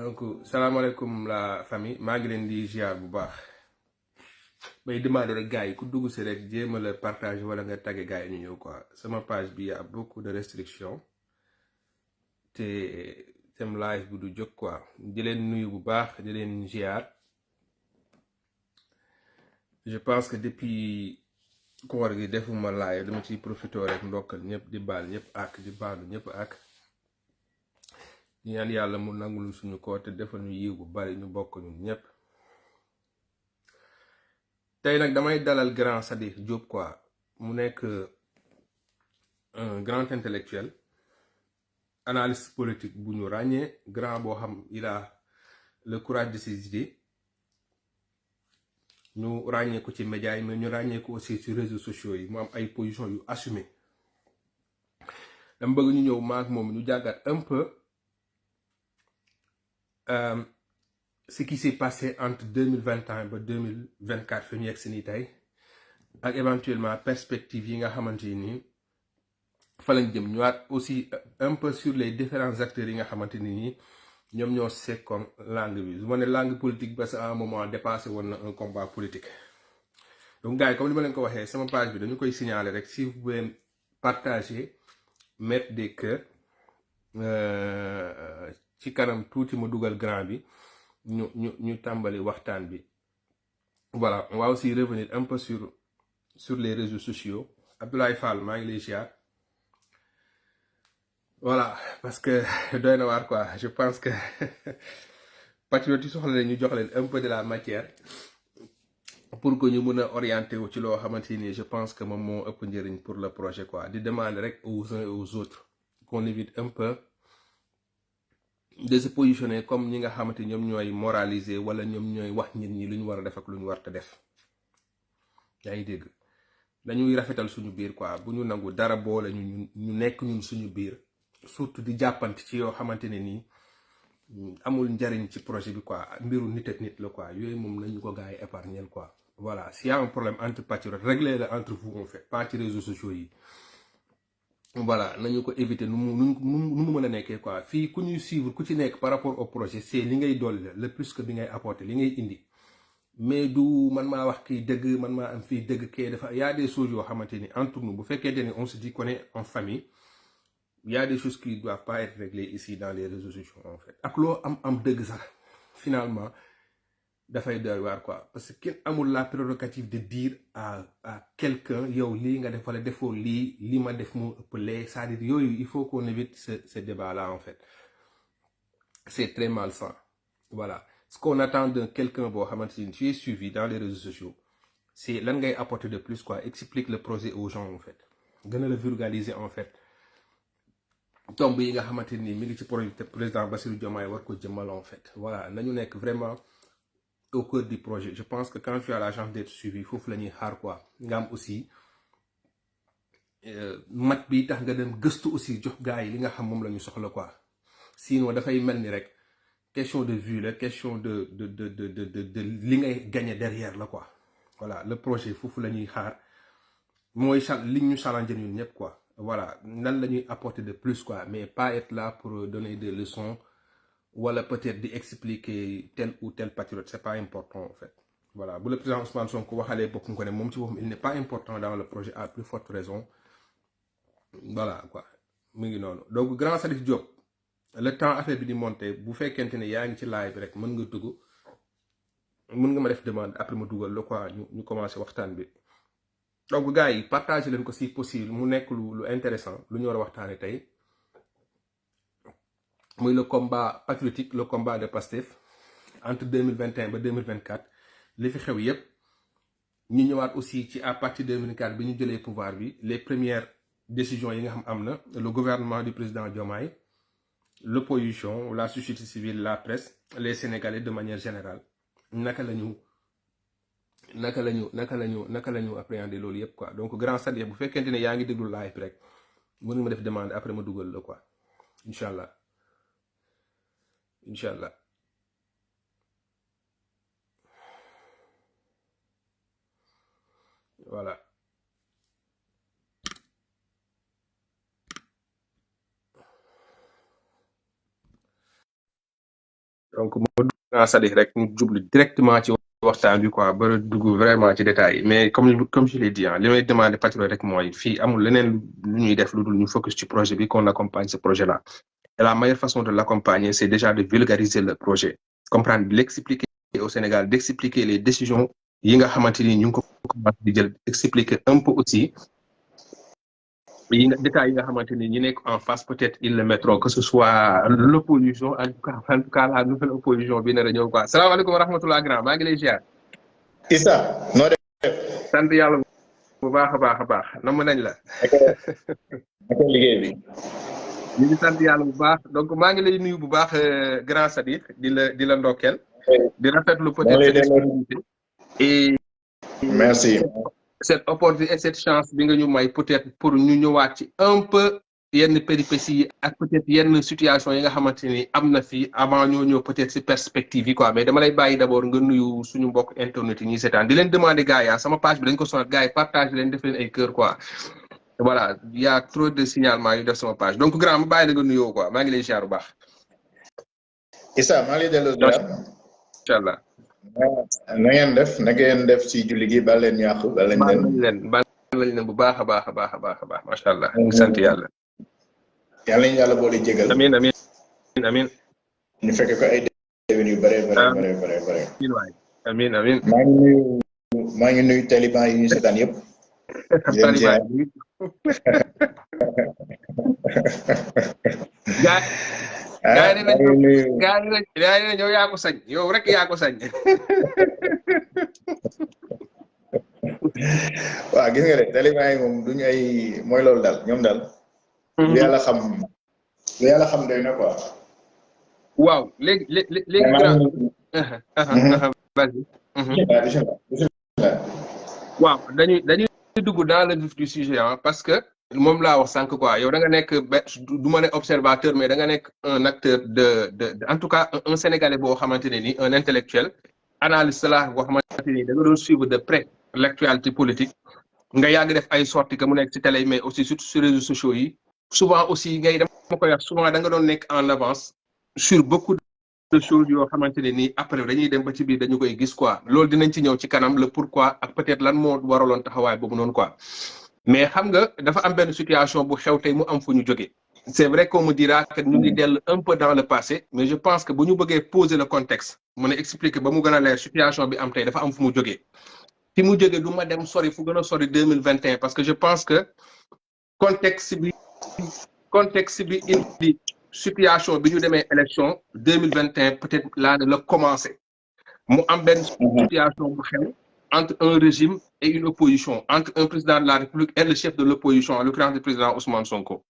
donc salaamaaleykum la famille maa ngi leen di ziar bu baax may demander rek gars yi ku dugg si rek jéem a la partage wala nga tagge gars yi ñu ñëw quoi sama page bi y a beaucoup de restrictions te sem live bu du jóg quoi di leen nuyu bu baax di leen ziar je pense que depuis koor gi defuma live dama ciy profité rek ndokkal ñëpp di baal ñëpp ak di baalu ñëpp ak ñaan yàlla mu nangul suñu ko te defal ñu yiw bu bari ñu bokk ñun ñëpp tey nag damay dalal grand Sadikh Diop quoi mu nekk un grand intellectuel analyste politique bu ñu ràññee grand boo xam il a le courage de ses idées ñu ràññee ko ci médias yi mais ñu ràññee ko aussi ci réseaux sociaux yi mu am ay positions yu assumées dama bëgg ñu ñëw maak moom ñu jàngat un peu ce qui s'est passé entre 2021 et 2024 fi ñu yegg si nii tey ak éventuellement perspective yi nga xamante ni fa lañ jëm ñëwaat aussi un peu sur les différents acteurs yi nga xamante ni ñoom ñoo sekkoon langue bi su ma ne langue politique parce que à un moment dépassé woon na un combat politique. Donc gars yi comme li ma leen ko waxee sama page bi dañu koy signaler rek si vous pouvez partager mettre des cœurs ci kanam tuuti ma dugal grand bi ñu tàmbali waxtaan bi. Voilà, on va aussi revenir un peu sur les réseaux sociaux. Abdoulaye Fall maa ngi lay ziar. Voilà, parce que doy na waar quoi je pense que patriote yi soxla ñu jox leen un peu de la matière pour que ñu mën a orienté wu ci loo xamante ni je pense que moom moo ëpp njëriñ pour le projet quoi di demander rek aux uns et aux autres qu'on évite un peu de se positionner comme ñi nga xamante ñoom ñooy moraliser wala ñoom ñooy wax nit ñi lu ñu war a def ak lu ñu war a def yaa ngi dégg dañuy rafetal suñu biir quoi bu ñu nangu dara boole ñu nekk ñun suñu biir surtout di jàppante ci yoo xamante ne nii amul njariñ ci projet bi quoi mbiru nit ak nit la quoi yooyu moom nañu ko gars yi épargner quoi. Voilà, s'il y a un problème entre patriotes réglez-le entre vous en fait pas ci réseaux sociaux yi. Voilà nañu ko éviter nu mu mën a nekkee quoi fii ku ñuy suivre ku ci nekk par rapport au projet c'est li ngay dolli le plus que bi ngay apporter li ngay indi mais du man maa wax kii dëgg man maa am fii dëgg kee dafa y a des choses yoo xamante ni entre nous bu fekkente ni on se dit qu'on est en famille y a des choses qui ne doivent pas être réglées ici dans les réseaux sociaux en fait ak loo am dëgg sax finalement dafay doy waar quoi parce que kenn amul la prérogative de dire à quelqu'un yow lii nga def wala defoo lii ma def moo ëpp lee c'est-à-dire yooyu il faut qu'on évite ce débat là en fait c'est très malsain. Voilà, ce qu'on attend de quelqu'un boo xamante ni tu es suivi dans les réseaux sociaux c'est lan ngay apporter de plus quoi explique le projet aux gens en fait gën a la vulgariser en fait tomb yi nga xamante ni mi ngi ci projet président Bassirou Diomaye war ko jëmmal en fait. Voilà nañu nekk vraiment au cœur du projet. Je pense que quand tu as la chance d'être suivi foofu la ñuy xaar quoi nga am aussi mat bi tax nga dem gëstu aussi jox gars yi li nga xam moom la ñu soxla quoi sinon dafay mel ni rek question de vue la question de li ngay gagner derrière la quoi. Voilà, le projet foofu la ñuy xaar mooy li ñu challenger ñun ñëpp quoi. Voilà, nan la ñuy apporter de plus quoi mais pas être là pour donner des leçons wala peut-être di expliquer tel ou tel patriote c'est pas important en fait. Voilà, bu le président Ousmane Sonko waxalee boppam ko ne moom ci boppam il n'est pas important dans le projet à plus forte raison. Voilà quoi mu ngi noonu donc grand Sadikh Diop le temps affaire bi di monter bu fekkente ne yaa ngi ci live rek mën nga dugg mën nga ma def demande après ma dugal la quoi ñu commencer waxtaan bi. Donc gars yi partagez leen ko si possible mu nekk lu intéressant lu ñu war a waxtaane tey muy le combat patriotique le combat de Pastef entre 2021 ba 2024 li fi xew yépp ñu ñëwaat aussi ci à partir de 2024 bi ñu jëlee pouvoir bi les premières décisions yi nga xam am na le gouvernement du président Diomaye l'opposition la société civile la presse les Sénégalais de manière générale naka la ñu appréhender loolu yépp quoi. Donc grand Sadikh bu fekkente ne yaa ngi déglu live rek mën nga ma def demande après ma dugal la quoi inchallah voilà. donc moo dugg c'est-à-dire rek ñu jublu directement ci waxtaan bi quoi ba dugg vraiment ci détails yi mais comme je l'ai dit li may demandé Patriote rek mooy fii amul leneen lu ñuy def lu dul ñu focus ci projet bi qu'on accompagne ce projet là et la meilleure façon de l'accompagner c'est déjà de vulgariser le projet comprendre l'expliquer au Sénégal d'expliquer les décisions yi nga xamante ni ñu ngi ko commencé di jël expliquer un peu aussi yi nga détails yi nga xamante ni ñi nekk en face peut-être ils le mettront que ce soit l'opposition en tout cas la nouvelle opposition bi nar a ñëw quoi salaamaaleykum wa rahmatulah grand maa ngi lay ziar. Issa noo def. sant yàlla bu baax a baax a baax namm nañ la. naka liggéey bi. ñu ngi sant yàlla bu baax donc maa ngi lay nuyu bu baax grand Sadikh di la ndokkeel. di rafetlu peut-être cette disponibilité et merci. cette opportunité et cette chance bi nga ñu may peut-être pour ñu ñëwaat ci un peu yenn péripéties yi ak peut-être yenn situation yi nga xamante ni am na fi avant ñoo ñëw peut-être ci perspective yi quoi mais dama lay bàyyi d'abord nga nuyu suñu mbokk internet yi ñuy seetaan di leen demander gars yi sama page bi dañ ko sonal gars yi partage leen def leen ay cœur quoi voilà il y a trop de signalement yu def sama page donc grand ma bàyyi la nga nuyoo quoi maa ngi lay ziar bu baax. Issa maa ngi lay delloo ziar. incha allah. na ngeen def ci julli gi bal leen yàqu bal leen bu baax a baax a baax a baax a baax macha allah. sant yàlla. yàlla nañu yàlla boole jégal. amiin amiin amiin. ñu fekk ko ay déwén yu bare. amiin amiin. maa ngi nuyu taliban yi ñu seetaan yëpp. taliban yi. gaa yi ne yow yaa ko sañ yow rek yaa ko sañ. waaw gis nga de taliban yi moom duñu ay mooy loolu daal ñoom daal. lu yàlla xam doy na quoi. waaw léegi grand. vas-y. waaw dañuy dugg dans le vif du sujet parce que. moom laa wax sànq quoi yow da nga nekk du ma ne observateur mais da nga nekk un acteur de en tout cas un sénégalais boo xamante ne ni un intellectuel analyste la boo xamante ni da nga doon suivre de près l'actualité politique nga yàgg def ay sorties que mu nekk ci télé mais aussi surtout sur réseaux sociaux yi souvent aussi ngay dama koy wax souvent da nga doon nekk en avance sur beaucoup de choses yoo xamante ne nii après dañuy dem ba ci biir dañu koy gis quoi loolu dinañ ci ñëw ci kanam le pourquoi ak peut-être lan moo waraloon taxawaay boobu noonu quoi. mais xam nga dafa am benn situation bu xew tey mu am fu ñu jógee c'est vrai qu'on me dira que ñu ngi dellu un peu dans le passé mais je pense que bu ñu bëggee poser le contexte mën a expliquer ba mu gën a leer situation bi am tey dafa am fu mu jógee fi mu jógee du ma dem sori fu gën a sori 2021 parce que je pense que contexte bi indi situation bi ñu demee élection 2021 peut-être laa ne la commencé mu am benn situation bu xew entre un régime et une opposition, entre un président de la République et le chef de l'opposition, en l'occurrence le président Ousmane Sonko.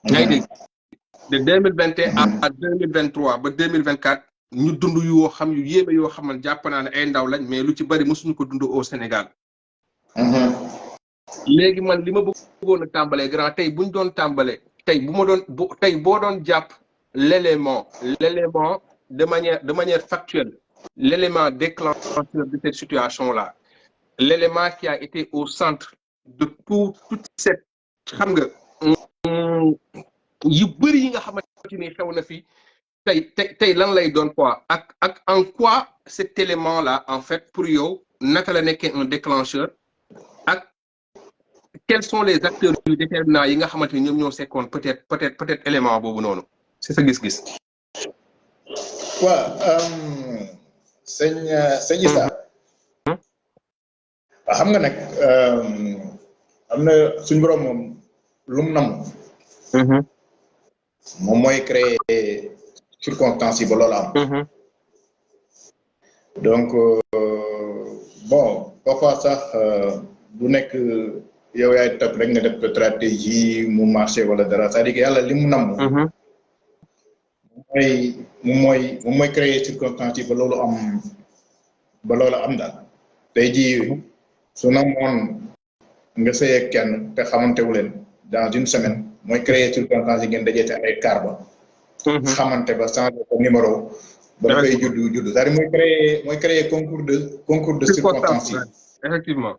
De 2021 à 2023 ba 2024 ñu dund yoo xam yu yéeme yoo xam ne jàpp naa ne ay ndaw lañ mais lu ci bari mësuñu ko dund au Sénégal. léegi man li ma bëggoon a tàmbalee grand tey bu ñu doon tàmbalee tey boo doon jàpp l'élément de manière factuelle. L'élément déclencheur de cette situation-là, l'élément qui a été au centre de toute cette xam nga yu bëri yi nga xamante ni xew na fi tey lan lay doon quoi ak en quoi cet élément-là en fait pour yow naka la nekkee un déclencheur ak quels sont les acteurs yu déterminants yi nga xamante ni ñoom ñoo sekkoon peut-être élément boobu noonu c'est sa gis-gis. waaw. sëñ Issa xam nga nag am na suñu borom moom lu mu nam moom mooy créer circonstances yi ba loolu am donc bon parfois sax du nekk yow yaay topp rek nga def stratégie mu marché wala dara c'est-à-dire que yàlla li mu nam moom mooy créer circonstances yi ba loolu am daal tey jii su namoon nga sëy ak kenn te xamantewu leen dans une semaine mooy créer circonstances yi ngeen dajee ci ay car ba xamante ba changer ko numéro ba dafay juddu c'est-à-dire mooy créer concours de circonstances yi effectivement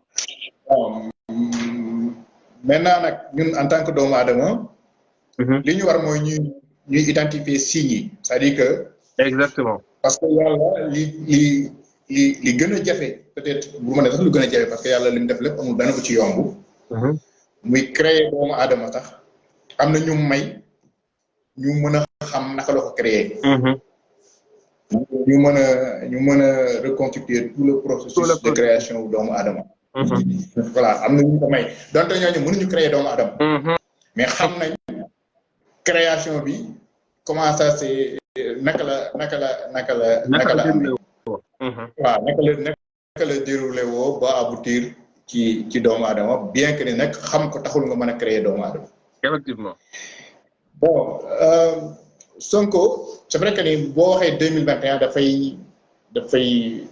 maintenant nag ñun en tant que doomu aadama li ñu war mooy ñuy identifier signes yi c'est-à-dire que exactement parce que yàlla li gën a jafe peut-être bu ma ne sax lu gën a jafe parce que yàlla li mu def lépp amul benn bu ci yomb. muy créer doomu aadama tax am na ñu may ñu mën a xam naka la ko créer. ñu mën a reconstituer tout le processus de création wu doomu aadama. voilà am na ñu ko may donte ñooñu mënuñu créer doomu aadama. mais xam nañ création bi comment ça c'est naka la amee. waaw naka la déroulé woo ba aboutir ci doomu aadama bien que ni nag xam ko taxul nga mën a créer doomu aadama. effectivement. bon Sonko c'est vrai que ni boo waxee 2021 dafay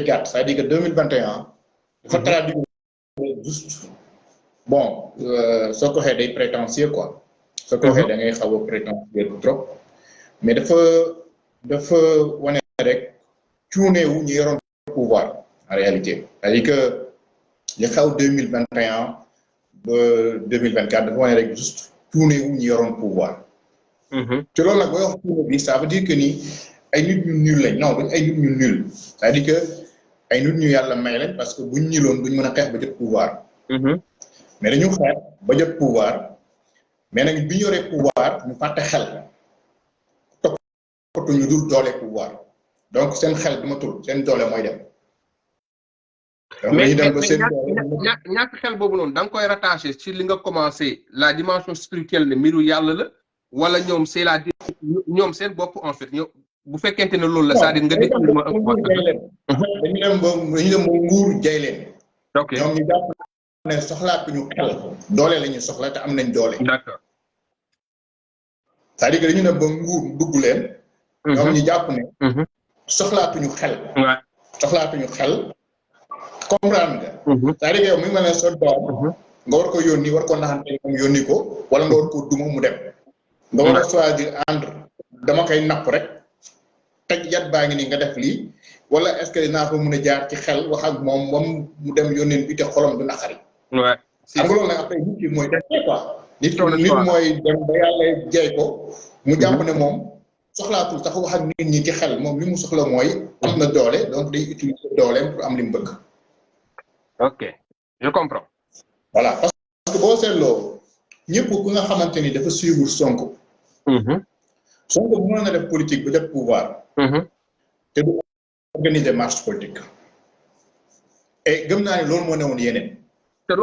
gàtt c'est-à-dire que 2021 dafa traduire juste bon soo ko waxee day prétentieux quoi. soo ko waxee da ngay xaw a prétentieux trop mais dafa wane rek cuuneewu ñu yoroon pouvoir en réalité c'est-à-dire que li xaw 2021 ba 2024 dafa wane rek juste cuuneewu ñu yoroon pouvoir. te loolu nag booy wax cuune bi ça veut dire que ni ay nit ñu nul lañ non duñ ay nit ñu nul c'est-à-dire que ay nit ñu yàlla may lañ parce que buñ ñiloon duñ mën a xeex ba jot pouvoir. mais dañu xeex ba jot pouvoir mais nag bi ñu yoree pouvoir ñu fàtte xel toppatu ñu dul doole pouvoir donc seen xel dama tul seen doole mooy dem. donc dañuy dem ba seen doole ñàkk xel boobu noonu da nga koy rattaché ci li nga commencé la dimension spirituelle ne mbiru yàlla la wala ñoom c'est la ñoom seen bopp en fait ñoom bu fekkente ne loolu la c'est-à-dire nga dégg ma dañu dem ba nguur jay leen. ok ñoom ñu jàpp ne soxlaatuñu xel doole la ñu soxla te am nañ doole. d'accord c'est-à-dire que dañu dem ba nguur dugg leen. ñoom ñu jàpp ne. soxlaatuñu xel. soxlaatuñu xel comprendre nga. c'est-à-dire que yow mi ngi mel ne sa doom. nga war ko yónni war ko naxante moom yónni ko wala nga war ko duma mu dem. nga war a choisir entre dama koy napp rek teg yat baa ngi nii nga def lii wala est-ce que dinaa ko mën a jaar ci xel wax ak moom mu dem yónneen bi te xolam du naqari. xam nga loolu nag après nit ki mooy def quoi. nit mooy dem ba yàlla jey ko mu jàpp ne moom soxlaatul sax wax ak nit ñi ci xel moom li mu soxla mooy am na doole donc day utiliser dooleem pour am li mu bëgg. ok je comprends. voilà parce que boo seetloo ñëpp ku nga xamante ni dafa suivre Sonko. Sonko bu mën na def politique ba jot pouvoir. te du organiser marche politique. et gëm naa ne loolu moo newoon yeneen. te du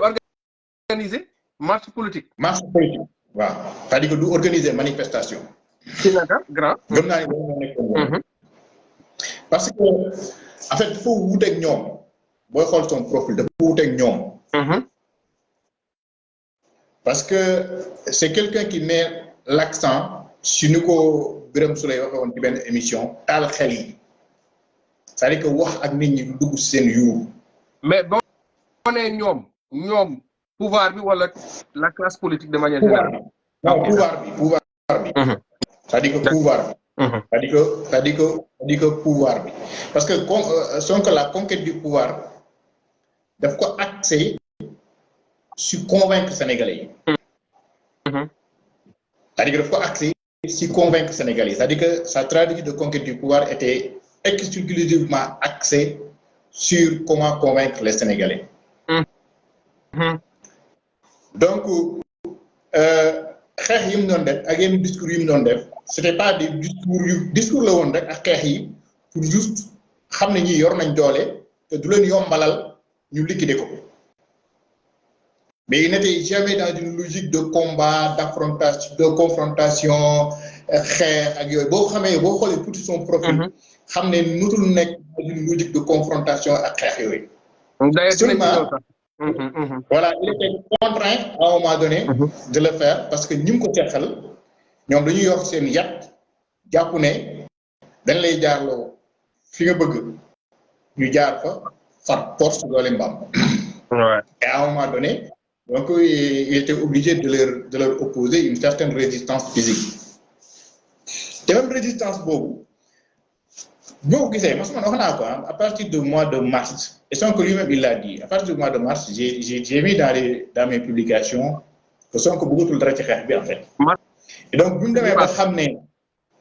organiser marche politique. marche politique waaw c'est-à-dire que du organiser manifestation. ci naka grand. gëm naa ne loolu moo nekkoon parce que en fait dafa wuuteeg ñoom booy xool son profil dafa wuuteeg ñoom. parce que c'est quelqu'un qui met l'accent sur ni ko Birame Souleye waxee woon ci benn émission taal xel yi c'est-à-dire que wax ak nit ñi du dugg seen yuur. mais boo nee ñoom pouvoir bi wala la classe politique de manière générale. non pouvoir bi. c'est-à-dire que pouvoir bi. c'est-à-dire que pouvoir bi parce que Sonko la conquête du pouvoir daf ko axé sur convaincre Sénégalais yi. c'est-à-dire que daf ko axé sur convaincre Sénégalais yi c'est-à-dire que sa stratégie de conquête du pouvoir était exclusivement axée sur comment convaincre les Sénégalais. donc xeex yi mu doon def ak yenn discours yi mu doon def c'était pas des discours la woon rek ak xeex yi pour juste xam ne ñi yor nañ doole te du leen yombalal ñu liquider ko. mais il n'était jamais dans une logique de combat de confrontation xeex ak yooyu boo xamee boo xoolee tout son profil. xam ne nutul nekk dans une logique de confrontation ak xeex yooyu. seulement voilà il était contraint à un moment donné. de le faire parce que ñi mu ko seqal ñoom dañuy yor seen yat jàpp ne dañ lay jaarloo fi nga bëgg ñu jaar fa far force doole mbaam. et à un moment donné. donc il était obligé de leur opposer une certaine résistance physique te même résistance boobu ñoo ko gisee mas man wax naa ko à partir du mois de mars et Sonko lui-même il l'a dit à partir du mois de mars j'ai mis dans mes publications que Sonko bëggatul dara ci xeex bi en fait. et donc bu ñu demee ba xam ne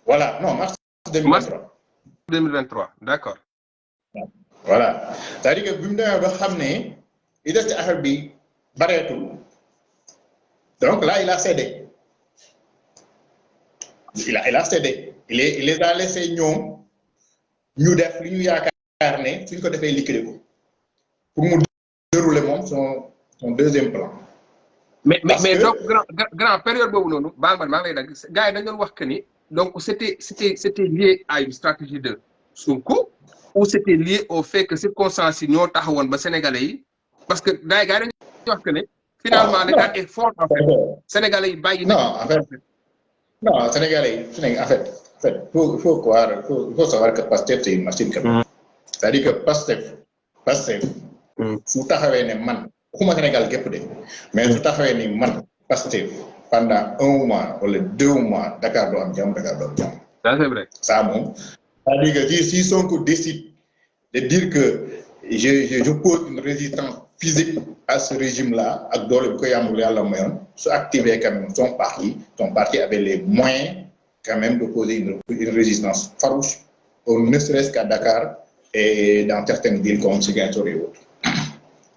voilà non mars 2023. 2023 d'accord. Voilà c'est-à-dire que bi mu demee ba xam ne li des ci affaire bi bareetul donc là il a cédé il a cédé il les a laissé ñoom ñu def li ñu yaakaar ne suñ ko defee liquider ko pour mu dérouler moom son deuxième plan. mais donc grand période boobu noonu baal man maa ngi lay dagg gars yi dañu doon wax que ni donc c'était lié à une stratégie de Sonko ou c'était lié au fait que circonstances yi ñoo taxawoon ba sénégalais yi parce que gars yi dañu wax que ne finalement le gars est fort en fait sénégalais yi bàyyi non en fait non sénégalais yi en fait faut savoir que Pastef c'est une machine quand même. C'est-à-dire que Pastef su taxawee ne man waxuma Sénégal gépp de mais su taxawee ni man Pastef pendant 1 mois wala 2 mois Dakar doo am jàmm Dakar doo am jàmm. Ça c'est vrai. Ça moom c'est-à-dire que si Sonko décide de dire que je pose une résistance physique à ce régime-là ak doole bu ko yàlla mayoon su activer quand même son parti avait les moyens quand même de poser une résistance farouche ne serait-ce qu'à Dakar et dans certaines villes comme Ziguinchor et autres.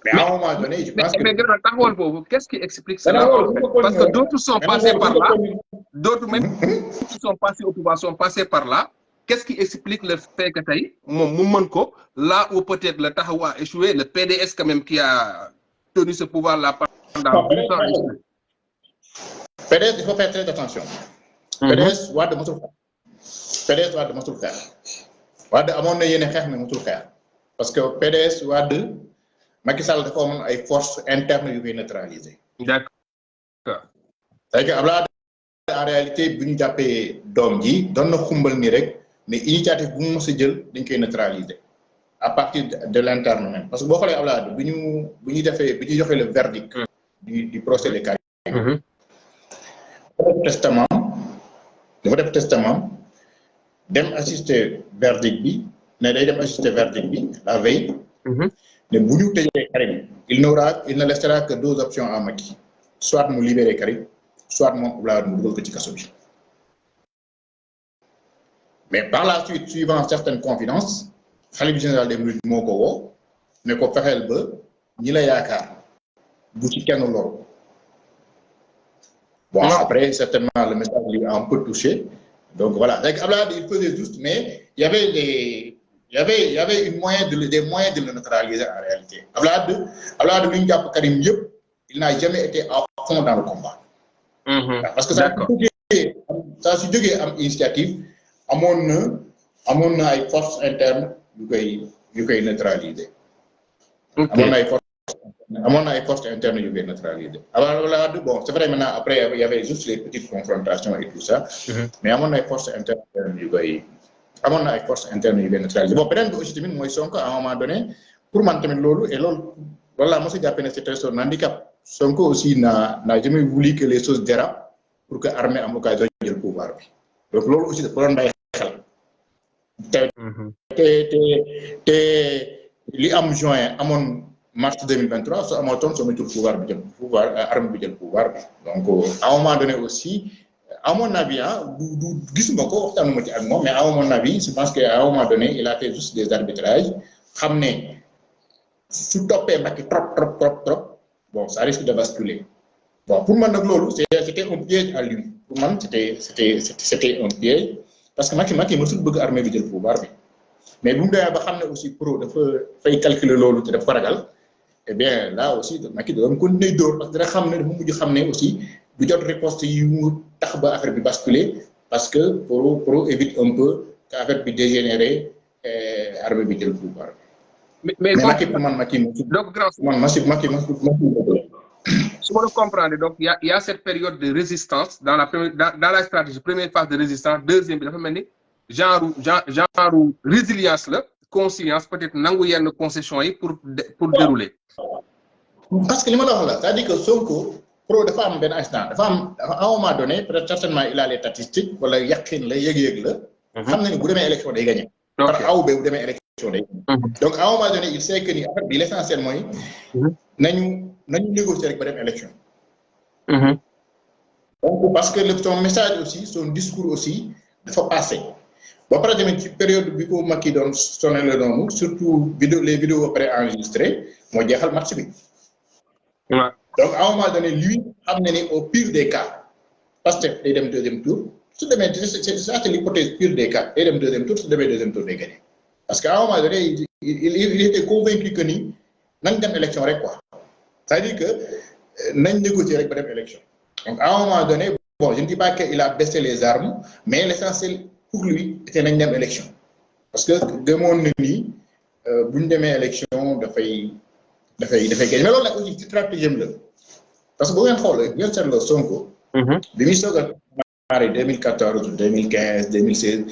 Mais à un moment donné, je pense que... Mais taxawal boobu, qu'est-ce qui explique cela en fait? Parce que d'autres sont passés par là, d'autres même qui sont passés au pouvoir sont passés par là. Qu'est-ce qui explique le fait que tey moom mu mën ko là où peut-être le taxaw a échoué, le PDS quand même qui a tenu ce pouvoir-là pendant 12 ans a échoué. PDS, il faut faire très attention. PDS Wade mosul xeex. Wade amoon na yéene xeex mais mosul xeex parce que PDS Wade Macky Sall dafa amoon ay forces internes yu koy neutraliser. D'accord. C'est-à-dire que Abdoulaye en réalité bu ñu jàppee doom ji doon na xumbal nii rek mais initiative bu mu mës a jël dañ koy neutraliser à partir de l'interne même parce que boo xoolee Abdoulaye bu ñu joxee le verdict du procès de Karim. dafa def testament dem assister verdict bi ne day dem assister verdict bi la veille. ne bu ñu tëjee Karim il ne laissera que 2 options à Macky soit mu libérer Karim soit moom Abdoulaye mu dugal ko ci kaso bi mais par la suite suivant certaines confidences xalif général des mourides moo ko woo ne ko fexeel ba ñi la yaakaar bu ci kenn loru bon après certainement le message lui a un peu touché donc voilà donc Abdoulaye il faisait juste mais il y avait des moyens de le neutraliser en réalité. Abdoulaye lu ñu jàpp Karim yëpp il n'a jamais été à fond dans le combat. Parce que ça su jógee am initiative amoon na ay forces internes yu koy neutraliser. amoon na ay forces internes yu koy neutraliser. Abdoulaye bon c'est vrai maintenant après il y avait juste les petites confrontations et tout ça. Mais amoon na ay forces internes yu koy neutraliser bon beneen bi aussi tamit mooy Sonko à un moment donné pour man tamit loolu laa mos a jàpp ne c'était son handicap Sonko aussi n'a jamais voulu que les choses dérapent pour que armée am occasion jël pouvoir bi donc loolu aussi dafa doon bàyyi xel te li am juin amoon mars 2023 su amatoon soo moytuwul armée bi jël pouvoir bi donc à un moment donné aussi à mon avis du gisuma ko waxtaanuma ci ak moom mais à mon avis je pense que à un moment donné il a fait juste des arbitrages xam ne su toppee Macky trop bon ça risque de basculer bon pour man nag loolu c'était un piège à lui pour man c'était un piège parce que Macky mësul bëgg armée bi jël pouvoir bi mais bu mu demee ba xam ne aussi pro dafa fay calculer loolu te dafa ko ragal et bien là aussi Macky da doon continuer dóor parce que dana xam ne dafa mujj xam ne aussi du jot riposte yi mu tax ba affaire bi basculer parce que pour éviter un peu que affaire bi dégénérer armée bi jël pouvoir mais Macky pour man Macky donc grand Macky su ma la comprendre donc il y a cette période de résistance dans la stratégie première phase de résistance deuxième bi dafa mel ni genre résilience la conscience peut-être nangu yenn concessions yi pour dérouler. parce que li ma la wax la c'est-à-dire que Sonko pro dafa am benn instant dafa am à un moment donné peut-être certainement il a les statistiques wala yaqin la yëg-yëg la. xam na ni bu demee élection day gagné. par A ou B bu demee élection day gagné. donc à un moment donné il sait que ni affaire bi l'essentiel mooy. nañu négocier rek ba dem élection. donc parce que son message aussi son discours aussi dafa passé ba pare tamit ci période bi ko Macky doon sonné la noonu surtout les vidéos préenregistrées moo jeexal match bi. Ouais. Donc à un moment donné lui xam na ni au pire des cas Pastef day dem deuxième tour su demee c'est l'hypothèse pire des cas day dem deuxième tour su demee deuxième tour day gagné parce que à un moment donné il était convaincu que ni nañ dem élection rek quoi c'est-à-dire que nañ négocier rek ba dem élection donc à un moment donné bon je ne dis pas qu'il a baissé les armes mais l'essentiel pour lui était nañ dem élection parce que gëmoon na ni bu ñu demee élection dafay gagné mais loolu nag aussi ci stratégie la parce que bu ngeen xoolee bu ngeen seetloo Sonko. bi muy soog a démarré 2014 2015 2016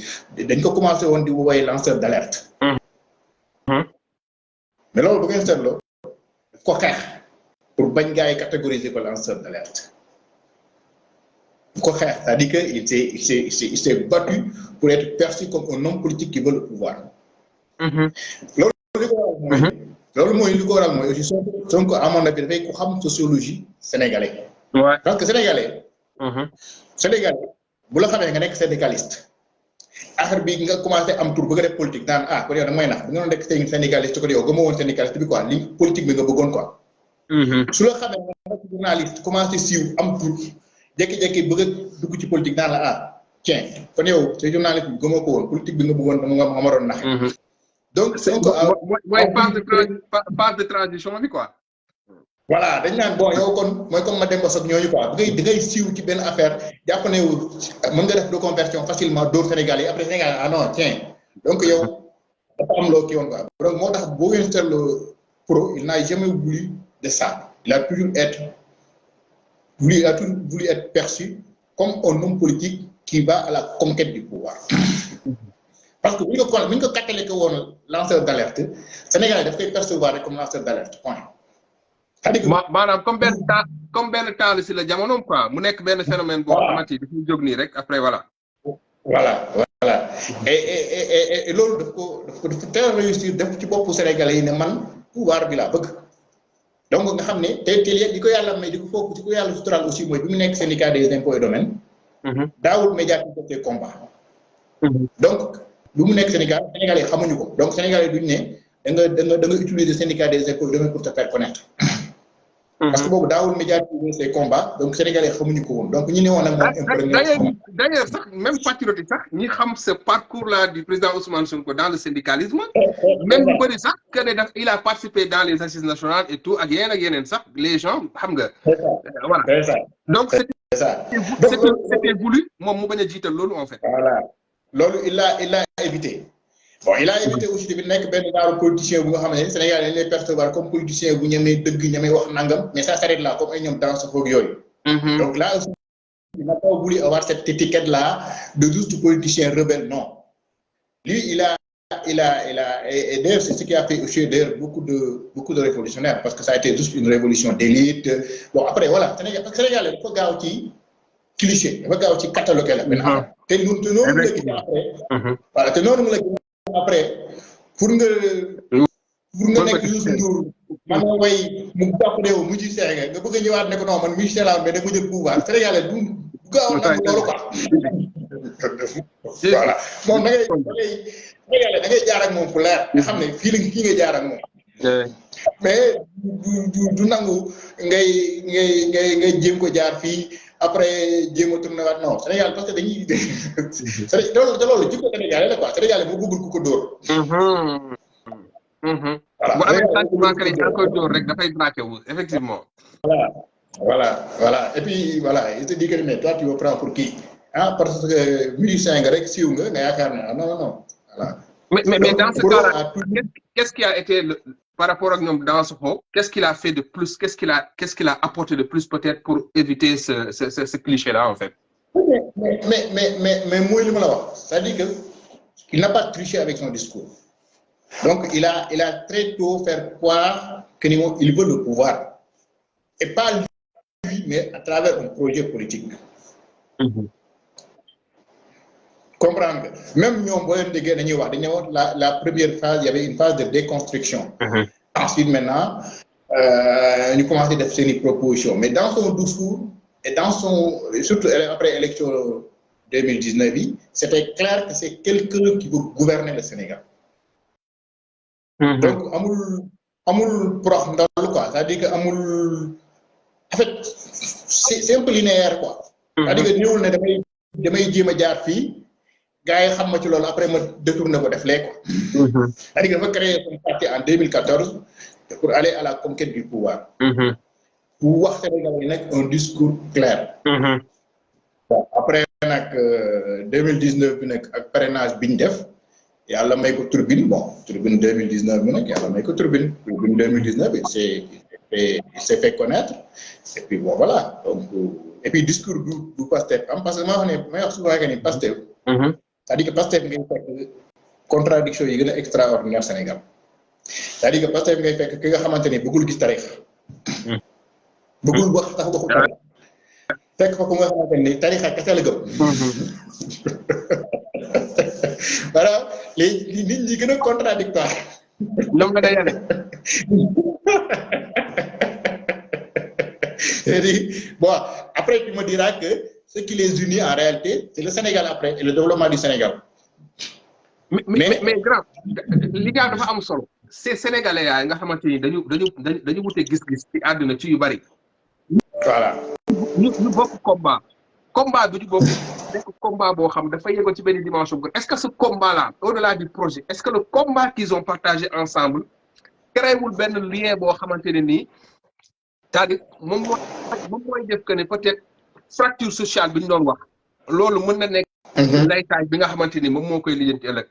dañ ko commencé woon di woowee lanceur d'alerte. mais loolu bu ngeen seetloo ko xeex pour bañ gars yi catégoriser ko lanceur d'alerte. ko xeex c'est-à-dire que il s'est battu pour être perçu comme un homme politique qui veut le pouvoir. loolu mooy li ko waral mooy aussi Sonko à mon avis dafay ko xam sociologie sénégalais. Ouais. parce que sénégalais. Sénégalais bu la xamee nga nekk syndicaliste affaire bi nga commencé am tour bëgg a def politique naan kon yow da may nax bu nga doon nekk syndicaliste ko yow gëmoo woon syndicaliste bi quoi li politique bi nga bëggoon quoi. su la xamee nga nekk journaliste commencé siiw am tour jékki-jékki bëgg a dugg ci politique naan la tiens kon yow c'est journaliste bi gëmoo ko woon politique bi nga bëggoon nga ma doon naxe. donc Sonko mooy phase de transition bi quoi. voilà dañ naan bon yow kon mooy comme ma dem ba soog ñooñu quoi da ngay siiw ci benn affaire jàpp ne mën nga def reconversion facilement dóor Sénégal yi après Sénégal non tiens donc yow dafa am loo kii woon quoi donc moo tax boo ngeen seetloo pro il n'a jamais voulu de ça il a toujours voulu être perçu comme un homme politique qui va à la conquête du pouvoir parce que bu ñu ko kattalee ko woon lanceur d'alerte Sénégal daf koy percevoir rek comme lanceur d'alerte point. maanaam comme benn temps si la jamonoom quoi mu nekk benn phénomène boo xamante ni dafay jóg nii rek après voilà. et loolu daf ko teel a réussir def ci boppu Sénégalais yi ne man pouvoir bi laa bëgg donc nga xam ne te di ko yàlla may di ko foofu di ko yàlla suturaal aussi mooy bi mu nekk syndicat des impôts et domaines. daawul médiatiser ses combats. donc bi mu nekk Sénégalais xamuñu ko donc Sénégalais duñ ne da nga utiliser syndicat des impôts et domaines pour te faire connaître. parce que boobu daawul médiatiser ses combats donc Sénégalais xamuñu ko woon donc ñi ne woon ak moom. d'ailleurs sax même patriote sax ñi xam ce parcours là du président Ousmane Sonko dans le syndicalisme. même bu bëri sax que ne il a participé dans les assises nationales et tout ak yeneen sax les gens xam nga. voilà donc c'était voulu moom mu bañ a jiital loolu en fait. voilà loolu il l'a évité. bon il a évité aussi tamit nekk benn genre politicien bu nga xam ne Sénégal dañ lay percevoir comme politicien bu ñemee dëgg ñemee wax nangam mais ça s'arrête là comme ay ñoom dans ce foog yooyu. donc là aussi il n'a pas voulu avoir cette étiquette là de juste politicien rebelle non lui il a et d'ailleurs c'est ce qui a fait aussi d'ailleurs beaucoup de révolutionnaires parce que ça a été juste une révolution d'élite bon après voilà Sénégal parce que Sénégal dafa gaaw ci cliché dafa gaaw ci catalogue la benn affaire te noonu mu la gis après voilà te noonu mu la gis après pour nga nekk Youssou Ndour man nga way mu jàpp réew mu ci Sénégal nga bëgg a ñëwaat ne ko non man musicien laa mais da ko jël pouvoir Sénégalais du gaaw a nangu loolu quoi voilà moom da ngay jaar ak moom fu leer nga xam ne fii nga jaar ak moom mais du nangu ngay jéem ko jaar fii après jéem a tourné waat non Sénégal parce que dañuy loolu jikko Sénégalais la quoi Sénégalais moo bëggul ku ko dóor. bu amee sentiment que ni encore dóor rek dafay braqué wu effectivement. voilà et puis voilà il te dit que mais toi tu me prends pour qui parce que musicien nga rek siiw nga yaakaar ne non voilà. mais dans ce cas-là qu'est-ce qui a été par rapport ak ñoom dans ce xew qu'est-ce qu'il a fait de plus qu'est-ce qu'il a apporté de plus peut-être pour éviter ce cliché-là en fait. mais mooy li ma la wax c'est-à-dire que il n'a pas triché avec son discours donc il a très tôt fait croire que ni moom il veut le pouvoir et pas lui mais à travers un projet politique. comprendre nga même ñoom boo leen déggee dañuy wax la première phase il y avait une phase de déconstruction. Ensuite maintenant ñu commencé def seeni proposition mais dans son discours et dans son surtout après élection 2019 c'était clair que c'est quelqu'un qui veut gouverner le Sénégal. Donc amul prox ndal quoi, c'est-à-dire que amul en fait c'est un peu linéaire quoi. C'est-à-dire que ñëwul ne damay jéem a jaar fii gars yi xam ma ci loolu après ma détourné ko def lee quoi. C'est-à-dire que dafa créer son parti en 2014 pour aller à la conquête du pouvoir. Pour wax Sénégal yi nag un discours clair. Bon après nag 2019 bi nag ak parrainage bi ñu def yàlla may ko turbine bon turbine 2019 bi nag yàlla may ko turbine 2019 il s'est fait connaître et puis bon voilà donc et puis discours du Pastef am parce que maa wax ne may wax souvent que ni Pastef. c'est-à-dire que Pastef ngay fekk contradiction yi gën a extraordinaire Sénégal c'est-à-dire que Pastef ngay fekk ki nga xamante ni bëggul gis tarix. bëggul wax tax waxu tarix. fekk fa ku nga xamante ni tarixa kese la gëm. voilà les nit ñi gën a contradictoire. ñoom nga dajale. Bon après tu me diras que ce qui les unit en réalité c'est le Sénégal après et le développement du Sénégal. mais grand li nga dafa am solo. c'est sénégalais yaay nga xamante ni dañu wute gis-gis ci àdduna ci yu bari. voilà. ñu bokk combat bi ñu bokk nekk combat boo xam dafa yeggoon ci benn dimension bu est-ce que ce combat là au-delà du projet est-ce que le combat qu'ils ont partagé ensemble créewul benn lien boo xamante ne nii c'est-à-dire moom mooy def que ne peut-être fracture sociale bi ñu doon wax loolu mën na nekk laytaay bi nga xamante ni moom moo koy lijjanti ëllëg.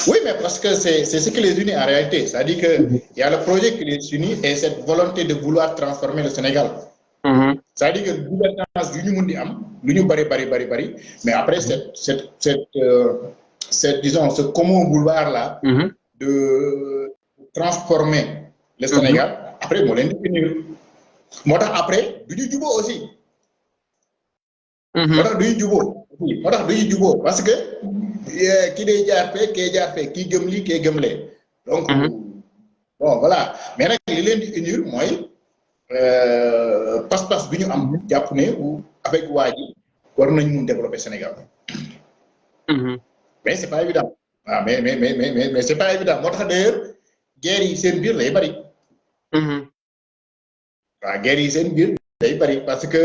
Oui, mais parce que c'est ce qui les unit en réalité. C'est-à-dire qu'il y a le projet qui les unit et cette volonté de vouloir transformer le Sénégal. C'est-à-dire que la gouvernance du monde bari, mais après disons, ce commun vouloir-là de transformer le Sénégal, après, moi, après, du Djoubo aussi. Parce que qui est déjà fait, qui est qui est donc bon voilà mais nag li leen di unir mooy pas-pas bi ñu am jàpp ne avec waa ji war nañ mun développer Sénégal. Mais c'est pas évident. Ah mais c'est pas évident moo tax d'ailleurs guerre yi seen biir lay bari. waaw guerre yi seen biir lay bari parce que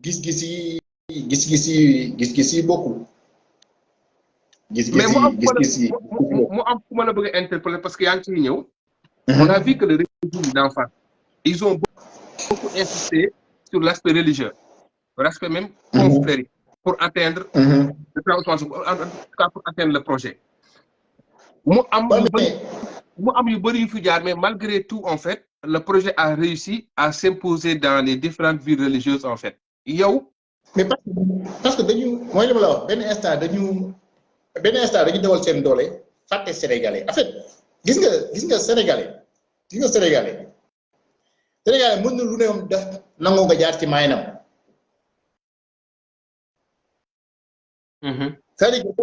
gis-gis yi bokkul. Mais moi, je veux interpeller parce qu'il y a un qui on a vu que le régime d'en face, ils ont beaucoup insisté sur l'aspect religieux, l'aspect même confrérique, pour atteindre le transformation, en tout cas pour atteindre le projet. Mais malgré tout, en fait, le projet a réussi à s'imposer dans les différentes villes religieuses, en fait. Mais parce que moi, je dañu dawal seen doole fàtte sénégalais en fait gis nga sénégalais mën na lu ne moom def nangoo nga jaar ci maynam. c'est-à-dire que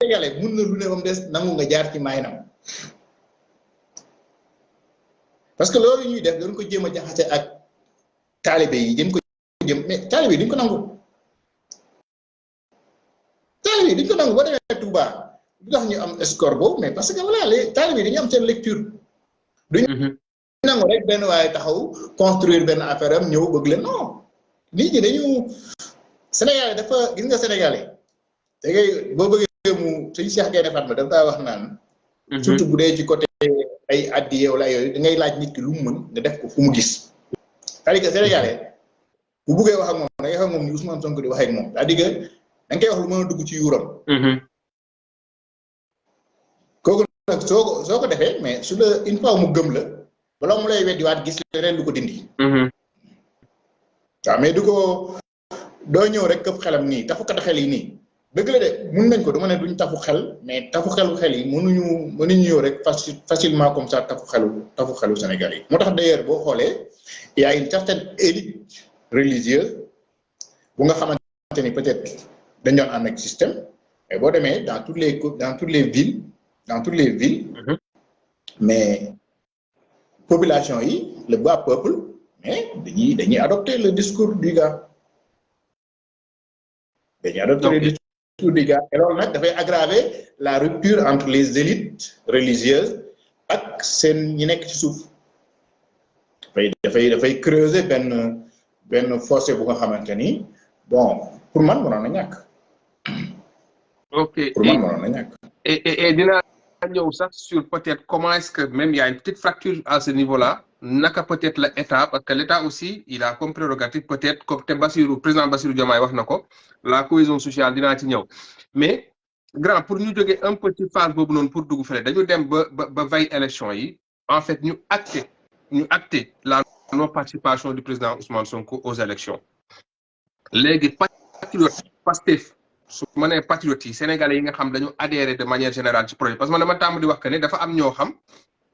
sénégalais mën na lu ne moom des nangu nga jaar ci maynam parce que loolu ñuy def dañ ko jéem a jaxase ak taalibe yi mais taalibe yi duñ ko nangu. Taalibe duñ ko nangu boo demee Touba du tax ñu am score boobu mais parce que voilà les taalibe dañu am seen lecture. duñu nangu rek benn waaye taxaw construire benn affaire am ñëw bëgg leen non nit ñi dañu Sénégalais dafa gis nga Sénégalais da ngay boo bëggee mu suñu Cheikh Gaïndé Fatma dafa wax naan. surtout bu dee ci côté ay addiye wala yooyu da ngay laaj nit ki lu mu mën nga def ko fu mu gis. c'est-à-dire que Sénégalais bu buggee wax ak moom da ngay wax ak moom ni Ousmane Sonko di wax ak moom c'est-à-dire que da nga koy wax lu mën a dugg ci yuuram. kooku nag soo ko defee mais su la une fois mu gëm la balaa mu lay weddiwaat gis leneen lu ko dindi. waaw mais doo ñëw rek këpp xelam nii tafukat xel yi nii dëgg la de mun nañ ko dama ne duñ tafu xel mais tafu xel yi mënuñu ñëw rek facilement comme ça tafu xelu Sénégal yi. moo tax d'ailleurs boo xoolee il y a une certaine élite religieuse bu nga xamante ni peut-être dañ doon am ak système mais boo demee dans toutes les villes mais population yi le bas peuple mais dañuy adopter le discours du gars. dañuy adopté le discours du gars et loolu nag dafay aggraver la rupture entre les élites religieuses ak seen ñi nekk ci suuf dafay creuser benn fossé bu nga xamante ni bon pour man mënoon na ñàkk. ok pour man mënoon na ñàkk. et dinaa ñëw sax sur peut-être comment est-ce que même il y a une petite fracture à ce niveau-là naka peut-être l'État parce que l'État aussi il a comme prérogative peut-être comme te président Bassirou Diomaye wax na ko la cohésion sociale dinaa ci ñëw mais grand pour ñu jógee un peu ci phase boobu noonu pour dugg fële dañu dem ba veille élection yi en fait ñu acté la non participation du président Ousmane Sonko aux élections léegi patriote Pastef su ma nee patriote yi sénégalais yi nga xam dañu adhéré de manière générale ci projet parce que man dama tàmm di wax que ne dafa am ñoo xam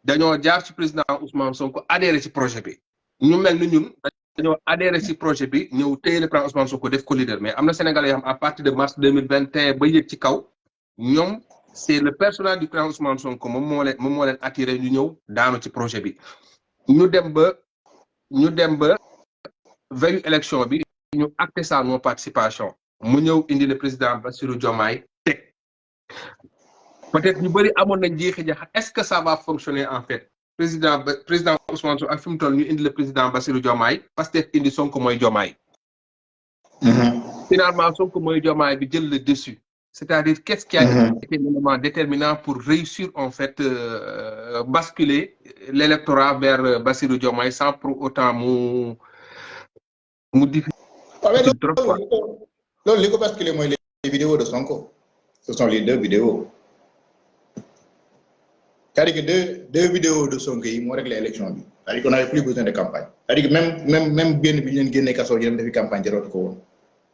dañoo jaar ci président Ousmane Sonko adhéré ci projet bi ñu mel ni ñun dañoo adhéré ci projet bi ñëw téye le président Ousmane Sonko def ko leader mais am na sénégalais yoo xam à partir de mars 2021 ba yëg ci kaw ñoom c'est le personnel du président Ousmane Sonko moom moo leen attiré ñu ñëw daanu ci projet bi ñu dem ba veille élection bi ñu acté sa non participation mu ñëw indi le président Bassirou Diomaye teg peut-être ñu bëri amoon nañ jeexi jaxa est-ce que ça va fonctionner en fait président Ousmane Sonko ak fi mu toll ñu indi le président Bassirou Diomaye parce que indi Sonko mooy Diomaye finalement Sonko mooy Diomaye bi jël le dessus c'est-à-dire qu'est-ce qui a été l'élément déterminant pour réussir en fait basculer l'électorat vers Bassirou Diomaye sans pour autant mu difficile trop quoi. loolu li ko basculé mooy les vidéos de Sonko ce sont les 2 vidéos c'est-à-dire que deux vidéos de Sonko yi moo réglé élection bi c'est-à-dire qu'on n'avait plus besoin de campagne c'est-à-dire que même génn bi ñu leen génnee kaso yi dem defi campagne jarootu ko woon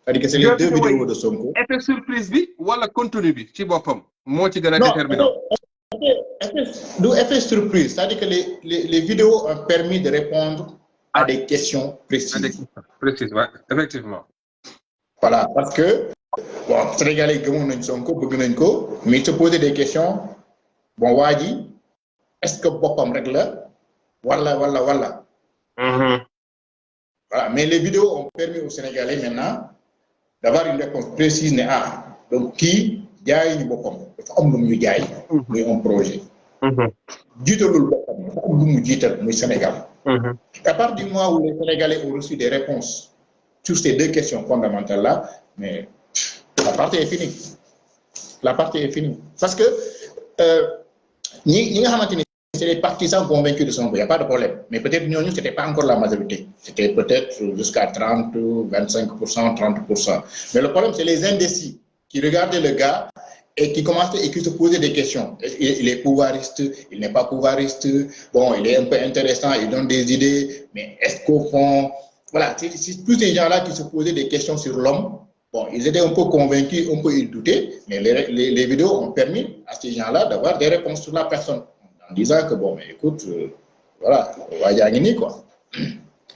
c'est-à-dire que c'est les 2 vidéos de Sonko. effet surprise bi wala contenu bi ci boppam moo ci gën a déterminant. du effet surprise c'est-à-dire que les vidéos ont permis de répondre à des questions précises. Précises, ouais, effectivement. Voilà, parce que, bon, Sénégalais, gëmoon nañ Sonko, bëgg nañ ko, mais ils se posaient des questions. Bon, waa ji, est-ce que boppam rek la wala. Voilà, mais les vidéos ont permis aux Sénégalais maintenant d'avoir une réponse précise, donc qui jaay ñu boppam, dafa am lu mu jaay, muy un projet. Jiitalul boppam, dafa am lu mu jiital, muy Sénégal. À partir du moment où les Sénégalais ont reçu des réponses sur ces 2 questions fondamentales-là, mais la partie est finie. La partie est finie. Parce que c'est les partisans convaincus de Sonko, il n'y a pas de problème. Mais peut-être que ce n'était pas encore la majorité. C'était peut-être jusqu'à 30, 25%, 30%. Mais le problème, c'est les indécis qui regardaient le gars et qui commençaient et qui se posaient des questions. Il est pouvoiriste, il n'est pas pouvoiriste, bon, il est un peu intéressant, il donne des idées, mais est-ce qu'au fond, voilà, c'est tous ces gens-là qui se posaient des questions sur l'homme, bon, ils étaient un peu convaincus, un peu ils doutaient, mais les vidéos ont permis à ces gens-là d'avoir des réponses sur la personne, en disant que, bon, mais écoute, voilà, on va y aller, quoi.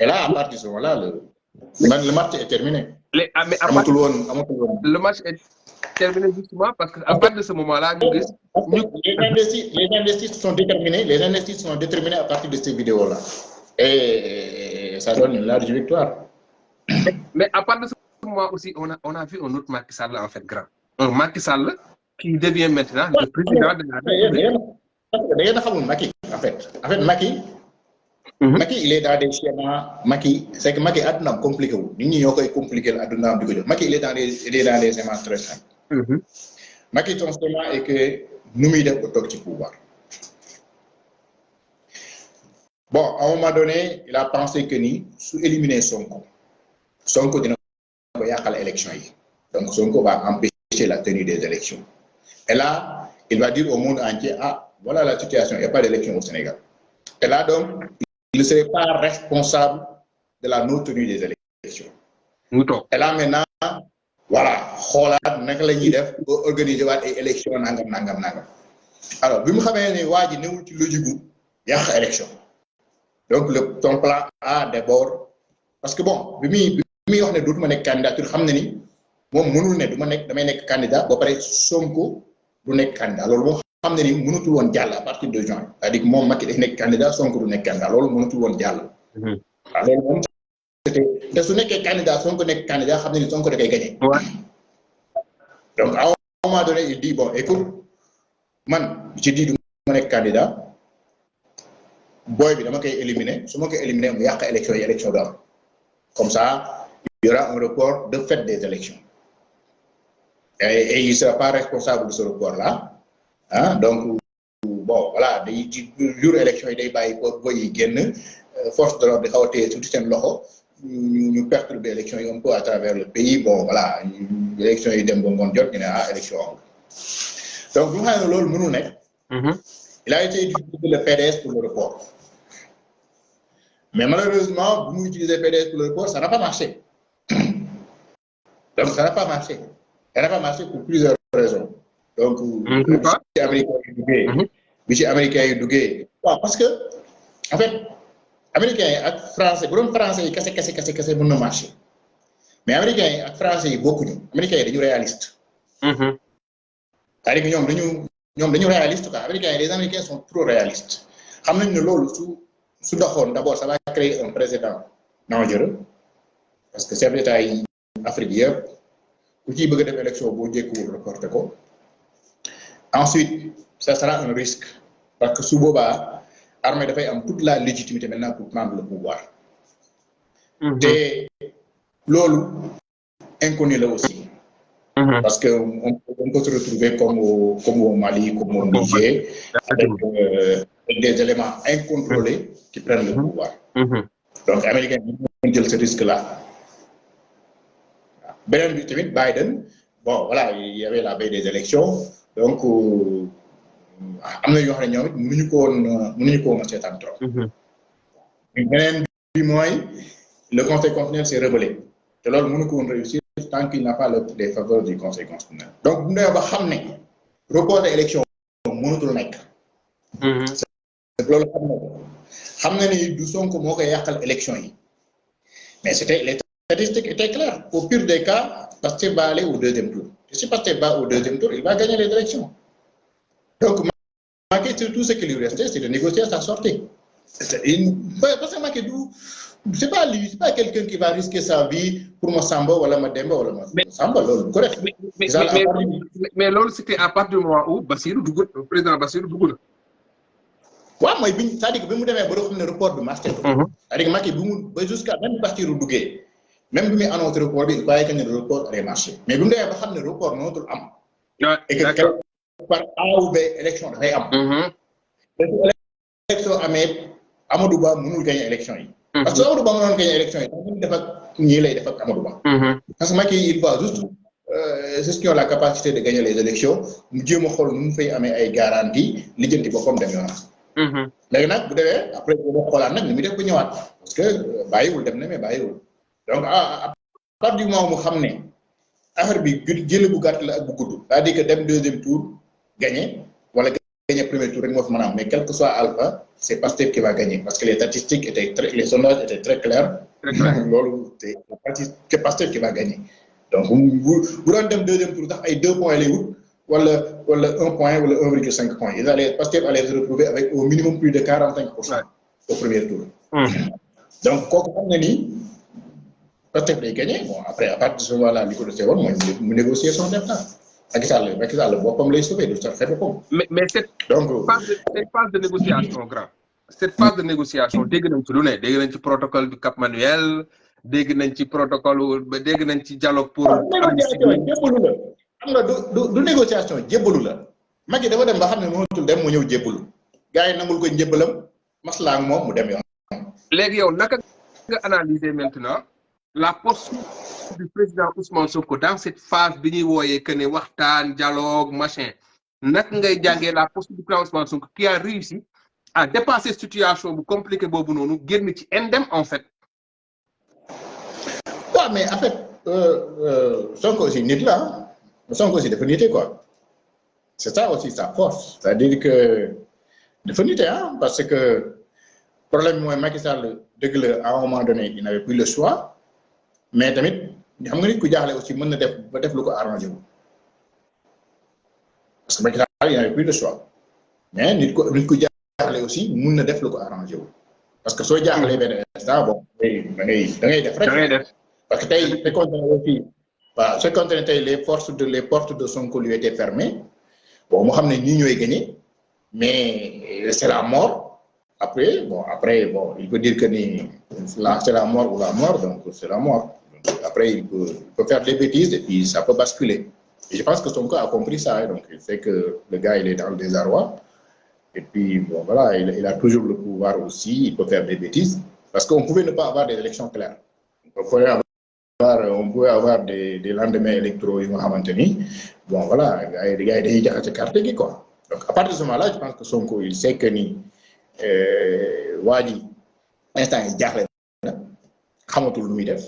Et là, à partir de ce moment-là, le match est terminé. Le match est terminé justement parce qu'à partir de ce moment-là, les indécis sont déterminés à partir de ces vidéos-là. Et ça donne une large victoire. Mais à partir de ce moment aussi, on a vu un autre Macky Sall en fait grand. Un Macky Sall qui devient maintenant le président de la République. En fait, Macky, il est dans des schémas. C'est que Macky a un compliqué. Macky, il est dans des schémas très simples. Macky, son schéma est que nous sommes au pouvoir. Bon, à un moment donné, il a pensé que nous, sous éliminer Sonko va l'élection. Donc, Sonko va empêcher la tenue des élections. Et là, il va dire au monde entier, voilà la situation, il n'y a pas d'élection au Sénégal. Et là, donc, il ne serait pas responsable de la non-tenue des élections. Et là, maintenant, voilà, organiser des élections, Alors, vous savez, il y a élection. Donc, ton plan A d'abord, parce que bon, bi wax ne dootuma nekk candidature xam ne ni moom mënul ne duma nekk damay nekk candidat ba pare Sonko du nekk candidat loolu moo xam ne ni mënatul woon jàll à partir de juin c'est-à-dire que moom Macky daf nekk candidat Sonko du nekk candidat loolu mënatul woon jàll. waaw loolu moom c'était te su nekkee candidat Sonko nekk candidat xam ne ni Sonko da koy gagné. Donc, à un moment donné, il dit, bon, écoute, man, je dis du candidat, boy, bi dama koy éliminer, su ma koy éliminer, mu yàq élection d'or. Comme ça, il y aura un report de fait des élections. Et il ne sera pas responsable de ce report-là. Hein? Donc, bon, voilà, des jours élection, il y a des force de l'ordre, tout système loxo, ñu perturber l'élection un peu à travers le pays. Bon, voilà, l'élection est d'un bon job, il y a élection. Donc, nous avons le mënul il a été utilisé le PDS pour le report. Mais malheureusement, vous utilisez le PDS pour le report, ça n'a pas marché. Donc, ça n'a pas marché. Ça n'a pas marché pour plusieurs raisons. Donc, les Américains ont dougué. Parce que, en fait, Américains et Français, les Français, cassé, vont marcher. Mais Américains et Français, beaucoup. Américains, ils sont réalistes. C'est-à-dire que nous sommes réalistes. Les Américains sont trop réalistes. D'abord, ça va créer un précédent dangereux. Parce que c'est un État africain. Qui veut faire l'élection, vous reporter ko. Ensuite, ça sera un risque. Parce que sous Boba, l'armée devait avoir toute la légitimité maintenant pour prendre le pouvoir. Et l'autre, inconnu là aussi. Parce qu'on peut se retrouver comme au Mali, comme au Niger, avec des éléments incontrôlés qui prennent le pouvoir. Donc, les Américains ont pris ce risque-là. Biden, bon, voilà, il y avait la veille des élections, donc, nous le Conseil constitutionnel s'est rebellé. Et alors, nous pouvons réussir tant qu'il n'a pas les faveurs du Conseil constitutionnel. Donc, nous devons savoir report de l'élection, nous devons c'est le l'élection. Mais les statistiques étaient claires. Au pire des cas, Pastef va aller au deuxième tour. Et si Pastef va au deuxième tour, il va gagner les élections. Donc, tout ce qui lui restait, c'est de négocier sa sortie. Parce que Makedou, c'est pas lui, c'est pas quelqu'un qui va risquer sa vie pour moi Samba ou ma Demba ou ma Samba. Correct. Mais l'autre, c'était à partir du moment où Bassirou Dougout, le président Bassirou Dougout. Oui, mais c'est-à-dire que si vous avez un report de master, c'est-à-dire que jusqu'à même partir du Dougué, même si vous avez un autre report, il va y avoir un report à marché. Mais vous avez un report non autre am. Et que par A ou B, élection dafay am. Élection amee Amadou Ba mënul gagner élection yi. Parce que Amadou Ba mënoon gagner élection yi, dafa def ak ñii lay def ak Amadou Ba. Parce que Macky il va juste ceux qui ont la capacité de gagner les élections mu jéem a xool nu mu fay amee ay garantie lijjanti boppam dem yoonam. Léegi nag bu demee après bu xoolaat nag ni muy def ba ñëwaat parce que bàyyiwul dem na mais bàyyiwul. Donc à partir du moment mu xam ne affaire bi jëlee bu gàtt la ak bu gudd. C'est-à-dire que dem deuxième tour gagner wala gagner premier tour rek moo fi mën a am mais quel que soit alpha c'est Pastef qui va gagner parce que les statistiques étaient les sondages étaient très clairs. Loolu c'est Pastef qui va gagner. Donc bu doon dem deuxième tour sax ay 2 points lay wut wala 1 point wala 1,5 points. Pastef allait se retrouver avec au minimum plus de 45% au premier tour. Donc kooku xam na ni Pastef day gagner. Bon après à partir de ce moment-là li ko desee woon mooy mu négocier son départ. Macky Sall boppam lay sauver du sax xeetu ko. Mais cette phase de négociation grand. Cette phase de négociation dégg nañ ci lu ne dégg nañ ci protocole du Cap Manuel dégg nañ ci protocole ba dégg nañ ci dialogue pour. négociation jébbalu la xam nga du négociation jébbalu la Macky dafa dem ba xam ne mënatul dem mu ñëw jébbalu gars yi nangul ko njébbalam maslaa ak moom mu dem yoon. Léegi yow naka nga analyser maintenant la posture du président Ousmane Sonko dans cette phase bi ñuy wooyee que ne waxtaan dialogue machin naka ngay jàngee la posture du président Ousmane Sonko qui a réussi à dépasser situation bu compliqué boobu noonu génn ci indemne en fait. Ouais, mais en fait Sonko aussi nit la Sonko aussi dafa nite quoi c'est ça aussi sa force c'est-à-dire que dafa nite parce que problème mooy Macky Sall dëgg la à un moment donné il n'avait plus le choix mais tamit xam nga nit ku jaaxle aussi mën na def ba def lu ko arrangé wu parce que Macky Sall il n'avait plus le choix mais nit ku jaaxle aussi mën na def lu ko arrangé wu parce que soo jaaxlee benn instant bon da ngay def rek parce que tey fekkoon na aussi Voilà, ce qu'on était les portes de Sonko lui étaient fermées. Bon, moi, je sais gagné, mais c'est la mort. Après, bon, il peut dire que c'est la mort ou la mort, donc c'est la mort. Donc, après, il peut faire des bêtises et puis ça peut basculer. Et je pense que Sonko a compris ça, hein, donc il sait que le gars, il est dans le désarroi. Et puis, bon, voilà, il a toujours le pouvoir aussi, il peut faire des bêtises. Parce qu'on pouvait ne pas avoir des élections claires. On pouvait avoir des lendemains électoraux, bon, voilà, les gars, ils ont carte, quoi. Donc, à partir de ce moment-là, je pense que Sonko, il sait que Wadi, instant, il jaxle na xamatul lu muy def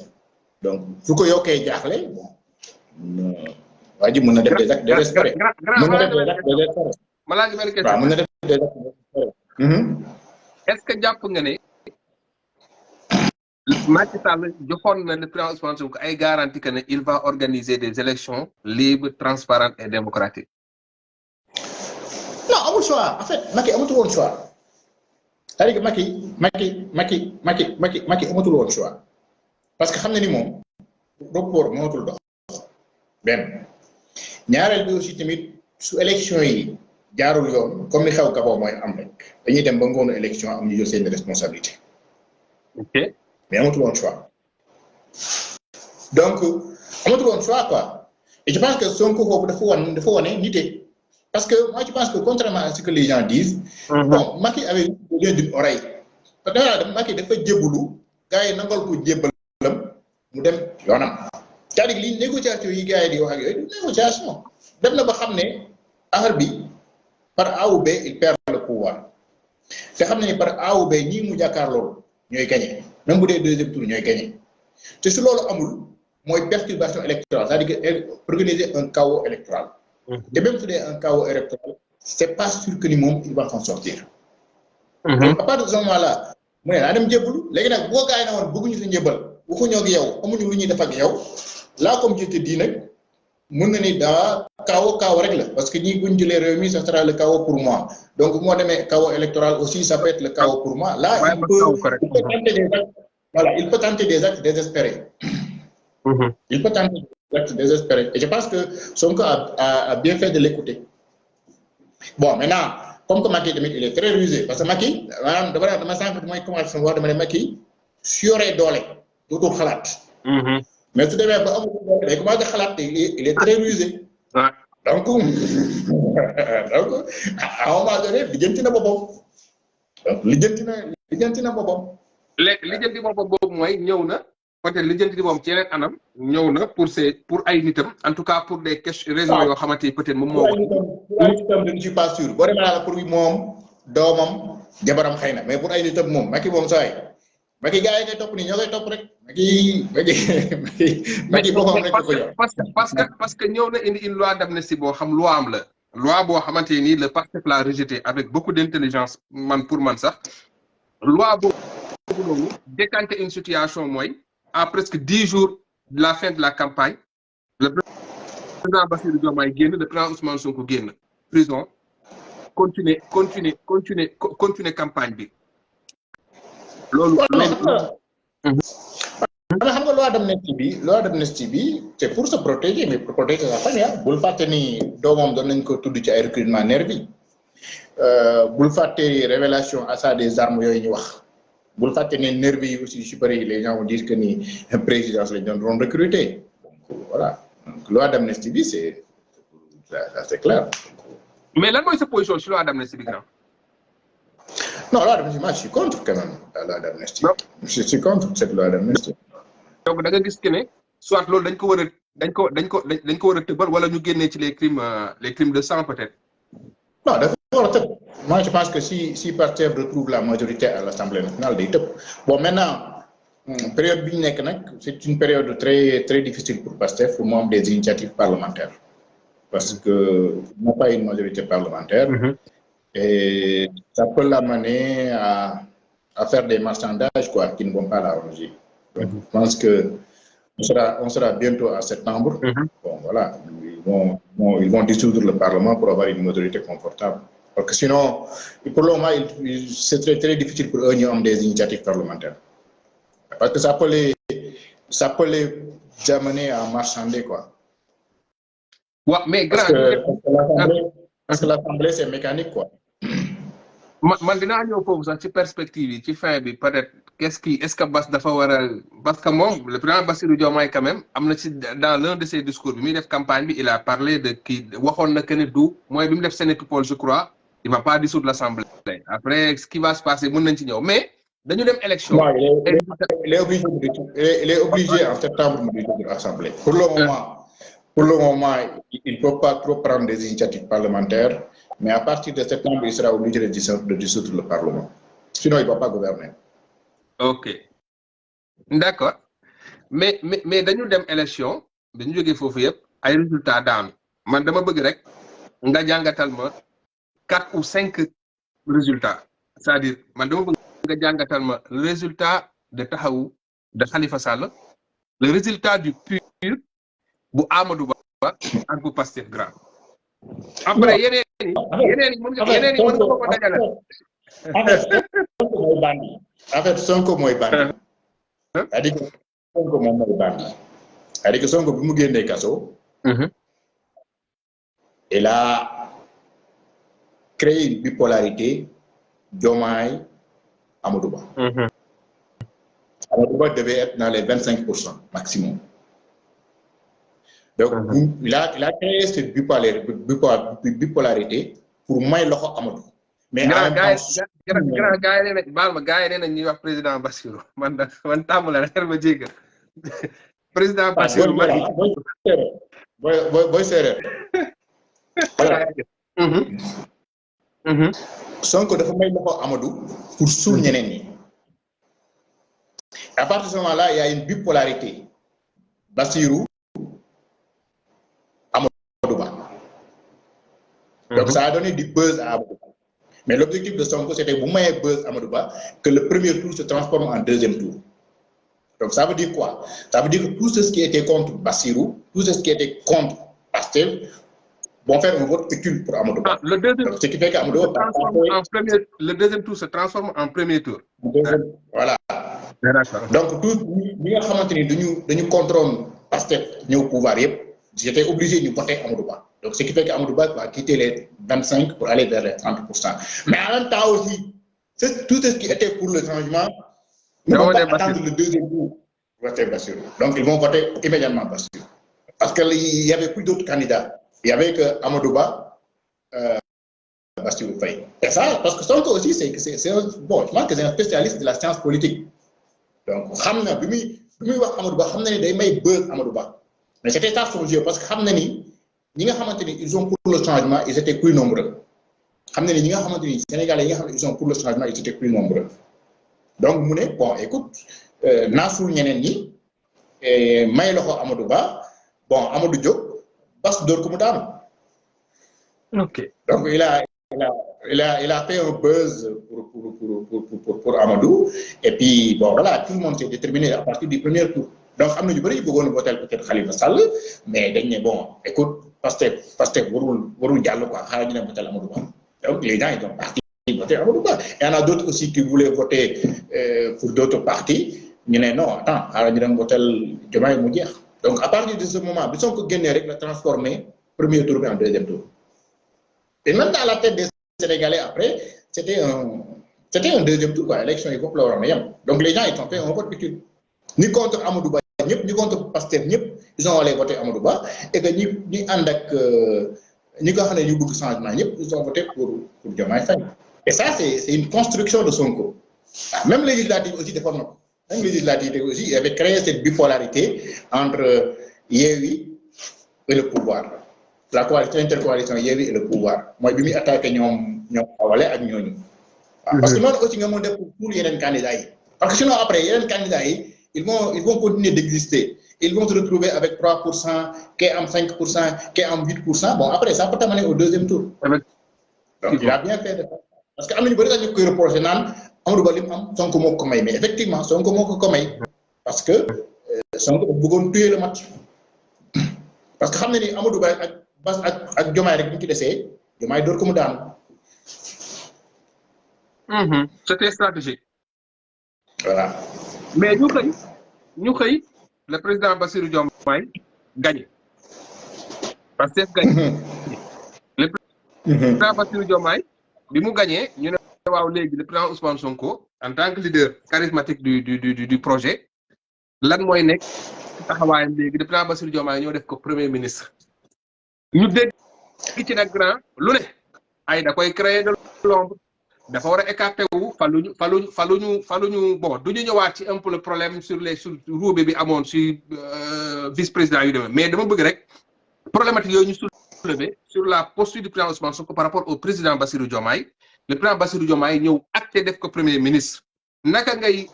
donc su ko yokkee jaaxle bon Wadi mën na def des actes désespérés mën na def des actes désespérés ma laaj benn waaw mën question na def des actes désespérés est-ce que jàpp nga ne Macky Sall joxoon na le président Ousmane Sonko ay garantie que ne il va organiser des élections libres transparentes et démocratiques. Non, amul choix en fait Macky amatul woon choix c'est-à-dire que Macky amatul woon choix parce que xam na ni moom report mënatul dox benn ñaareel bi aussi tamit su élection yi jaarul yoon comme ni xew Gabon mooy am rek dañuy dem ba ngoonu élection am ñu jël seen responsabilité ok mais amatul woon choix donc amatul woon choix quoi et je pense que Sonko boobu dafa wane nité parce que moi je pense que contrairement à ce que les gens disent bon Macky avait besoin d'une oreille parce que Macky dafa jébbalu gars yi nangal ko jébbalam mu dem yoonam c'est-à-dire li négociation yi gars yi di wax ak yooyu négociation dem na ba xam ne affaire bi par A ou B il perd le pouvoir te xam ne ni par A ou B ñii mu jàkkaar loolu ñooy gagné même bu dee deuxième tour ñooy gagné te su loolu amul mooy perturbation électorale c'est-à-dire que organiser un chaos électoral te même su dee un chaos électoral c'est pas sûr que ni moom il va s'en sortir donc à partir de ce moment-là mu ne naa dem jébbalu léegi nag boo gars yi na woon bëgguñu sa njëbbal waxuñoo ak yow amuñu lu ñuy def ak yow là comme je te dis nag mën na ni daa chaos rek la parce que ñi buñ jëlee réew mi ça sera le chaos pour moi donc moo demee chaos électoral aussi ça peut être le chaos pour moi là il peut tenter des actes voilà il peut tenter des actes désespérés il peut tenter des actes désespérés et je pense que Sonko a bien fait de l'écouter bon maintenant comme que Macky tamit il est très rusé parce que Macky maanaam dama sànq mooy commencé sama wax dama ne Macky su yoree doole dootul xalaat mais su demee ba amul doole day commencé xalaat il est très rusé donc à un moment donné lijjanti na boppam donc lijjanti na boppam léegi lijjanti boppam boobu mooy ñëw na peut-être lijjanti boppam ci yeneen anam ñëw na pour ay nitam en tout cas pour des questions raisons yoo xamante ni peut-être moom moo pour ay nitam je ne suis pas sûr boo demee naa la pour moom doomam jabaram xëy na mais pour ay nitam moom Macky moom saa yi Macky gars yi ngay topp nii ñoo koy topp rek Macky boppam rek ko yor parce que ñëw na indi une loi d'amnistie boo xam loi am la loi boo xamante ni le Pastef l'a rejeté avec beaucoup d'intelligence pour man sax loi boobu noonu décanter une situation mooy à presque 10 jours de la fin de la campagne le président Bassirou Diomaye génn le président Ousmane Sonko génn prison continuer campagne bi loolu xam nga loi d'amnistie bi c'est pour se protéger mais pour protéger sa famille bul fàtte ni doomam doon nañ ko tudd ci ay recrutement nervi bul fàtte révélation achat des armes yooyu ñu wax bul fàtte ne nervi yi aussi su bëri les gens vont dire que ni présidence lañ doon recruter donc voilà donc loi d'amnistie bi c'est clair. mais lan mooy sa position sur loi d'amnistie bi grand. Non, loi d'amnistie, moi je suis contre quand même la loi d'amnistie. Je suis contre cette loi d'amnistie. Donc da nga gis que ne soit loolu dañ ko war a tëbal wala ñu génnee ci les crimes de sang peut-être. Non, dafa war a tëb. Moi je pense que si Pastef retrouve la majorité à l'Assemblée nationale day tëb. Bon maintenant période bi ñu nekk nag c'est une période très très difficile pour Pastef pour mu am des initiatives parlementaires parce que n'a pas une majorité parlementaire. Et ça peut l'amener à faire des marchandages quoi, qui ne vont pas l'arranger. Donc, je pense que on sera bientôt à septembre. Bon, voilà, ils vont dissoudre le Parlement pour avoir une majorité confortable. Parce que sinon, pour le moment, c'est très, très difficile pour eux d'amener des initiatives parlementaires. Parce que ça peut les amené à marchander, quoi. Ouais, mais Parce grand, que l'Assemblée, c'est mécanique, quoi. man dinaa ñëw foofu sax ci perspective yi ci fin bi peut-être est-ce que Bass dafa war a parce que moom le président Bassirou Diomaye quand même am na ci dans l'un de ses discours bi muy def campagne bi il a parlé de kii waxoon na que ne du mooy bi mu def Sénégal je crois il va pas dissoudre l'Assemblée après ce qui va se passer mën nañ ci ñëw mais dañu dem élection. Non, il est obligé en septembre de dissoudre l'Assemblée. Pour le moment, il ne peut pas trop prendre des initiatives parlementaires, mais à partir de septembre, il sera obligé de dissoudre le Parlement. Sinon, il ne va pas gouverner. Ok. D'accord. Mais dañu dem élection dañu jógee foofu yëpp ay résultats daanu man dama bëgg rek nga jàngatal ma 4 ou 5 résultats c'est-à-dire man dama bëgg nga jàngatal ma le résultat de Taxawu de Khalifa Sall le résultat du PUR bu Amadou Ba ak bu Pastef grand après yeneen yi mën nga ko dajale. En fait, Sonko mooy bandi. C'est-à-dire que Sonko moom mooy bandi. C'est-à-dire que Sonko bi mu génnee kaso. Il a créé une bipolarité Diomaye Amadou Ba. Amadou Ba devait être dans les 25% maximum. Donc, il a créé cette bipolarité pour may loxo Amadou. Mais en même temps, gars yi nee nañ ñuy wax président Bassirou man tàmm la xel ma jéggal président Bassirou boy séeréer. Sonko dafa may loxo Amadou pour suul ñeneen ñi. À partir de ce moment-là, il y a une bipolarité. Bassirou Amadou Ba. Donc ça a donné du buzz à Amadou Ba. Mais l'objectif de Sonko, c'était vous mayez buzz à Amadou Ba, que le premier tour se transforme en deuxième tour. Donc ça veut dire quoi? Ça veut dire que tous ceux qui étaient contre Bassirou, tous ceux qui étaient contre Pastef, vont faire un vote utile pour Amadou Ba. Le deuxième donc, ce qui fait qu'Amadou Ba le deuxième tour se transforme en premier tour. Voilà. Donc tous ñi nga xamante ni dañu contrôle Pastef ñëw pouvoir yëpp j'étais obligé de voter Amadou Ba. Donc ce qui fait qu'Amadou Ba va quitter les 25 pour aller vers les 30%. Mais en même temps aussi, tout ce qui était pour le changement ne vont pas attendre le deuxième tour pour voter Bassirou. Donc ils vont voter immédiatement Bassirou. Parce qu'il n'y avait plus d'autres candidats. Il y avait que Amadou Ba, Bassirou Faye. Et ça, parce que Sonko aussi, c'est un spécialiste de la science politique. Donc, xamna bi muy wax Amadou Ba xamna ni day may buzz Amadou Ba. Mais c'était ça son jeu parce que xamna ni ñi nga xamanteni ils ont pour le changement, ils étaient plus nombreux. Xamna ni ñi nga xamanteni Sénégalais yi nga xamanteni ils ont pour le changement, ils étaient plus nombreux. Donc mu ne bon écoute nasul ñeneen ñi may loxo Amadou Ba bon Amadou Diop bas door ko mu daanu. OK. Donc il a fait un buzz pour Amadou. Et puis, bon, voilà, tout le monde s'est déterminé à partir du premier tour. Donc, il y a des gens qui voter peut-être Khalifa Sall, mais bon, écoute, Pastef, warul diallo quoi, Amadou Ba. Donc, les gens, ils ont parti voter Amadou Ba. Il y en a d'autres aussi qui voulaient voter pour d'autres partis. Ils disent non, attends, ils vont voter Diomaye mu jeex. Donc, à partir de ce moment, ils sont transformé premier tour en deuxième tour. Et même dans la tête des Sénégalais après, c'était un deuxième tour, l'élection, il faut que l'on. Donc les gens, ils ont fait un vote utile. Ni contre Amadou Ba, ni contre Pastef, ils ont allé voter Amadou Ba, et que ni andak, ni quand on a eu beaucoup de changements, ils ont voté pour Diomaye Faye. Et ça, c'est une construction de Sonko. Même législative aussi, même législative aussi, il avait créé cette bipolarité entre Yewwi et le pouvoir. La coalition intercoalition Yewwi et le pouvoir. Moi, je vais attaquer ñom awalé ak ñooñu. Parce que non aussi nga mën def pour yeneen candidats yi. Parce que sinon après yeneen candidats yi, ils vont continuer d'exister. Ils vont se retrouver avec 3%, qui am 5%, qui am 8%. Bon, après ça peut t'amener au deuxième tour. Donc il a bien fait de ça. Parce que am ñu bari dañu koy reprocher naan Amadou Ba lim am Sonko moo ko may, mais effectivement Sonko moo ko may parce que Sonko bëggoon tuer le match. Parce que xam na ni Amadou Ba ak Diomaye rek bu ci desee Diomaye door ko mu daanu. C'était stratégique. Voilà. Mais ñu xëy le président Bassirou Diomaye gagne. Pastef gagne. Le président Bassirou Diomaye bi mu gagné ñu ne waaw léegi le président Ousmane Sonko en tant que leader charismatique du projet lan mooy nekk taxawaayam léegi le président Bassirou Diomaye ñoo def ko premier ministre. ñu dégg ci nag grand lu ne ay da koy créer de l'ombre dafa war a écarté wu faluñu bon du ñu ñëwaat ci un peu le problème sur roube bi amoon si vice président yu demee mais dama bëgg rek problématique yooyu ñu soulever sur la posture du président Ousmane Sonko par rapport au président Bassirou Diomaye le président Bassirou Diomaye ñëw acté def ko premier ministre naka ngay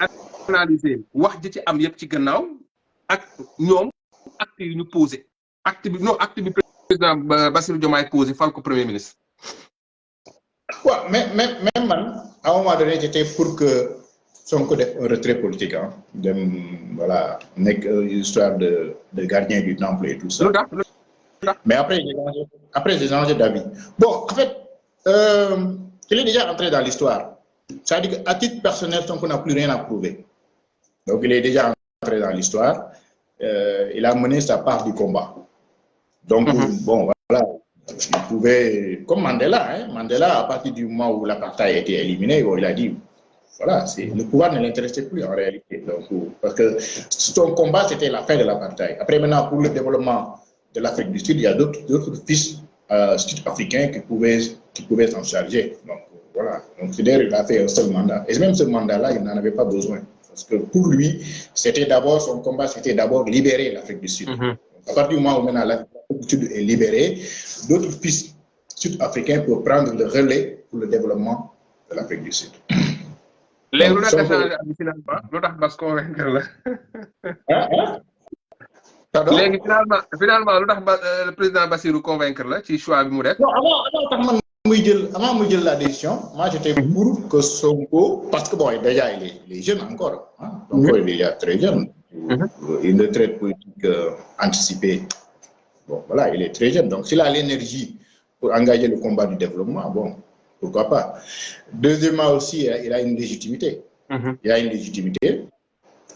analyser wax ji ci am yëpp ci gannaaw ak ñoom acte yi ñu posé acte bi président Bassirou Diomaye posé fal ko premier ministre. waaw mais même man à un moment donné j'étais pour que Sonko def un retrait politique ah dem voilà nekk histoire de gardien du temple et tout ça. Mais après j'ai changé d'avis. Bon, en fait, il est déjà entré dans l'histoire. C'est-à-dire qu'à titre personnel, Sonko n'a plus rien à prouver. Donc il est déjà entré dans l'histoire. Il a mené sa part du combat. Donc, bon, voilà. Il pouvait, comme Mandela, hein, Mandela, à partir du moment où l'apartheid a été éliminé, bon, il a dit, voilà, le pouvoir ne l'intéressait plus en réalité. Donc, parce que son combat, c'était la fin de l'apartheid. Après, maintenant, pour le développement de l'Afrique du Sud, il y a d'autres fils sud-africains qui pouvaient s'en charger. Donc, voilà. Donc, c'est-à-dire il a fait un seul mandat. Et même ce mandat-là, il n'en avait pas besoin. Parce que pour lui, son combat, c'était d'abord libérer l'Afrique du Sud. À partir du moment où maintenant l'Afrique du Sud est libérée, d'autres fils sud-africains peuvent prendre le relais pour le développement de l'Afrique du Sud. Les finalement, convaincre Pardon? Finalement, le président Bassirou convaincre là, ci choix bi mu def. Non, avant muy jël la décision, moi j'étais pour que Sonko, parce que bon, déjà il est jeune encore, hein, donc il est déjà très jeune, une retraite politique anticipée. Bon, voilà, il est très jeune, donc s'il a l'énergie pour engager le combat du développement, bon, pourquoi pas. Deuxièmement aussi, il a une légitimité. Il a une légitimité.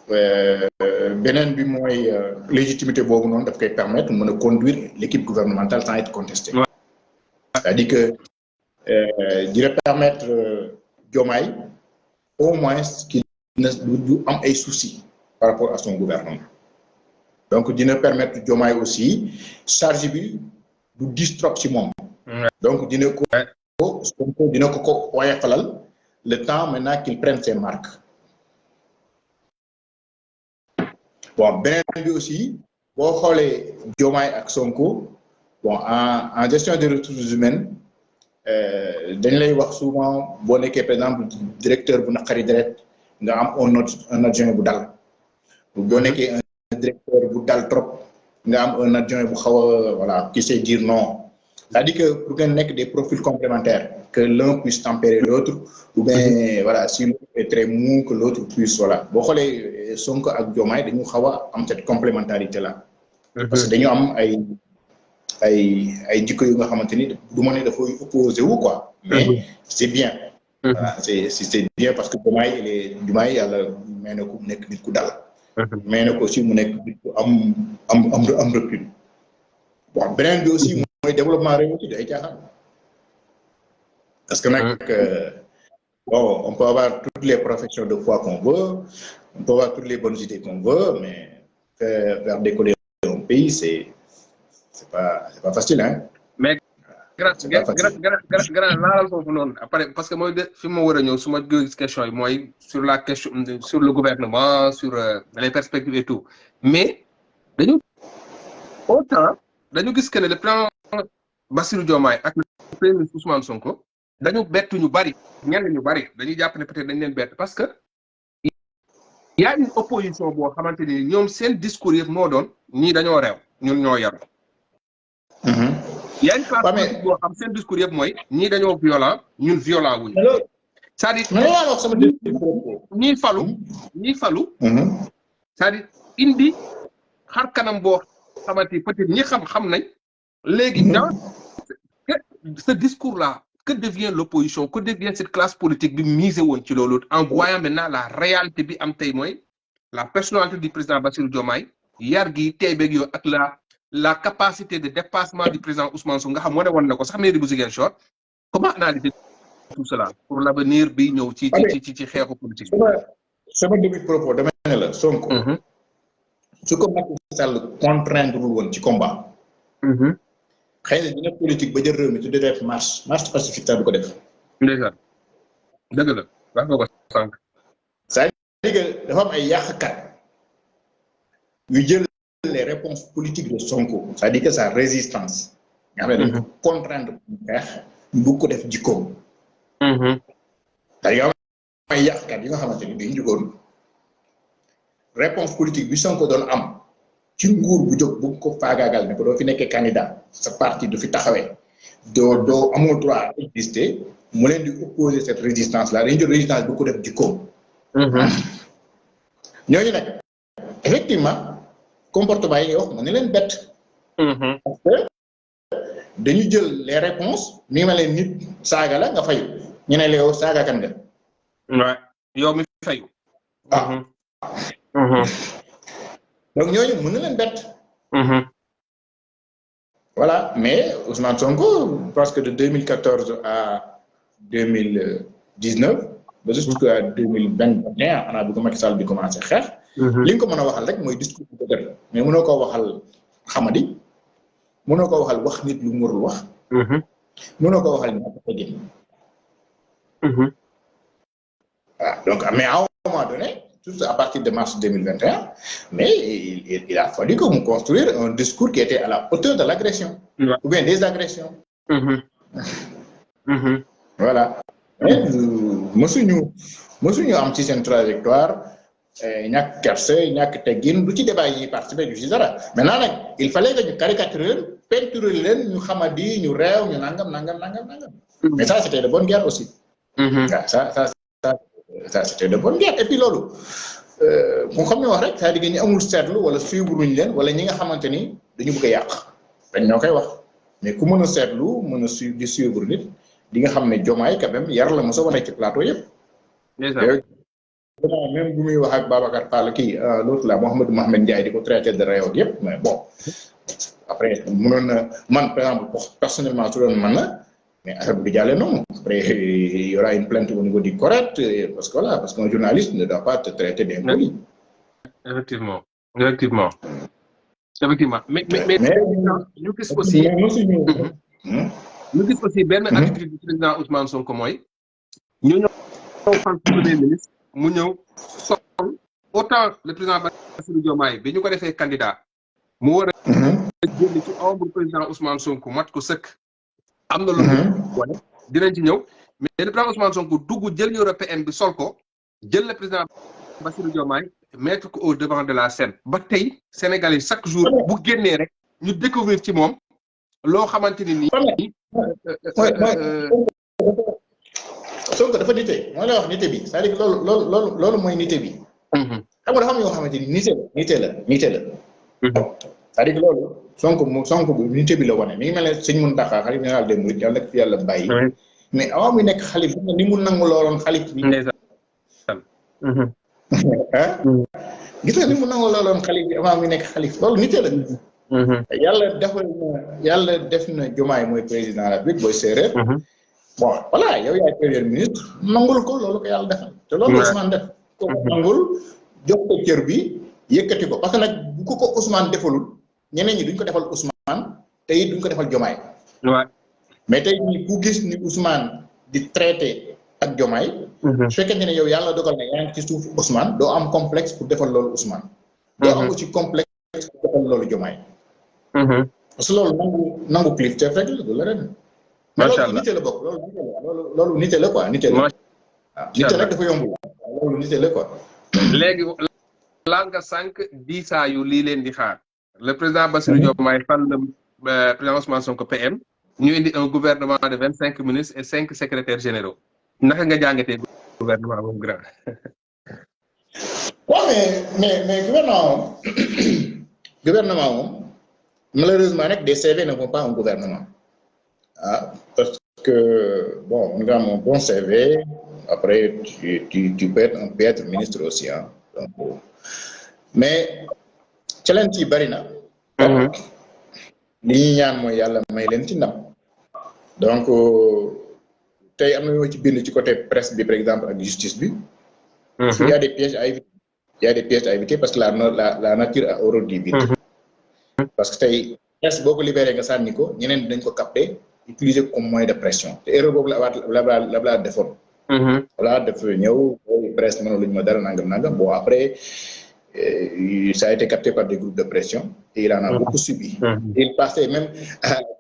Benen bi mooy légitimité boobu noonu daf koy permettre mën a conduire l'équipe gouvernementale sans être contesté. C'est-à-dire que dina permettre Diomaye au moins qu'il ne du am ay soucis par rapport à son gouvernement. Donc dina permettre Diomaye aussi charge bi du dis trop ci moom. Donc dina ko woyofalal le temps maintenant qu'il prenne ses marques. Bon, beneen bi aussi boo xoolee Diomaye ak Sonko bon en gestion des ressources humaines dañ lay wax souvent boo nekkee par exemple directeur bu naqari deret nga am un adjoint bu dal boo nekkee un directeur bu dal trop nga am un adjoint bu xaw a voilà qui sait dire non. C'est-à-dire que pour ngeen nekk des profils complémentaires que l'un puisse tempérer l'autre ou bien voilà si l'autre est très mou que l'autre puisse voilà boo xoolee Sonko ak Diomaye dañu xaw a am cette complémentarité là. Parce que dañu am ay jikko yu nga xamante ni du ma ne dafay opposé wu quoi. Mais c'est bien. Voilà c'est bien parce que Diomaye yàlla may na ko mu nekk nit ku dal. may na ko aussi mu nekk nit ku am recul. Bon beneen bi aussi mooy développement réew mi day caaxaan. Parce que nag bon on peut avoir toutes les professions de foi qu'on veut, on peut avoir toutes les bonnes idées qu'on veut, mais faire décoller un pays c'est pas facile hein. Mais grand laalal foofu noonu après parce que mooy fi ma war a ñëw su ma gis question yi mooy sur la question sur le gouvernement sur les perspectives et tout mais dañu gis que ne le plan Bassirou Diomaye ak le premier ministre Ousmane Sonko dañu bett ñu bari ñenn ñu bari dañuy jàpp ne peut-être dañ leen bett parce que il y a une opposition boo xamante ni ñoom seen discours yëpp moo doon ñii dañoo réew ñun ñoo yaru. Il y a une classe politique boo xam seen discours yëpp mooy ñii dañoo violent ñun violent wuñu. C'est-à-dire ñii falu c'est-à-dire indi xar kanam boo xamante peut-être ñi xam nañ léegi dans ce discours là que devient l'opposition que devient cette classe politique bi mise woon ci loolu en voyant maintenant la réalité bi am tey mooy la personnalité du président Bassirou Diomaye yar gi tey beeg yow ak la capacité de dépassement du président Ousmane Sonko nga xam wane woon na ko sax mairie bu Ziguinchor comment analyser tout cela pour l'avenir bi ñëw ci xeexu politique bi. sama début propos dama ne la Sonko. su ko Macky Sall contraindre woon ci combat. xëy na dina politique ba jël réew mi tuddee def marche pacifique sax du ko def. ndeysaan dëgg la wax nga ko sànq. c'est-à-dire que dafa am ay yàqkat yu jël les réponses politiques de Sonko c'est-à-dire que sa résistance. nga xam ne dañ ko contraindre pour xeex ñu bëgg ko def jikkoom. c'est-à-dire am ay yàqkat yi nga xamante ni dañu jógoon réponse politique bi Sonko doon am ci nguur bu jóg bu ko faagaagal ne ko doo fi nekkee candidat sa parti du fi taxawee doo amoo droit exister mu leen di opposer cette résistance là dañu jël résistance bu ko def jikkoom. ñooñu nag effectivement comportement yi nga wax mën na leen bett. parce que dañu jël les réponses mi ngi mel ne nit saaga la nga fayu ñu ne la yow saaga kan nga. waaw yow mi fayu. donc ñooñu mën na leen bett. voilà mais Ousmane Sonko parce que de 2014 à 2019 ba jusqu'à 2021 xanaa bi ko Macky Sall di commencé xeex. li nga ko mën a waxal rek mooy discours bu dëgër mais mënoo koo waxal xamadi mënoo koo waxal wax nit lu mu warul wax. mënoo koo waxal ñaata teggin. voilà donc mais à un moment donné tout à partir de mars 2021 mais il a fallu que mu construire un discours qui était à la hauteur de l'agression. ou bien des agressions. voilà mais mësuñu am ci seen trajectoire ñàkk kerse ñàkk teggin du ci débat yi participer du ci dara maintenant nag il fallait que ñu caricaturer leen peinturer leen ñu xamadi ñu réew ñu nangam. mais ça c'était de bonne guerre aussi. ça c'était de bonne guerre et puis loolu mu xam ne wax rek c'est-à-dire que ñi amul seetlu wala suivre luñ leen wala ñi nga xamante ni dañu bëgg a yàq dañ ñoo koy wax mais ku mën a seetlu mën a di suivre nit di nga xam ne Diomaye quand même yar la mos a wane ci plateau yëpp. même bu muy wax ak Babacar Fall kii l'autre là Mohamed Ndiaye di ko traité de réew yëpp mais bon après mënoon na man par exemple personnellement su doon man la mais affaire bi du jàllee noonu après il y aura une plainte au niveau du correct parce que voilà parce qu'un journaliste ne doit pas te traiter d'impoli. effectivement mais ñu gis aussi benn attitude du président Ousmane Sonko mooy ñu ñëw fan premier ministre mu ñëw sol autant le président Bassirou Diomaye bi ñu ko defee candidat mu war a génn ci ombre président Ousmane Sonko mat ko sëkk am na lu wane dinañ ci ñëw mais le président Ousmane Sonko dugg jël européen bi sol ko jël le président Bassirou Diomaye mettre ko au devant de la scène ba tey Sénégalais chaque jour bu génnee rek ñu découvrir ci moom loo xamante ni nii. Sonko dafa nite mooy la wax nite bi c'est-à-dire que loolu mooy nite bi. xam nga dafa am yoo xamante ni nite la. c'est-à-dire que loolu Sonko bu nite bi la wane mi ngi mel ne sëñ Mountakha xalif général des mourides yàlla na fi yàlla bàyyi. mais avant muy nekk xalif ni mu nangu looloon xalif bi. gis nga ni mu nangu looloon xalif bi avant muy nekk xalif loolu nite la. yàlla def na Diomaye mooy président de la République booy séeréer. bon voilà yow yaay premier ministre nangul ko loolu ko yàlla defal te loolu Ousmane def ko nangul jox ko cër bi yëkkati ko parce que nag bu ko Ousmane defalul ñeneen ñi duñ ko defal Ousmane te it duñ ko defal Diomaye mais tey ñi ku gis ni Ousmane di traité ak Diomaye su fekkente ne yow yàlla dogal na yaa ngi ci suuf Ousmane doo am complexe pour defal loolu Ousmane doo am aussi complexe pour defal loolu Diomaye parce que loolu nangu kilifteef rek la du la ren macha allah mais loolu nite la bokk loolu nite la quoi nite la. nite rek dafa yombul loolu nite la quoi. léegi laal nga sànq diisaa yu lii leen di xaar le président Bassirou Diomaye fan le président Ousmane Sonko PM ñu indi un gouvernement de 25 ministres et 5 secrétaires généraux naka nga jàngatee gouvernement boobu grand. waaw mais gouvernement moom malheureusement rek des CV ne font pas un gouvernement. Parce que, bon, on a un bon CV, après, tu peux être un piètre ministre aussi. Hein, donc, mais challenge yi bari na. li ñuy ñaan mooy yàlla may leen ci ndam. donc tey am na yoo ci bind ci côté presse bi par exemple ak justice bi. il y a des pièges à éviter. Il y a des pièges à éviter parce que la nature a horreur du vide. Parce que tey presse boo ko libéré nga sànni ko ñeneen dañ ko capté utiliser comme moyen de pression te erreur boobu la defoon. voilà dafa ñëw presse mënul luñu ma dara nangam bon après ça a été capté par des groupes de pression et il en a beaucoup subi. Il passait même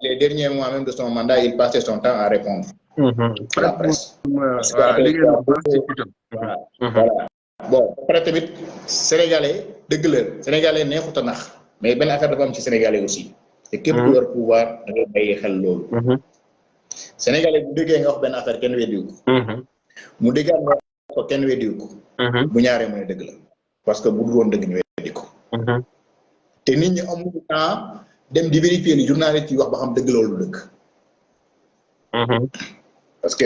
les derniers mois même de son mandat il passait son temps à répondre à la presse. Voilà bon après tamit sénégalais dëgg la sénégalais neexut a nax mais benn affaire dafa am ci sénégalais aussi te képp ku yor pouvoir da ngay bàyyi xel loolu. sénégalais bu déggee nga wax benn affaire kenn weddiwu ko. mu déggaat nga wax ko kenn weddiwu ko. bu ñaaree mu ne dëgg la parce que bu dul woon dëgg ñu weddi ko. te nit ñi amul temps dem di vérifier li journaliste yi wax ba xam dëgg loolu dëgg. parce que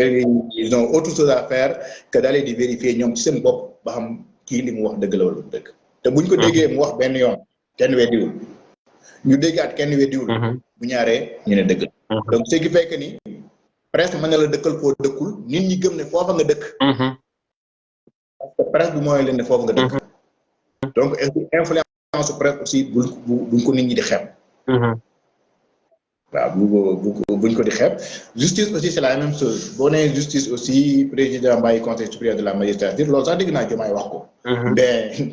ils ont autre chose à faire que d'aller di vérifier ñoom ci seen bopp ba xam kii li mu wax dëgg la wala dëgg te buñ ko déggee mu wax benn yoon kenn weddiwul ñu déggaat kenn weddiwul bu ñaaree ñu ne dëgg la donc ce qui fait que ni presse mën na la dëkkal foo dëkkul nit ñi gëm ne foofa nga dëkk parce que presse bi mooy leen ne foofa nga dëkk donc influence presse aussi buñ ko nit ñi di xeeb waaw buñ ko di xeeb justice aussi c'est la même chose boo nee justice aussi président Mbaye conseil supérieur de la magistrature loolu sax dégg naa Diomaye wax ko mais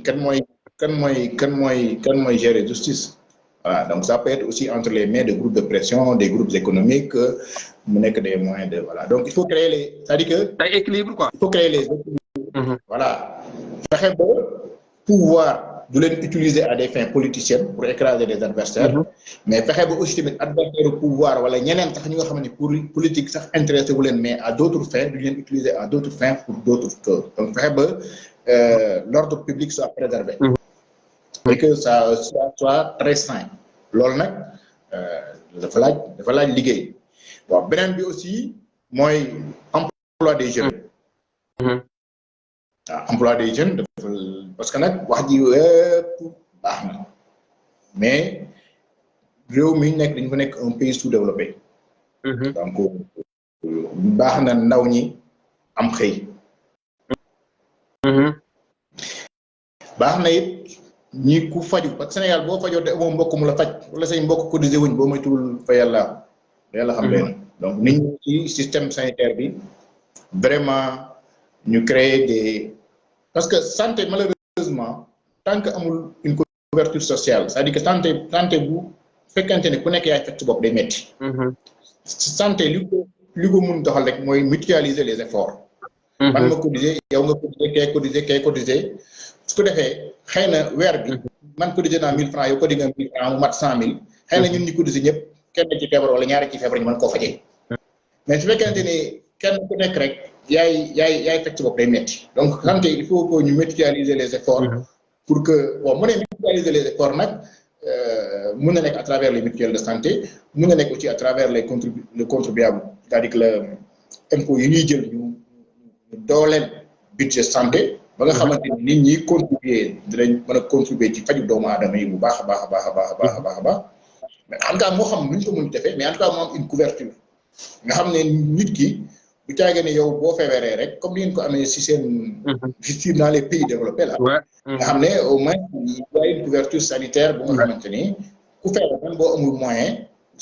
kan mooy gérer justice voilà donc ça peut être aussi entre les mains de groupes de pression des groupes économiques mu nekk des moyens de voilà donc il faut créer les c'est-à-dire que day équilibre quoi il faut créer les équilibres voilà fexe ba pouvoir du leen utiliser à des fins politiciennes pour écraser des adversaires mais fexe ba aussi tamit adversaire au pouvoir wala ñeneen sax ñi nga xam ne pour politique sax intéressé wu leen mais à d'autres fins du leen utiliser à d'autres fins pour d'autres choses donc fexe ba l'ordre public soit préservé et que ça soit très sain loolu nag dafa laaj liggéey bon beneen bi aussi mooy emploi des jeunes emploi des jeunes dafa parce que nag wax ji yëpp baax na mais réew mi nekk dañu fa nekk un pays sous-développé donc baax na ndaw ñi am xëy baax na it ñi ku faju parce que Sénégal boo fajoo te amoo mbokk mu la faj wala say mbokk cotisé wuñ boo moytuwul fa yàlla xam leen donc nit ñi ci système sanitaire bi vraiment ñu créer des parce que santé malheureusement tant que amul une couverture sociale c'est-à-dire que santé bu fekkante ne ku nekk yaay fekk ci bopp day metti santé li ko mun doxal rek mooy mutualiser les efforts man ma cotiser yow nga cotiser kay cotiser su ko defee xëy na weer bi man cotiser naa 1000 francs yow cotiser nga 1000 francs mu mat 100 000 xëy na ñun ñu cotiser ñëpp kenn ci feebar wala ñaari ci feebar ñu mën koo fajee mais su fekkente ne kenn ku nekk rek yaay fekk ci bopp day metti donc santé il faut que ñu mutualiser les efforts pour que bon mu ne mutualiser les efforts nag mun na nekk à travers les mutuelles de santé mun na nekk aussi à travers le contribuable c'est-à-dire que le impôt yi ñuy jël ñu dooleel budget santé ba nga xamante ni nit ñi contribuer dinañ mën a contribuer ci faju doomu aadama yi bu baax a baax mais en tout cas moo xam nu ñu ko mën defee mais en tout cas moo am une couverture nga xam ne nit ki bu caagee ne yow boo feebaree rek comme ni ngeen ko amee si seen justice dans les pays développés là nga xam ne au moins il y a une couverture sanitaire bu nga xamante ni ku feebar même boo amul moyen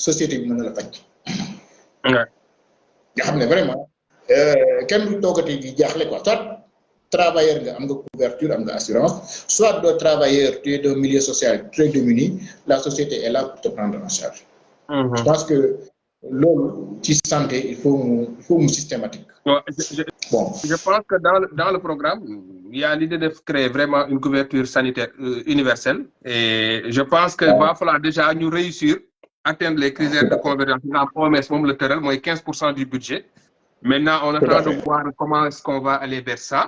société bi mën na la faj nga xam ne vraiment kenn du toogati di jaaxle quoi soit travailleur nga am nga couverture am nga assurance soit doo travailleur tu es d'un milieu social très démuni la société est là pour te prendre en charge je pense que loolu ci santé il faut mu systématique bon je pense que dans le programme il y a l'idée de créer vraiment une couverture sanitaire universelle et je pense que va falloir déjà ñu réussir atteindre les critères de convergence en promesse moom la tëral mooy 15% du budget. Maintenant on attend de voir comment est-ce qu'on va aller vers ça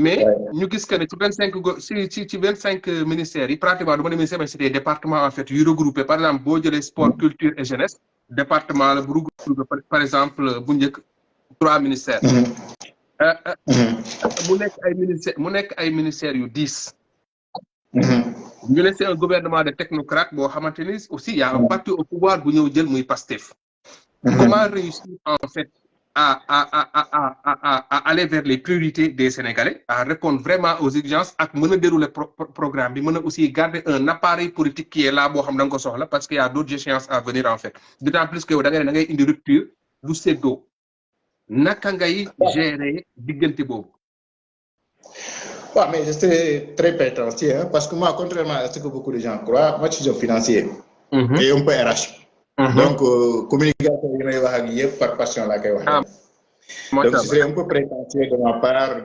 mais ñu gis que ne ci 25 ministères yi pratiquement du ma ne ministère mais c'est des départements en fait yu regroupé par exemple boo jëlee sport culture et jeunesse département la bu regroupé par exemple bu njëkk 3 ministères mu nekk ay ministères yu 10 ñu ne c'est un gouvernement de technocrates boo xamante ni aussi y a un parti au pouvoir bu ñëw jël muy Pastef. Comment réussir en fait à aller vers les priorités des Sénégalais, à répondre vraiment aux exigences ak mën a dérouler programme bi mën a aussi garder un appareil politique qui est là boo xam da nga ko soxla parce qu'il y a d'autres échéances à venir en fait d'autant plus que yow da ngay indi rupture du séddoo naka ngay gérer diggante boobu. Ouais, mais c'est très prétentieux, hein, parce que moi, contrairement à ce que beaucoup de gens croient, moi, je suis financier et un peu RH. Donc, communication, par passion, là, donc, ce serait un peu prétentieux de ma part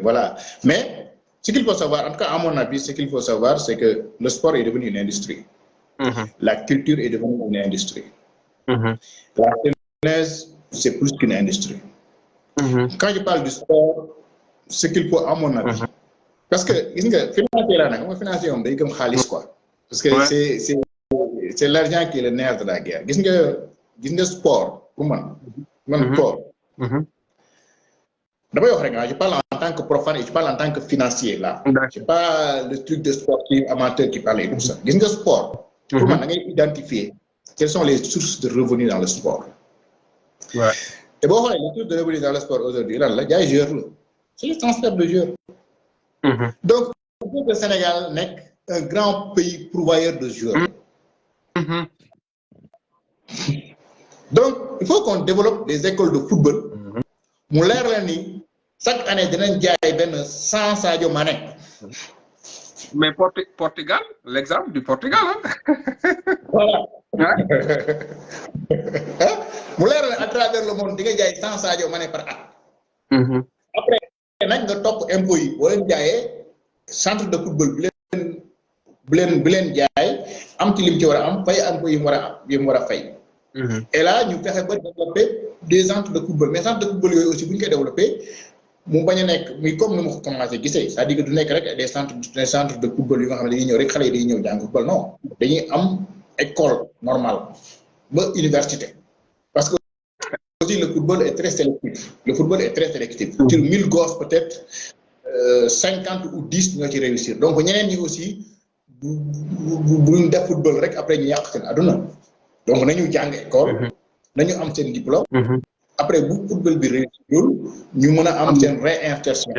voilà. Mais, ce qu'il faut savoir, en tout cas, à mon avis, ce qu'il faut savoir, c'est que le sport est devenu une industrie. La culture est devenue une industrie. La jeunesse, c'est plus qu'une industrie. Quand je parle du sport, ce qu'il faut à mon avis. Parce que, financier, on dit comme Khalis, quoi. Parce que c'est l'argent qui est le nerf de la guerre. Le sport, pour moi, sport. D'abord, je parle en tant que profane et je parle en tant que financier, là. Je pas le truc de sportif amateur qui parle et tout ça. Le sport, pour moi, on a identifié quelles sont les sources de revenus dans le sport. Et bon, les sources de revenus dans le sport aujourd'hui, là, il y a les joueurs. C'est le transfert de joueurs. Donc, le Sénégal n'est un grand pays pourvoyeur de joueurs. Donc, il faut qu'on développe des écoles de football. Chaque année, il y a 100 Sadio Mané. Mais Portugal, l'exemple du Portugal. Voilà. À travers le monde, il y a 100 Sadio Mané par an. Après, nag nga topp impôt yi boo leen jaayee centre de football bi leen jaay am ci lim ci war a am fay impôt yi mu war a fay. Et là ñu fexe ba développer des centres de football mais centre de football yooyu aussi bu ñu koy développer mu bañ a nekk muy comme ni ma ko commencé gisee c'est-à-dire que du nekk rek des centres de football yu nga xam ne dañuy ñëw rek xale yi dañuy ñëw jàng football non dañuy am école normale ba université parce que aussi le football est très sélectif. Le football est très sélectif. Sur 1000 gosses, peut-être 50 ou 10 ñoo ci réussir. Donc, ñeneen ñi aussi, bu def football rek après ñu yàq seen aduna. Donc, nañu jàng école, nañu am seen diplôme. Après, bu football bi réussir, ñu mën a am seen réinsertion.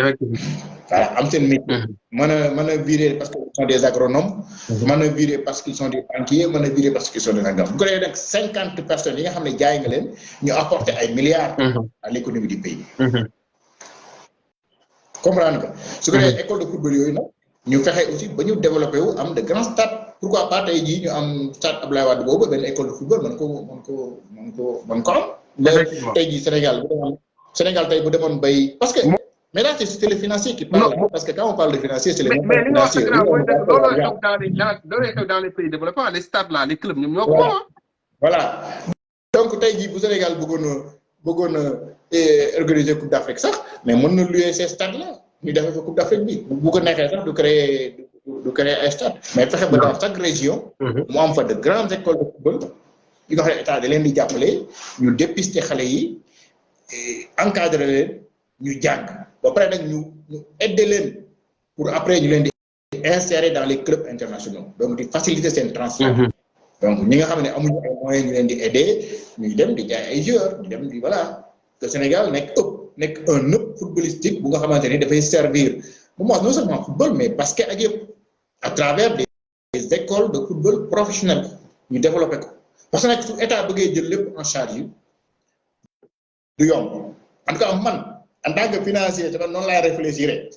Voilà, am seen métier. Mën a virer parce qu'ils sont des agronomes, mën a virer parce qu'ils sont des banquiers, mën a virer parce qu'ils sont des agents. Bu ko defee nag 50 personnes yi nga xam ne jaay nga leen ñu apporter ay milliards à l'économie du pays. Comprendre nga su ko defee école de football yooyu nag ñu fexe aussi ba ñu développé wu am de grands stades. Pourquoi pas tey jii ñu am stade Abdoulaye Wade boobu benn école de football mën ko am. Tey jii Sénégal tey bu demoon bay parce que. Mais là, c'est le financier qui parle, parce que quand on parle de financier, c'est le financier. Dans les pays développés, les stades là, les clubs, nous voilà. Donc, tu as dit que le Sénégal a organisé la Coupe d'Afrique, mais on ne lui ces stades-là. Nous avons fait la Coupe d'Afrique, nous avons créé un stade. Mais dans chaque région, nous avons fait de grandes écoles de football. Nous avons fait de l'indicapelé, nous dépister les encadrer les gens. Après, nous aider les pour après nous les insérer dans les clubs internationaux. Donc, de faciliter ces transferts. Donc, nous avons des moyens de les aider, nous avons des joueurs, voilà. Le Sénégal n'est un hub footballistique pour nous servir. Non seulement football, mais basket à travers des écoles de football professionnelles. Nous développons. Parce que l'État a besoin en charge. En tout cas, en tant que financier, je vais réfléchir.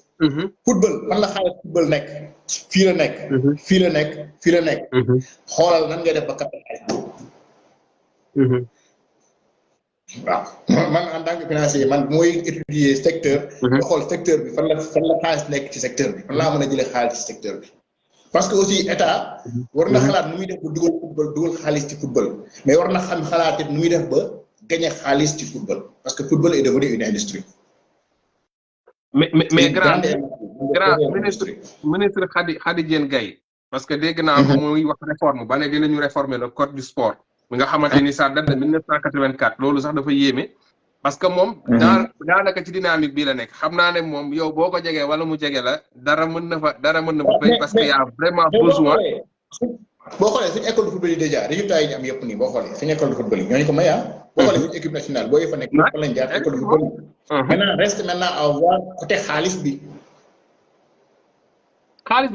Football, man la xaalis football nekk fii la nekk fii la nekk fii la nekk xoolal nan ngay def ba capitaliser waaw man en tant que financier man mooy étudier secteur ba xool secteur bi fan la xaalis nekk ci secteur bi fan laa mën a jëlee xaalis ci secteur bi parce que aussi état war na xalaat nu muy def ba dugal xaalis ci football mais war na xam xalaat it nu muy def ba gagné xaalis ci football parce que football est devenu une industrie. Mais grand ministre Khady Diène Gaye parce que dégg naa ko muy wax réforme ba ne dinañu réformer le code du sport mi nga xamante ni ça date de 1984 loolu sax dafa yéeme parce que moom daanaka ci dynamique bii la nekk xam naa ne moom yow boo ko jegee wala mu jege la dara mën na fa fay parce que y a vraiment besoin boo xoolee suñu école de football yi déjà résultats yi ñu am yëpp nii boo xoolee suñu école de football yi ñooñu ko may boo xoolee suñu équipe nationale boo fa nekk fa lañ jaar école de football yi maintenant reste maintenant à voir côté xaalis bi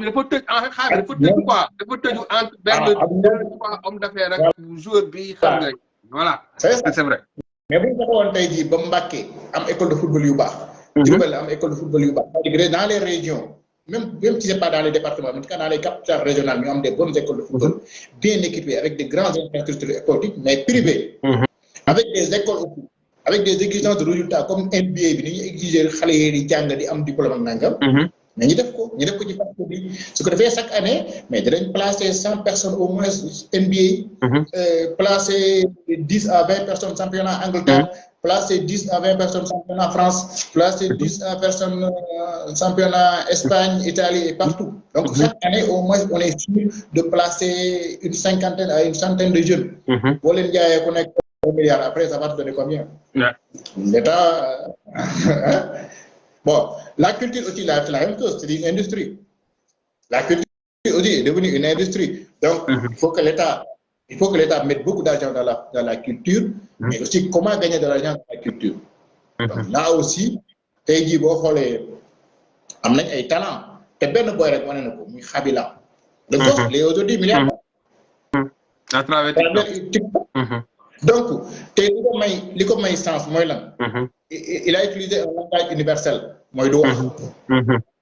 dafa tëj xaalis dafa tëj quoi dafa tëju entre benn 2-3 hommes d'affaires ak joueur bi xam nga voilà c'est vrai mais bu ñu taxawoon tey jii ba Mbacké am école de football yu baax Diourbel am école de football yu baax c'est-à-dire dans les régions même si c'est pas dans les départements mais en tout cas dans les capitales régionales ñu am des bonnes écoles de football bien équipées avec des grandes infrastructures sportives mais privées avec des écoles aussi avec des exigences de résultats comme NBA bi ni ñu exiger xale yi di jàng di am diplôme ak nangam mais ñu def ko ci parcours bi su ko defee chaque année mais dinañ placer 100 personnes au moins NBA placer 10 à 20 personnes championnat Angleterre placer 10 à 20 personnes championnat France placer 10 à personnes championnat Espagne Italie et partout donc chaque année au moins on est sûr de placer une cinquantaine à une centaine de jeunes boo leen jaayee ku nekk 1 milliard après ça va te donner combien l'État bon, la culture aussi, c'est la même chose, c'est une industrie. La culture aussi est devenue une industrie. Donc, il faut que l'État mette beaucoup d'argent dans la culture, mais aussi comment gagner de l'argent dans la culture. Donc, là aussi, tey jii boo xoolee am nañ ay talent te benn boy rek wane na ko muy Xabila. Le gosse, il est aujourd'hui milliardaire. À travers TikTok. Donc, tey li ko may sens mooy lan. Il a utilisé un langage universel mooy du wax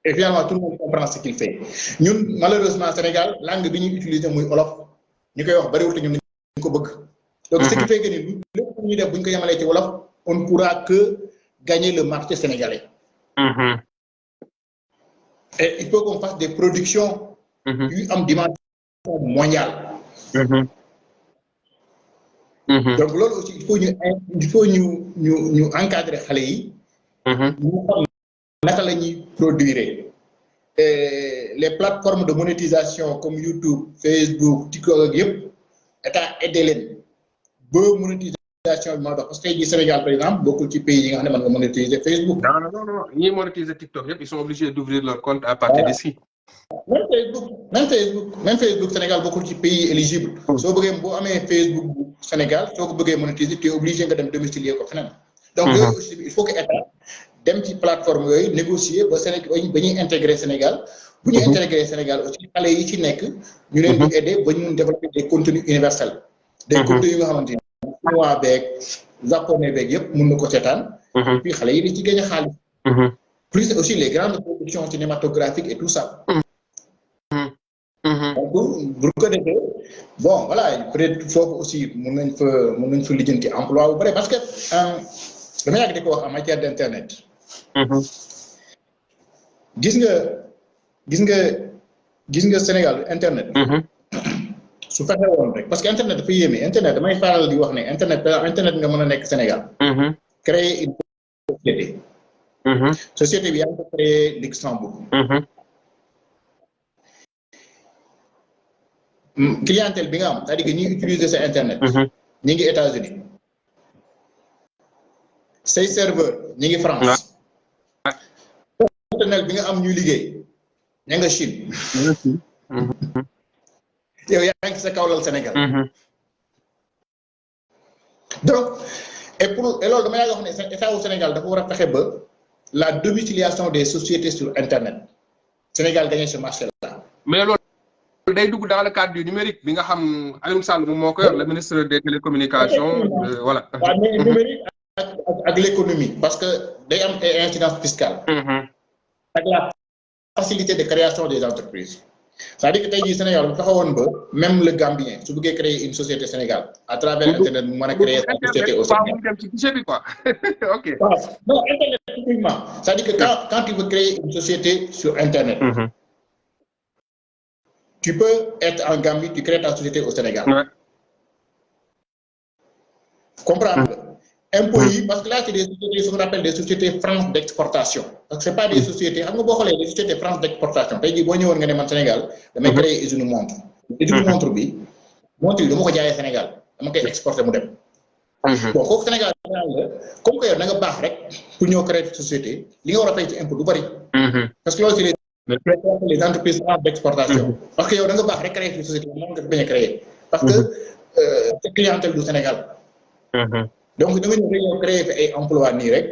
et finalement tout le monde comprend ce qu'il fait ñun malheureusement Sénégal langue bi ñuy utiliser muy olof ñu koy wax bariwul te ñun ñu ko bëgg donc ce qui fait que ni lépp lu ñuy def bu ñu ko yemalee ci wolof on ne pourra que gagner le marché sénégalais et il faut qu'on fasse des productions yu am dimension mondiale donc loolu aussi il faut ñu encadrer xale yi ñu xam naka la ñuy produire les plateformes de monétisation comme YouTube Facebook TikTok ak yëpp état aidé leen ba monétisation bi ma dox parce que tey jii Sénégal par exemple bokkul ci pays yi nga xam ne mën nga monétiser Facebook. non ñi monétiser TikTok yëpp ils sont obligés d'ouvrir leur compte à partir d'ici. même Facebook Sénégal bokkul ci pays éligible soo bëggee boo amee Facebook bu Sénégal soo ko bëggee monétiser tu es obligé nga dem domicilier ko feneen donc yooyu aussi il faut que état dem ci plateforme yooyu négocier ba Sénégal ba ñuy intégrer Sénégal bu ñu intégrer Sénégal aussi xale yi ci nekk ñu leen di aider ba ñu mun développer des contenus universels des contenus yu nga xamante ni chinois beeg japonais beeg yëpp mun na ko seetaan puis xale yi di ci gagner xaalis plus aussi les grandes productions cinématographiques et tout ça donc bu ko defee bon voilà peut-être foofu aussi mun nañ fa lijjanti emploi bu bëri parce que dama yàgg di ko wax en matière d'internet gis nga Sénégal internet su fexe woon rek parce que internet dafa yéeme internet damay faral di wax ne internet nga mën a nekk Sénégal créer une société bi yaa ngi ko créé Luxembourg clientèle bi nga am c'est-à-dire que ñi utiliser sa internet ñi ngi États-Unis say serveur ñi ngi France personnel bi nga am ñuy liggéey ña nga Chine yow yaa ngi sa kawlal Sénégal donc et loolu dama yàgg wax ne état wu Sénégal dafa war a fexe ba la domiciliation des sociétés sur internet Sénégal gagné ce marché là mais loolu day dugg dans le cadre du numérique bi nga xam Aliou Sall moom moo ko yor le ministre des télécommunications voilà waaw mais numérique ak l'économie parce que day am ay incidence fiscale ak la facilité de création des entreprises c'est-à-dire que tey jii Sénégal bu taxawoon ba même le Gambien su bëggee créer une société Sénégal à travers internet mu mën a créer sa société au Sénégal dem ci guichet bi quoi ok non internet typiquement c'est-à-dire que quand tu veux créer une société sur internet tu peux être en Gambie tu crées ta société au Sénégal comprendre impôts yi parce que là c'est des sociétés ce qu'on appelle des sociétés franches d'exportation parce que c'est pas des sociétés xam nga boo xoolee des sociétés franches d'exportation tey jii boo ñëwoon nga ne man Sénégal damay créer usine montre bi montre yi dama ko jaayee Sénégal dama koy exporter mu dem bon kooku Sénégal comme que yow da nga baax rek pour ñëw créer société li nga war a fay ci impôt du bari. parce que loolu c'est les entreprises d'exportation. parce que yow da nga baax rek créer société moom nga bañ a créer. parce que sa clientèle du Sénégal. donc da nga ñëw créer fi ay emploi nii rek.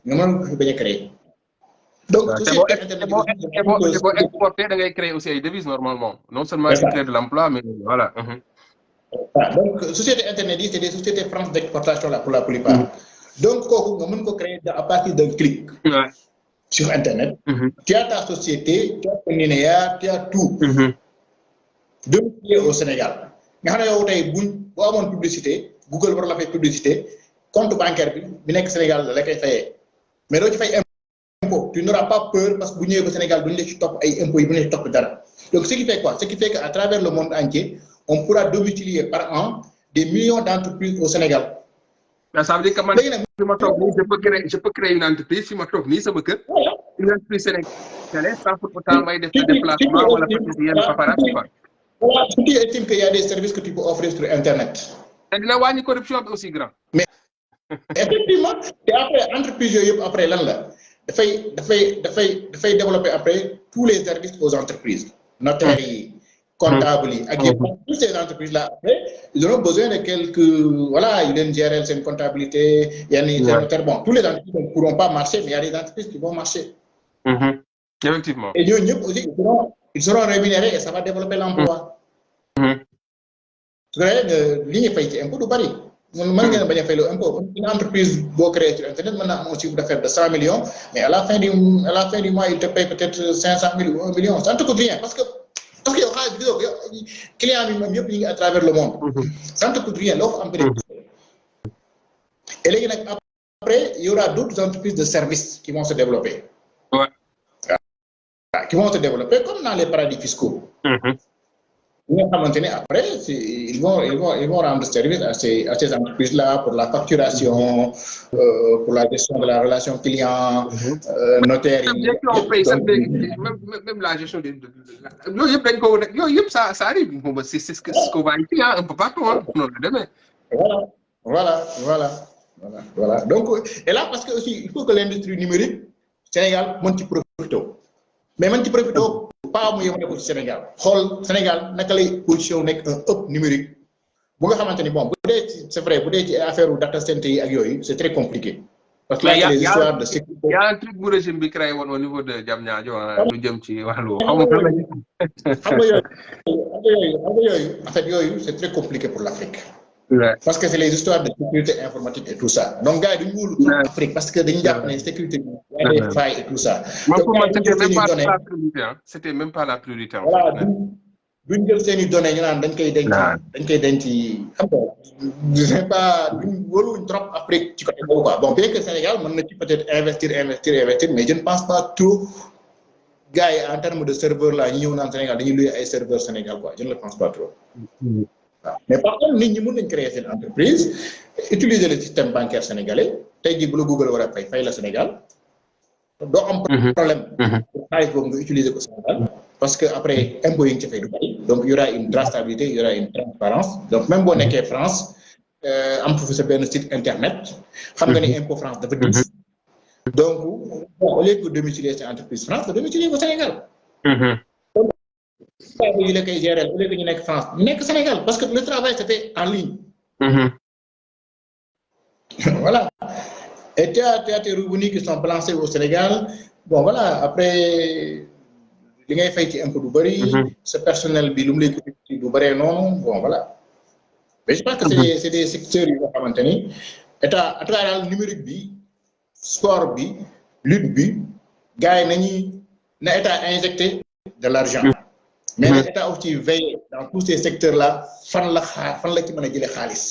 nga mën ko fi bañ a créer. donc société internet boo exporter da ngay créer aussi ay devises normalement non seulement tu crées de l'emploi mais voilà. donc société internet yi c'est des sociétés franches d'exportation là pour la plupart. donc kooku nga mën ko créer à partir d'un clic. sur internet. tu as ta société, tu as ton INEA, tu as tout. domicilié au Sénégal nga xam ne yow tey boo amoon publicité Google war la fay publicité compte bancaire bi nekk Sénégal la koy fayee mais doo ci fay impôt tu n'auras pas peur parce que bu ñëwee ba Sénégal duñu la ci topp ay impôts yi bu ñu la ci topp dara donc ce qui fait quoi ce qui fait que à travers le monde entier on pourra domicilier par an des millions d'entreprises au Sénégal. ça veut dire que man fi ma toog nii je peux créer une entreprise fi ma toog nii sama kër. une entreprise sénégalaise sans pour autant may def déplacement wala peut-être yenn paparazzi quoi. voilà si tu estimes qu'il y a des services que tu peux offrir sur internet. te dina wàññi corruption bi aussi grand. mais effectivement te après entreprise yooyu yëpp après lan la dafay développer après tous les services aux entreprises. notaires yi comptables yi ak yëpp toutes ces entreprises là après ils auront besoin de quelques voilà ils leen gérer seen comptabilité yenn yi bon tous les entreprises ne pourront pas marcher mais il y a des entreprises qui vont marcher. effectivement. et ñooñu ñëpp aussi ils seront rémunérés et ça va développer l'emploi. su ko defee li ñuy fay ci impôt du bari. mën ngeen bañ a fay lu impôt une entreprise boo créé sur internet mën na am un chiffre d'affaires de 100 millions mais à la fin du mois il te paye peut-être 500 000 ou 1 million ça ne te coûte rien parce que yow xaalis bi yow client bi moom yëpp ñu ngi à travers le monde. ça ne te coûte rien loo fa am et léegi nag après il y aura d'autres entreprises de services qui vont se développer. qui vont se développer comme dans les paradis fiscaux. Ñi nga xamante ne après ils vont rendre service à ces entreprises-là pour la facturation, pour la gestion de la relation client, notaire yi. même la gestion des loolu yëpp dañ ko yooyu yëpp ça arrive bon c'est ce qu'on voit ici un peu partout noonu la demee. voilà donc et là parce que aussi il faut que l'industrie numérique Sénégal mën ci profité mais mën ci profité pas mu yemale ko ci Sénégal xool Sénégal naka lay position nekk un hub numérique bu nga xamante ni bon bu dee c'est vrai bu dee ci affaire u data center yi ak yooyu c'est très compliqué. parce que là il y a des histoires de sécurité. y a un truc bu régime bi créé woon au niveau de Diamniadio lu jëm ci wàllu xaw ma xam nga yooyu en fait yooyu c'est très compliqué pour l'Afrique. parce que c'est les histoires de sécurité informatique et tout ça donc gars yi duñu wóolu trop Afrique parce que dañu jàpp ne sécurité bi y a des failles et tout ça. c'était même pas la priorité. voilà duñ jël seen i données ñu naan dañ koy denc. xam nga je sais pas duñ wóoluwuñ trop Afrique ci côté boobu quoi bon bien que Sénégal mën na ci peut-être investir mais je ne pense pas trop gars yi en termes de serveur là ñu ñëw naan Sénégal dañuy louer ay serveurs Sénégal quoi je ne le pense pas trop. mais par contre nit ñi mën nañ créer seen entreprise utiliser le système bancaire sénégalais tey jii bu la Google war a fay la Sénégal doo am problème pour xaalis boobu nga utiliser ko Sénégal parce que après impôt yi nga ci fay du bari donc il y aura une traçabilité il y aura une transparence donc même boo nekkee France am foofu sa benn site internet xam nga ni impôt France dafa diis donc au lieu que domicilier sa entreprise France nga domicilier ko Sénégal. yi la koy gérer au lieu que ñu nekk France ñu nekk Sénégal parce que le travail se fait en ligne. voilà et tu as tes revenus qui sont balancés au Sénégal bon voilà après li ngay fay ci impôt du bari. ce personnel bi lu mu lay coûter du bëree noonu bon voilà mais je pense que c'est des secteurs yu nga xamante ni état à travers numérique bi sport bi lutte bi gars yi na état injecté de l'argent. mais l'État aussi veille dans tous ces secteurs-là fan la ci mën a jëlee xaalis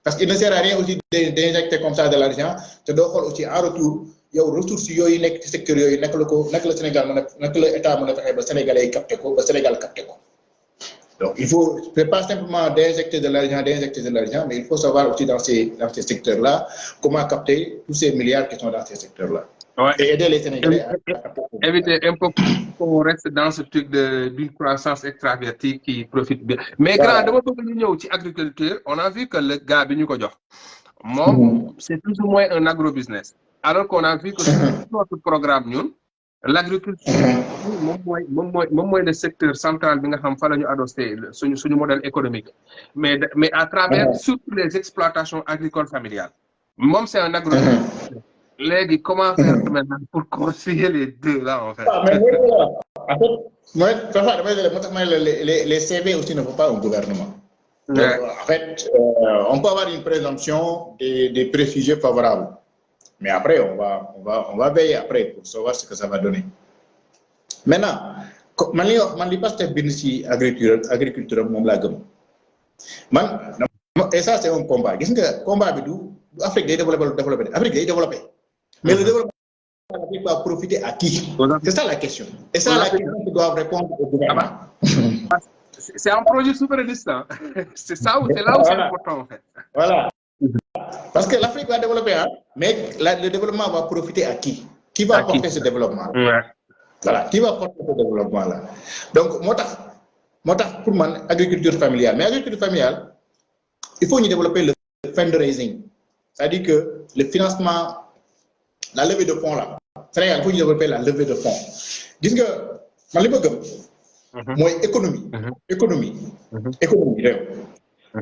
parce qu'il ne sert à rien aussi d'injecter comme ça de l'argent te doo xool aussi en retour yow ressources yooyu nekk ci secteurs yooyu naka la Sénégal naka la État mën a fexe ba Sénégalais yi capté ko ba Sénégal capté ko donc il faut c'est pas simplement d'injecter de l'argent mais il faut savoir aussi dans ces secteurs-là comment capter tous ces milliards qui sont dans ces secteurs-là. Et aider les Sénégalais à éviter un peu qu'on reste dans ce truc d'une croissance extravertie qui profite bien. Mais grand dama bëgg ñu ñëw ci agriculture on a vu que le gars bi ñu ko jox c'est plus ou moins un agro-business. Alors qu'on a vu que sur notre programme, nous, l'agriculture, le secteur central, c'est un modèle économique. Mais à travers surtout les exploitations agricoles familiales. Moi, c'est un agro-business. Légui, comment faire maintenant pour concilier les deux là en fait? Mais les CV aussi ne font pas un gouvernement. Donc, en fait, on peut avoir une présomption des préjugés favorables. Mais après, on va veiller après pour savoir ce que ça va donner. Maintenant, man li Pastef bind ci agriculture moom laa gëm et ça c'est un combat gis nga combat bi du Afrique day développer Afrique day développer mais le développement l'Afrique va profiter à qui? C'est ça la question. Et ça la question que doivent répondre au gouvernement. C'est un projet souverainiste. C'est là où c'est important en fait. Voilà. Parce que l'Afrique va développer, mais le développement va profiter à qui? Qui va porter ce développement? Voilà, qui va porter ce développement-là? Donc, moi, pour moi, agriculture familiale. Mais agriculture familiale, il faut développer le fundraising. C'est-à-dire que le financement, la levée de fonds, là, il faut développer la levée de fonds. Dis que, moi, économie.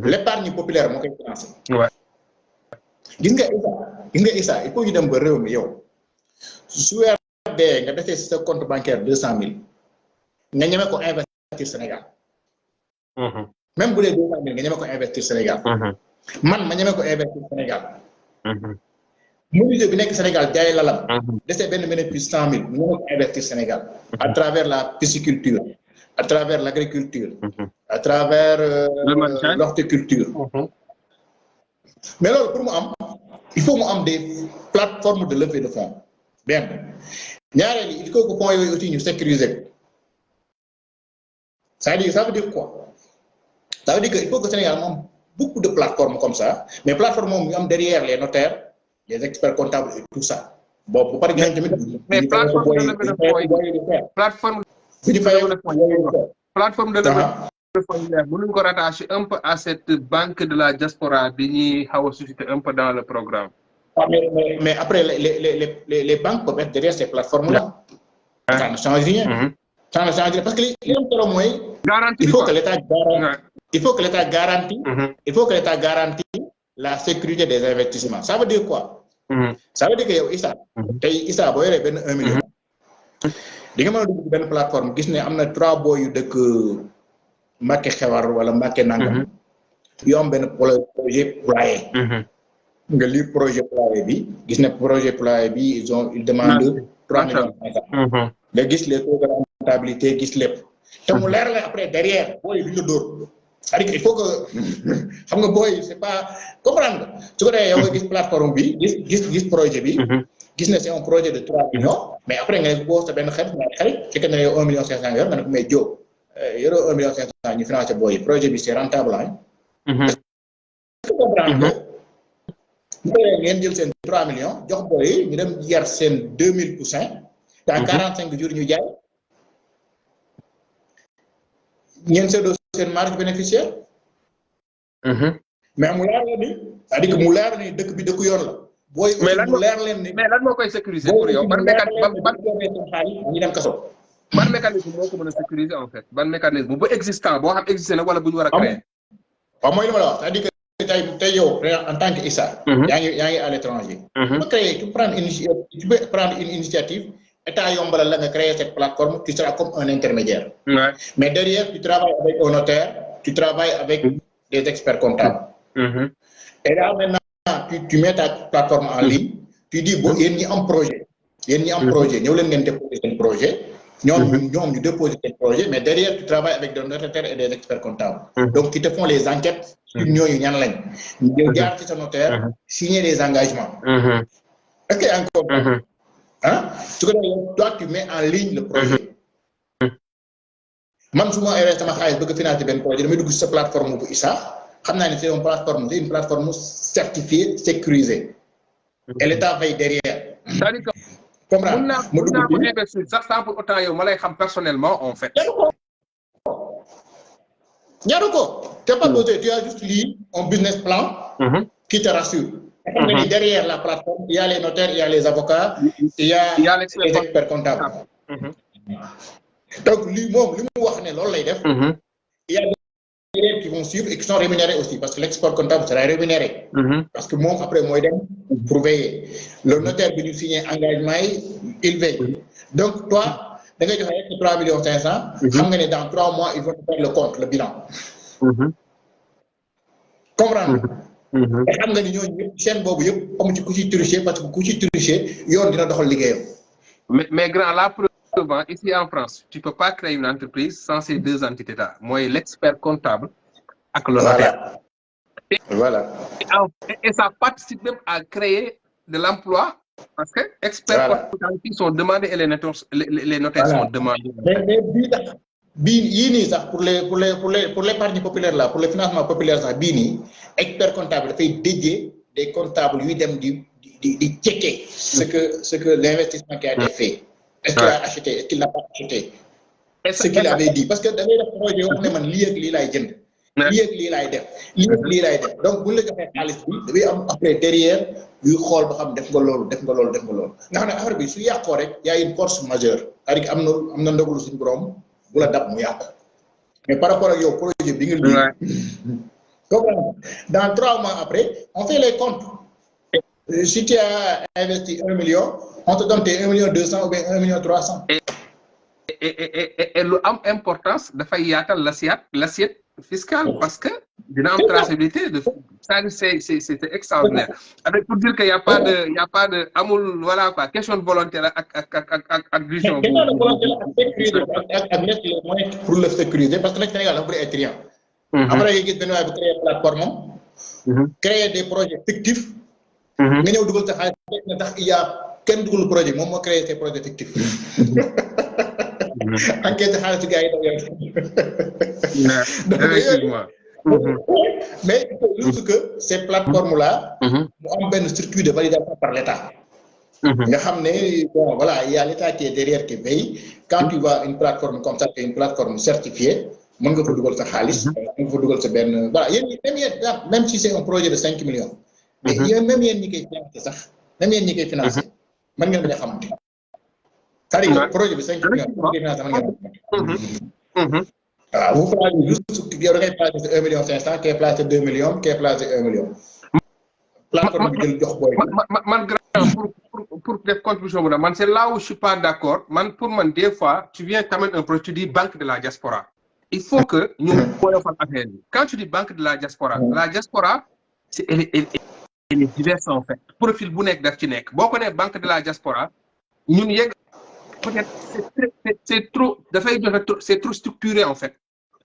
L'épargne populaire, moi, je financé. Dis que ça, il faut que nous réew mi yow su weer dee nga defee ci sa compte bancaire 200 000 nga ñeme ko investir Sénégal. Même bu dee 200 000 nga ñeme ko investir Sénégal. Man ma ñeme ko investir Sénégal. Menuisier bi nekk Sénégal jaay lalam. Dese benn bénéfice 100 000 nga ñeme ko investir Sénégal. À travers la pisciculture, à travers l'agriculture, à travers l'horticulture. Mais là, pour moi, il faut des plateformes de levée de fonds. Bien. Il faut que les fonds aussi nous sécurisent. Ça veut dire quoi? Ça veut dire qu'il faut que le Sénégal ait beaucoup de plateformes comme ça, mais plateformes derrière les notaires, les experts comptables et tout ça. Bon, pour pas dire mais plateforme de levée de fonds. Plateforme de levée de fonds. Vous nous rattachez un peu à cette banque de la diaspora qui a suscité un peu dans le programme. Mais après, les banques peuvent être derrière ces plateformes-là. Ça ne change rien. Ça ne change rien. Parce que il faut que l'État garantisse. Il faut que l'État garantisse la sécurité des investissements. Ça veut dire quoi? Ça veut dire que Issa, vous avez 1 million. Vous avez une plateforme qui a 3 boys de Mbacké Xewar wala Mbacké Nangam. Ils ont un projet poulailler. Nga lire projet poulailler bi, gis na projet poulailler bi, ils demandent 3 millions. Nga gis les taux de rentabilité, gis lépp. Te mu leer la après derrière, boy bi ñu door. C'est-à-dire qu'il faut que xam nga boy c'est pas comprendre. Su ko defee yow nga gis plateforme bi, gis projet bi, gis na c'est un projet de 3 millions, mais après nga bo sa ben xarit ci que ne 1 million 500 nga nga may jóg. Euro 1 million 500 ñu financé boy projet bi c'est rentable hein. Comprendre ngeen jël sen 3 millions jox boy ñu dem yar sen 2000 poussins dans 45 jours ñu jaay ñen sédo sen marge bénéficiaire mais mu leer la ni c'est-à-dire que mu leer ni dëkk bi dëkk yoon la boy mu leer leen ni mais lan mo koy sécuriser pour yow ban ñu dem kasso ban mécanisme moo ko mën a sécuriser en fait ban mécanisme bu existant boo xam existé na wala bu ñu war a créer. waaw mooy li ma la wax c'est-à-dire que tey yow en tant que Issa. yaa ngi à l'étranger. tu peux prendre une initiative état yombalal la nga créer cette plateforme tu seras comme un intermédiaire. Mais derrière tu travailles avec un notaire tu travailles avec des experts comptables. Et là maintenant tu mets ta plateforme en ligne tu dis bon yéen ñi am projet ñëw leen ngeen déposer seen projet. Nous déposons des projets, mais derrière, tu travailles avec des notaires et des experts comptables. Donc, qui te font les enquêtes sur nous, ils gardent ce notaire, signer les engagements. Est-ce qu'il y a encore toi, tu mets en ligne le projet. Même si moi, je veux financer un projet, je vais sur cette plateforme pour Issa. C'est une plateforme certifiée, sécurisée. Et l'État veille derrière. Mun naa ko investir sax sans pour autant yow ma lay xam personnellement en fait. Jaru ko. Tu n'as pas besoin, tu as juste lu un business plan. qui te rassure. Derrière la plateforme, il y a les notaires, il y a les avocats, il y a les experts comptables. Donc, lui, il y a des élèves qui vont suivre et qui sont rémunérés aussi, parce que l'expert comptable sera rémunéré. Parce que moi, après, moi, pour veiller. Le notaire qui nous signe engagement, il veille. Donc, toi, tu as 3,5 millions, dans 3 mois, ils vont faire le compte, le bilan. Comprendre? xam nga ni ñooñu chaîne boobu yëpp amu ci ku ci tricher parce que ku ci tricher yoon dina doxal liggéeyam. mais grand la preuve ici en France tu peux pas créer une entreprise sans ces deux entités là mooy l'expert comptable ak le notaire. Voilà. Et ça participe même à créer de l'emploi parce que experts comptables sont demandés et les notaires sont demandés. Mais sax pour l'épargne populaire là, pour le financement populaire sax bii nii expert comptable dafay dédié des comptables yuy dem di checker ce que l'investissement qui a été fait. Est-ce qu'il a acheté, est-ce qu'il n'a pas acheté. Ce qu'il avait dit parce que da ngay def projet wax ne man lii ak lii laay jënd. lii ak lii laay def lii ak lii laay def donc bu ñu la joxee xaalis bi dafay am après derrière yuy xool ba xam def nga loolu nga xam ne affaire bi su yàqoo rek y a une force majeure c'est-à-dire que am na ndogalu suñu borom. Mais par rapport à your projet, dans 3 mois après, on fait les comptes. Si tu as investi 1 million, on te donne tes 1,2 million ou bien 1,3 million. Et l'importance de faire l'assiette fiscale parce que d'une traçabilité c'est extraordinaire. Avec pour dire qu'il n'y a pas de amour, voilà quoi, question de volonté ak vision. Pour le sécuriser parce que le Sénégal a être triant. Après il y a créer une plateforme, créer des projets fictifs. Mais nous devons il y a quel projet, moi créer ces projets fictifs. Enquête xaalis gars yi mais juste que ces plateformes là mu am benn circuit de validation par l'État nga xam ne bon voilà il y a l'État qui est derrière qui veille quand tu vois une plateforme comme ça qui est une plateforme certifiée mën nga fa dugal sa xaalis mën nga fa dugal sa benn voilà même si c'est un projet de 5 millions mais même yéen ñi koy financé sax même yéen ñi koy financé mën ngeen bañ a xamante c'est-à-dire que projet bi 5 millions vous placez juste yow da ngay placé 1,5 million qui est placé 2 millions qui est placé 1 million. plateforme bi jël jox booy. man grand pour def contribution bu man c'est là où je suis pas d'accord pour man des fois tu viens quand même un projet tu dis banque de la diaspora. Il faut que ñu woyofal affaire bi quand tu dis banque de la diaspora c'est elle est diverse en fait profil bu nekk daf ci nekk boo ko nee banque de la diaspora ñun yegg peut-être c'est trop dafay joxe c'est trop structuré en fait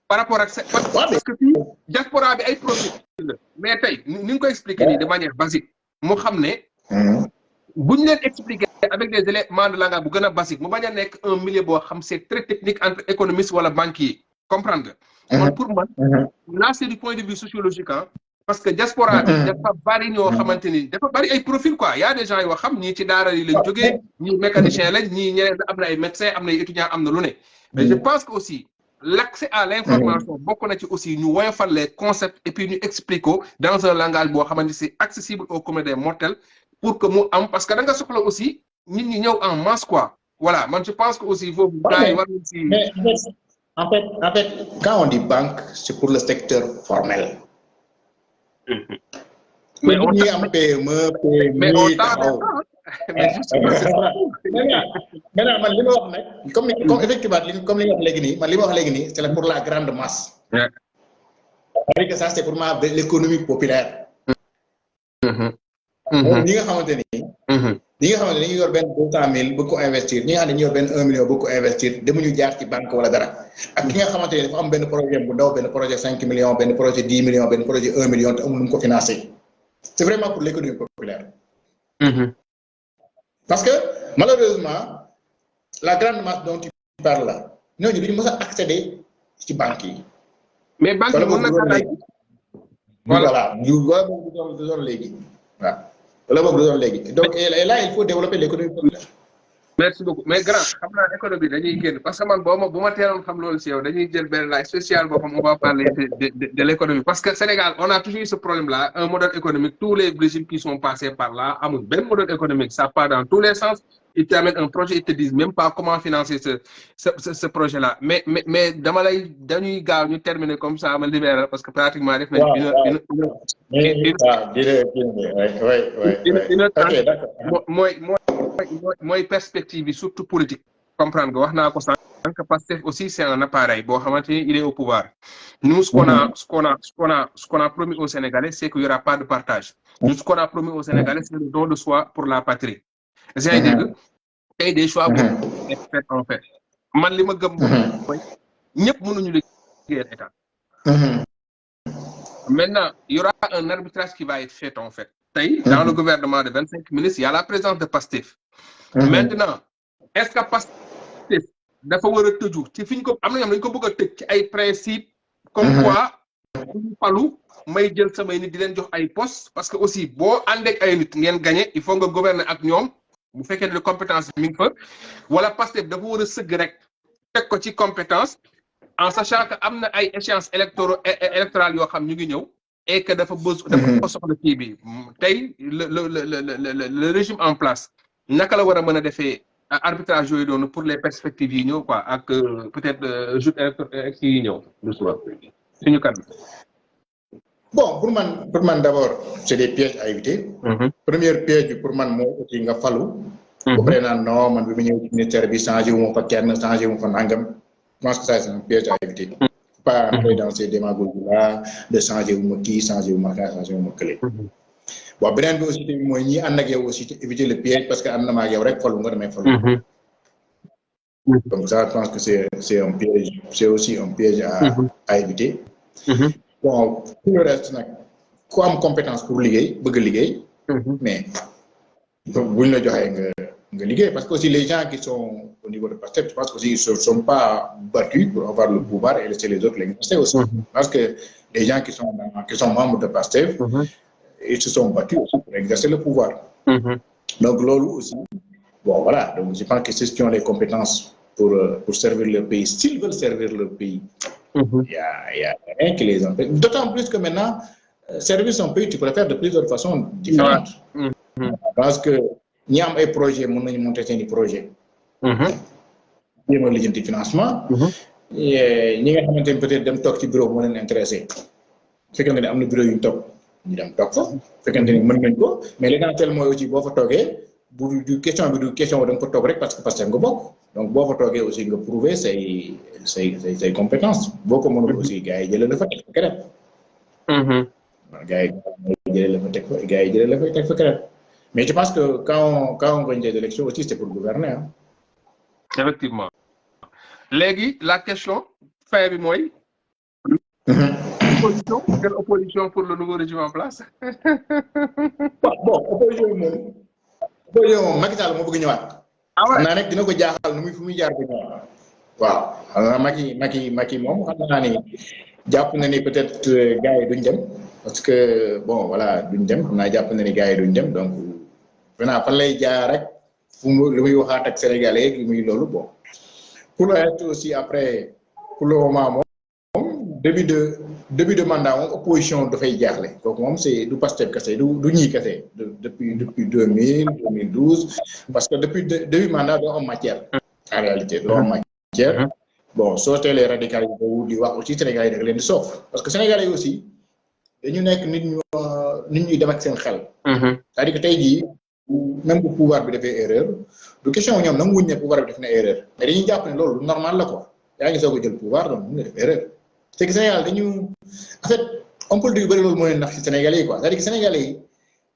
par rapport ak parce que fii diaspora bi ay profil la mais tey ni nga ko expliquer nii de manière basique moo xam ne buñ leen expliquer avec des éléments de langage bu gën a basique mu bañ a nekk un milieu boo xam c'est très technique entre économiste wala banquier comprendre nga pour man là c'est du point de vue sociologique parce que diaspora bi dafa bari ñoo xamante ni dafa bari ay profil quoi y a des gens yoo xam ñii ci daara yi lañ jógee ñii mécanicien lañ ñii ñeneen am na ay médecins am na ay étudiants am na lu ne mais je pense que aussi l'accès à l'information bokk na ci aussi ñu woyofal les concepts et puis ñu explique ko dans un langage boo xamante c'est accessible au commun des mortels pour que mu am parce que da nga soxla aussi nit ñi ñëw en masse quoi voilà man je pense que aussi foofu gars yi war nañ si en fait quand on dit banque c'est pour le secteur formel. Mais on am PME maintenant man li ma wax nag comme effectivement comme li nga wax léegi nii man li ma wax léegi nii c'est pour la grande masse. c'est-à-dire que ça c'est pour l'économie populaire. ñi nga xamante ni. ñi nga xamante ni dañuy yor benn 200,000 bëgg ko investir ñi nga xam ne dañuy yor benn 1 million bëgg ko investir demuñu jaar ci banque wala dara ak ki nga xamante ni dafa am benn projet bu ndaw benn projet 5 millions benn projet 10 millions benn projet 1 million te amul nu mu ko financer c'est vraiment pour l'économie populaire. Parce que malheureusement la grande masse dont tu parles là ñooñu duñu mës a accéder ci banques yi. mais banque yi mën na voilà du doon léegi waaw. Donc là, il faut développer l'économie populaire. merci beaucoup mais grand xam naa économie dañuy génn parce que man bu ma teeloon xam loolu si yow dañuy jël benn laaj spécial boo xam on va parler de l'économie parce que Sénégal on a toujours eu ce problème là un modèle économique tous les régimes qui sont passés par là amul benn modèle économique ça part dans tous les sens ils t'amènent un projet ils te disent même pas comment financer ce projet là mais dañuy gaaw ñu terminer comme ça ma libéral parce que pratiquement def nañ une mooy perspective yi surtout politique comprendre nga wax naa ko sànq Pastef aussi c'est un appareil boo xamante ni il est au pouvoir nous ce qu'on a promis aux Sénégalais c'est qu'il y aura pas de partage nous ce qu'on a promis aux Sénégalais c'est le don de soi pour la patrie j'ai dégg tey des choix boobu fait en fait man li ma gëm mooy ñëpp mënuñu liggéeyal état maintenant il y aura un arbitrage qui va être fait en fait tey dans le gouvernement de 25 ministres il y a la présence de Pastef maintenant est-ce que Pastef dafa war a tëju ci fi ñu ko am na ñoom dañu ko bëgg a tëj ci ay principe comme quoi ñu falu may jël samay nit di leen jox ay poste parce que aussi boo àndeek ay nit ngeen gagné il faut nga gouverner ak ñoom bu fekkee ne compétence mi ngi fa wala Pastef dafa war a sëgg rek teg ko ci compétence en sachant que am na ay échéances électorales yoo xam ñu ngi ñëw et que dafa soxla kii bi tey le régime en place naka la war a mën a defee arbitrage yooyu doonu pour les perspectives yi ñëw quoi ak peut-être joute électorale yi ñëw du suba suñu kan bon pour man d'abord c'est des pièges à éviter premier piège bi pour man moo aussi nga falu bu pare naan non man bi mu ñëw ci ministère bi changé wu ma fa kenn changé wu ma fa nangam je pense que ça c'est un piège à éviter pas entrer dans ces démagogies là de changer wu ma kii changer wu ma kaa changer wu ma kële bon beneen bi aussi tamit mooy ñi ànd ak yow aussi éviter le piège parce que ànd na ma ak yow rek falu nga damay falu donc ça je pense que c'est un piège c'est aussi un piège à éviter bon pour le reste nag ku am compétence pour liggéey bëgg a liggéey mais buñ la joxee nga liggéey parce que aussi les gens qui sont au niveau de Pastef je pense que aussi ils ne sont pas battus pour avoir le pouvoir et laisser les autres l'exercer aussi parce que les gens qui sont membres de Pastef ils se sont battus aussi pour exercer le pouvoir donc loolu aussi bon voilà donc je pense que ceux qui ont les compétences pour servir leur pays s'ils veulent servir leur pays il y a rien qui les empêche d'autant plus que maintenant servir son pays tu peux le faire de plusieurs façons différentes parce que ñi am ay projet mën nañu monter seeni projet jéem a lijjanti financement ñi nga xamante ne peut-être dem toog ci bureau moo leen intéressé fekkente ne am na bureau yu ñu toog ñu dem toog fa fekkente ni mën nañ ko mais l'essentiel mooy aussi boo fa toogee du question da nga fa toog rek parce que Pastef nga bokk donc boo fa toogee aussi nga prouver say compétences boo ko mënul aussi gars yi jëlee la fa teg fa keneen gars yi jëlee la fa teg fa keneen mais je pense que quand on gagne des élections aussi c'est pour gouverner effectivement léegi la question fin bi mooy opposition pour le nouveau régime en place bon opposition moom Macky Sall moo bëgg ñëwaat xam naa nag dina ko jaaxal nu muy fu muy jaar ba ñëwaat waaw xam naa Macky moom xam naa ni jàpp na ni peut-être gars yi duñ dem parce que bon voilà duñ dem xam naa jàpp na ni gars yi duñ dem donc maintenant fan lay jaar rek fu mu lu muy waxaat ak Sénégalais li muy loolu bon pour le reste aussi après pour le moment moom début de mandat moom opposition dafay jaaxle kooku moom c'est du Pastef kese du ñii kese depuis 2000 2012 parce que depuis début mandat doo am matière en réalité doo am matière bon soo teelee radicalisé wu di wax aussi Sénégalais yi da leen di soof parce que Sénégalais yi aussi dañu nekk nit ñuy dem ak seen xel c'est-à-dire que tey jii même bu pouvoir bi defee erreur du question ñoom nangu wuñ ne pouvoir bi def na erreur mais dañuy jàpp ne loolu normal la quoi yaa ngi soog a jël pouvoir donc mun nga def erreur c'est que Sénégal en fait homme politique yu bëri loolu moo leen nax ci Sénégalais yi quoi c'est-à-dire que Sénégalais yi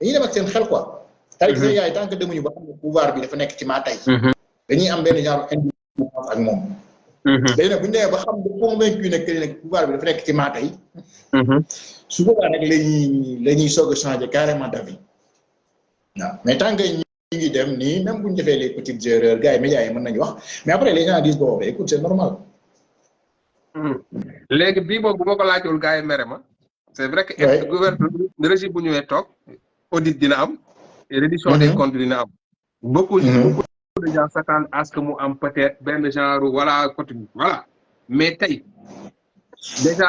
dañuy dem ak seen xel quoi c'est-à-dire que Sénégal yi tant que demuñu ba xam ne pouvoir bi dafa nekk ci maa tey dañuy am benn genre indifférence ak moom léegi nag bu ñu demee ba xam ne convaincu ne que nag pouvoir bi dafa nekk ci maa tey su boobaa nag la ñuy soog a changer carrément d'avis waaw mais tant que ñi ngi dem nii même bu ñu defee les petites erreurs gars yi médias yi mën nañu wax mais après les gens disent bon écoute c'est normal. léegi bii moom bu ma ko laajul gars yi mere ma. c'est vrai que gouvernement régime bu ñëwee toog audit dina am. reddition des comptes dina am. beaucoup de gens s'attendent à ce que mu am peut-être benn genre voilà côté voilà mais tey déjà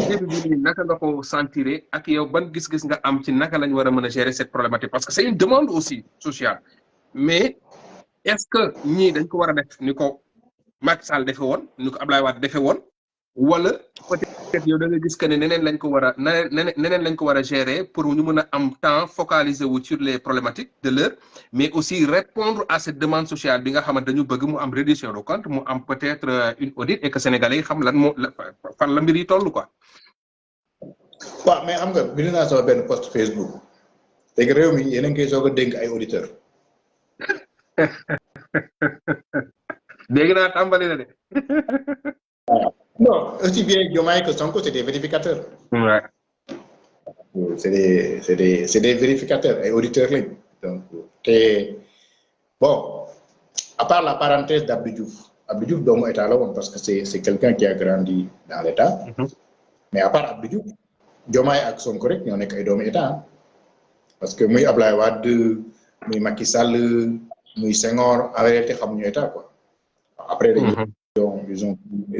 début bi nii naka nga ko sentir ak yow ban gis-gis nga am ci naka lañ war a mën a gérer cette problématique parce que c'est une demande aussi sociale mais est-ce que ñii dañ ko war a def ni ko Macky Sall defe woon ni ko Abdoulaye Wade defe woon wala peut-être yow da nga gis que ne neneen lañ ko war a neneen lañ ko war a gérer pour ñu mën a am temps focaliser wu sur les problématiques de l'heure mais aussi répondre à cette demande sociale bi nga xamante dañu bëgg mu am reddition de compte mu am peut-être une audit et que sénégalais yi xam lan moo fan la mbir yi toll quoi. waaw mais xam nga bind naa sama benn post Facebook léegi réew mi yéen a ngi koy soog a dénk ay auditeurs. dégg naa tàmbali na de. non aussi bien Diomaye que Sonko c'est des vérificateurs. Ouais. C'est des vérificateurs ay auditeurs lañ donc te bon à part la parenthèse d'Abdou Diouf doomu état la woon parce que c'est quelqu'un qui a grandi dans l'état. Mais à part Abdou Diouf Diomaye ak Sonko rek ñoo nekk ay doomu état parce que muy Ablaye Wade muy Macky Sall muy Senghor en réalité xamuñu état quoi. Après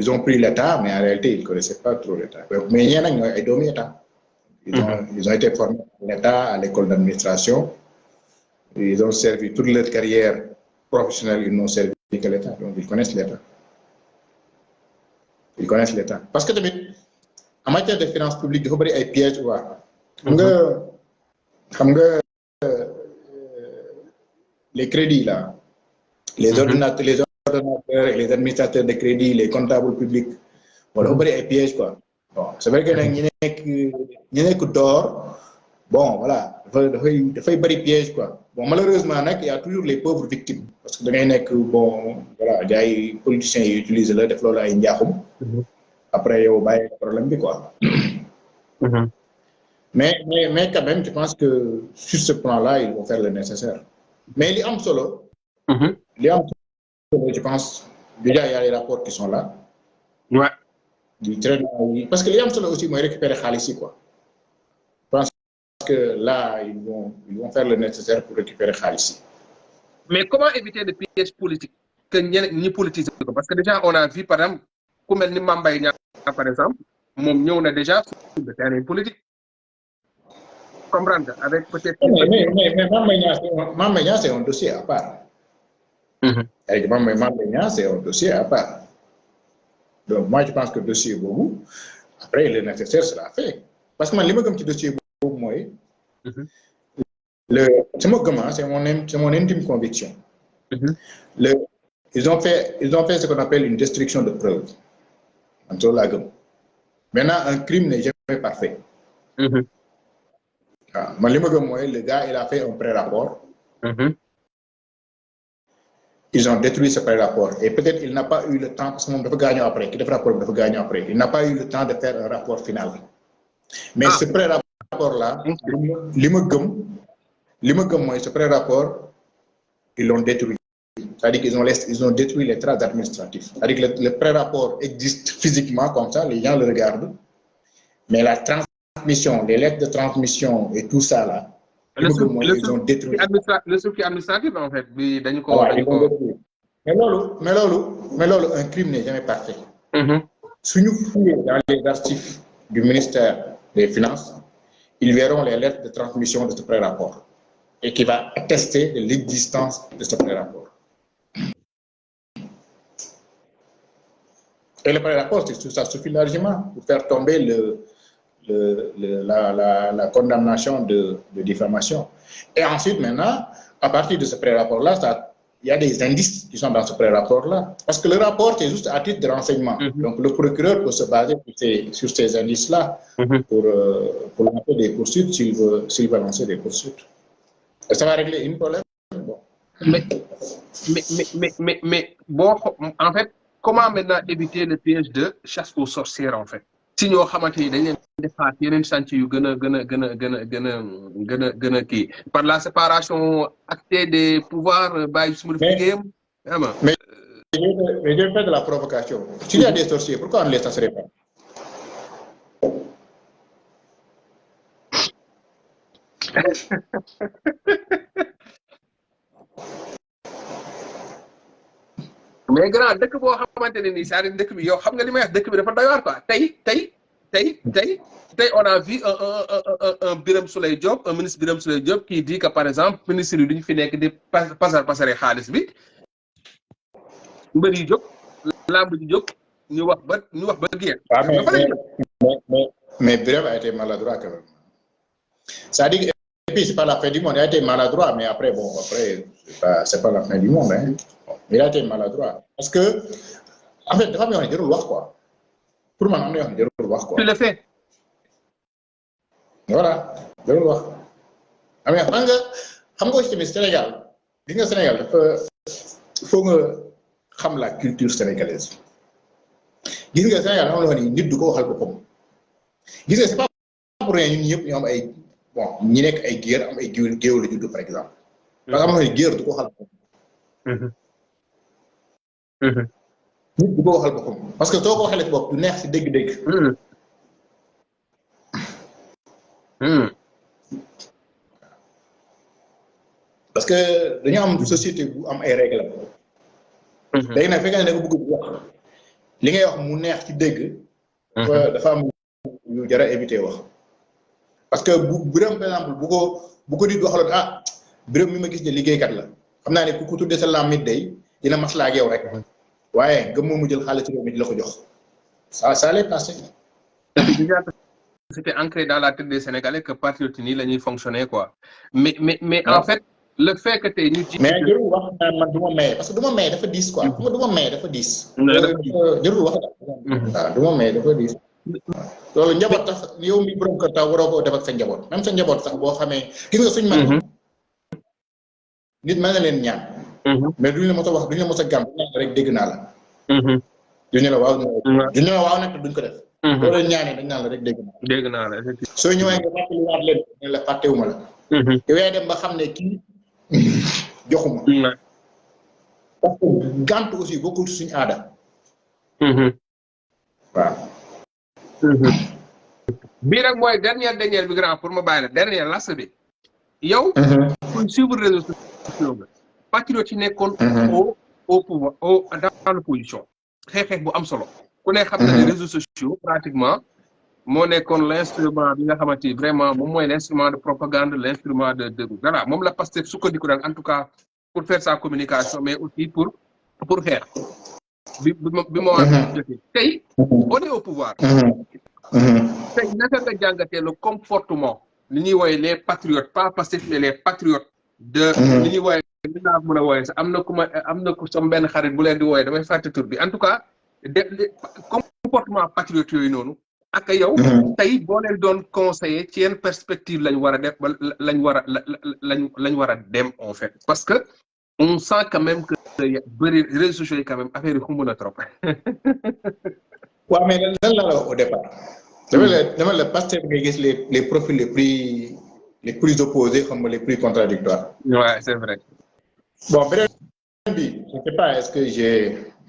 ils ont pris l'état mais en réalité ils connaissaient pas trop l'état mais ñeneen nag ñooy ay doomu état. Ils ont été formés à l'État, à l'école d'administration. Ils ont servi toute leur carrière professionnelle, ils n'ont servi que l'État. Donc, ils connaissent l'État. Ils connaissent l'État. Parce que, en matière de finances publiques, il faut avoir des pièges. Les crédits, là, les ordinateurs et les administrateurs de crédit, les comptables publics, il faut avoir des pièges, quoi. Bon, c'est vrai que ñu nekk d'or bon voilà dafay bari piège quoi bon malheureusement il y a toujours les pauvres victimes parce que da ngay nekk bon voilà gars yi politiciens yi utiliser la def loolu ay njaaxum après yow bàyyi problème bi quoi. mais quand même je pense que sur ce plan-là ils vont faire le nécessaire mais li am solo je pense déjà il y a les rapports qui sont là. Ouais. Du traitement parce que li am solo aussi mooy récupérer xaalis yi quoi. Je pense que là ils vont faire le nécessaire pour récupérer xaalis yi. Mais comment éviter le piège politique que ñi politiser ko parce que déjà on a vu par exemple ku mel ni Mame Mbaye Niang par exemple moom ñëw na déjà sur le terrain politique comprendre nga avec peut-être. mais Mame Mbaye Niang c'est un dossier à part. Avec Mame Mbaye Niang c'est un dossier à part. Donc, moi, je pense que le dossier est beau. Après, le nécessaire sera fait. Parce que moi, le dossier est beau, moi, c'est mon intime conviction. Ils ont fait ce qu'on appelle une destruction de preuves. Maintenant, un crime n'est jamais parfait. Le gars, il a fait un pré-rapport. Ils ont détruit ce pré-rapport. Et peut-être il n'a pas eu le temps, parce que dafa gagner après, il n'a pas eu le temps de faire un rapport final. Mais ce pré-rapport-là, ce pré-rapport, ils l'ont détruit. C'est-à-dire qu'ils ont détruit les traces administratives. C'est-à-dire que le pré-rapport existe physiquement comme ça, les gens le regardent. Mais la transmission, les lettres de transmission et tout ça là, ils ont détruit. Le circuit administratif, en fait, Mais un crime n'est jamais parfait. Si nous fouillons dans les archives du ministère des Finances, ils verront les lettres de transmission de ce pré-rapport et qui va attester de l'existence de ce pré-rapport. Et le pré-rapport, ça suffit largement pour faire tomber la condamnation de diffamation. Et ensuite, maintenant, à partir de ce pré-rapport-là, il y a des indices qui sont dans ce pré-rapport-là. Parce que le rapport, c'est juste à titre de renseignement. Donc, le procureur peut se baser sur ces indices-là pour lancer des poursuites s'il veut lancer des poursuites. Et ça va régler une problème. Bon. Mais bon, en fait, comment maintenant éviter le piège de chasse aux sorcières, en fait? Si nous avons des chantiers par la séparation actée des pouvoirs, mais je vais faire de la provocation. S'il y a des sorciers, pourquoi on ne les chasserait pas? mais grand dëkk boo xamante ne nii c'est-à-dire dëkk bi yow xam nga li may wax dëkk bi dafa doy waar quoi tey on a vu un Birame Souleye Diop un ministre Birame Souleye Diop qui dit que par exemple ministre yi duñu fi nekk di pasare xaalis bi mbër yi jóg lamb ji jóg ñu wax ba guerre. mais Birame a été maladroit quand même. C'est-à-dire que et puis c'est pas la fin du monde, il a été maladroit, mais après c'est pas la fin du monde, hein. Il a été maladroit parce que en fait dafa am yoo xam ne jarul wax quoi. Pour man am na yoo xam ne jarul wax quoi. Tu le fais. Voilà jarul wax. xam nga aussi tamit Sénégal gis nga Sénégal dafa faut nga xam la culture sénégalaise. Gis nga Sénégal am na loo xam ne nit du ko waxal boppam. Gis nga c'est pas pour rien ñun ñëpp ñu am ay bon ñi nekk ay géer am ay géew la juddu par exemple. parce que am na loo xam ne géer du ko waxal boppam. nit du ko waxal boppam parce que soo ko waxalee si bopp du neex si dégg-dégg. parce que dañu am société bu am ay règles. léegi nag fekkee ne da nga bëgg wax li ngay wax mu neex ci dégg. dafa am yu jar a éviter wax. parce que bu Birame par exemple bu ko nit waxaloon ah Birame mi ma gis ne liggéeykat la xam naa ne ku ko tuddee sa lamit day dina maslaa ak yow rek. waaye gëm mu jël xaalis ci réew mi di la ko jox ça allait passer. C'était ancré dans la tête des Sénégalais que patriote nii la ñuy fonctionner quoi mais en fait le fait que tey ñu. mais jarul wax naan man du ma maye parce que du ma maye dafa diis quoi. du ma maye dafa diis. jarul wax waaw du ma maye dafa diis. loolu njaboot tax yow mi borom kër tax waroo koo def ak sa njaboot même sa njaboot sax boo xamee gis nga suñ mag nit mën na leen ñaan. mais duñ la mos a wax duñ la mos a gàm rek dégg naa la. duñu la waaw nag duñ ko def. boo leen ñaanee dañ naan la rek dégg naa la effectivement. soo ñëwee nga fàttaliwaat leen ne la fàttewuma la. yow yaay dem ba xam ne kii joxuma. parce que gànt aussi bokkul suñu aada. waaw. bii nag mooy dernière bi grand pour ma bàyyi la dernière last bi. yow. pour suivre réseaux sociaux nga. patriote yi nekkoon. au pouvoir dans l'opposition. xeex bu am solo. ku ne xam na ne réseaux sociaux pratiquement moo nekkoon l'instrument bi nga xamante ni vraiment moom mooy l'instrument de propagande l'instrument de voilà moom la Pastef sukkandiku daal en tout cas pour faire sa communication mais aussi pour xeex bi moo jotee tey on est au pouvoir tey naka nga jàngatee le comportement li ñuy wooye les patriotes pas Pastef mais les patriotes de li ñuy wooye li naa mën a wooye sax am na ku sama benn xarit bu leen di wooye damay fàtte tur bi en tout cas comportement patriote yooyu noonu ak yow tey boo leen doon conseiller ci yenn perspective lañ war a def ba lañ war a dem en fait parce que on sent quand même que bëri réseaux sociaux yi quand même affaire yi xumb na trop. waaw mais lan la wax au départ dama la Pastef ngay gis les profils les plus opposés comme les plus contradictoires. Ouais, c'est vrai. Bon beneen bi je sais pas est-ce que je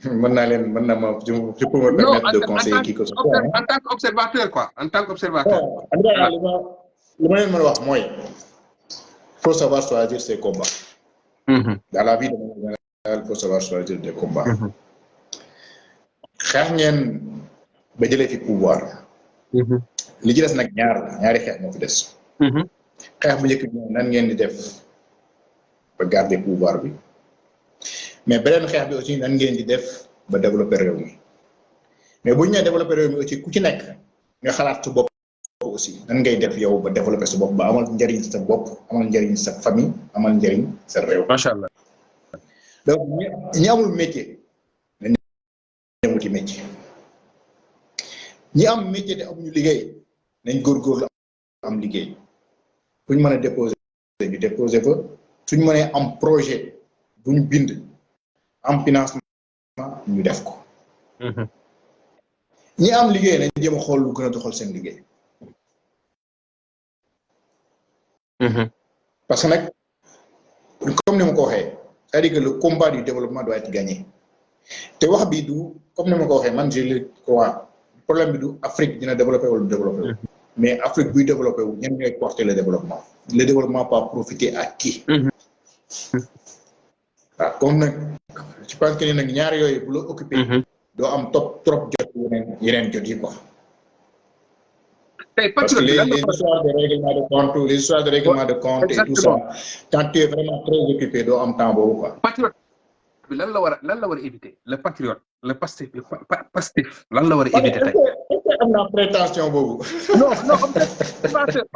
peux me permettre de conseiller qui que ce soit. En tant qu'observateur quoi. En tant qu'observateur. li ma leen mën a wax mooy faut savoir choisir ses combats. Dans la vie de manière générale faut savoir choisir des combats. xeex ngeen ba jëlee fi pouvoir. li ci des nag ñaari xeex moo fi des. xeex bu njëkk bi nan ngeen di def ba garder pouvoir bi. mais beneen xeex bi aussi nan ngeen di def ba développer réew mi mais bu ñu nee développer réew mi aussi ku ci nekk nga xalaat sa bopp aussi nan ngay def yow ba développer sa bopp ba amal njëriñ sa bopp amal njëriñ sa famille amal njëriñ sa réew. Macha Allah. donc ñi amul métier nañ dem wuti métier ñi am métier te amuñu liggéey nañ góorgóorlu am liggéey fu ñu mën a déposer ñu déposer fa suñu mënee am projet bu ñu bind. am financement ñu def ko. ñi am liggéey nañ jéem a xool lu gën a doxal seen liggéey. parce que nag comme ni ma ko waxee c'est-à-dire que le combat du développement doit être gagné te wax bi du comme ni ma ko waxee man je le crois problème bi du Afrique dina développé wala du développé wu. mais Afrique buy développé wu ñenn ñooy porter le développement pas profiter à qui. waaw comme nag je pense que ni nag ñaar yooyu bu la occupé doo am trop jot yeneen jot yi quoi. tey Parce que patriote les histoires de règlement de compte, les histoires de règlement de compte et tout ça, quand tu es vraiment très occupé, doo am temps boobu quoi. patriote bi lan la war a éviter le patriote le Pastef lan la war a éviter tey. est-ce que am naa prétention boobu. non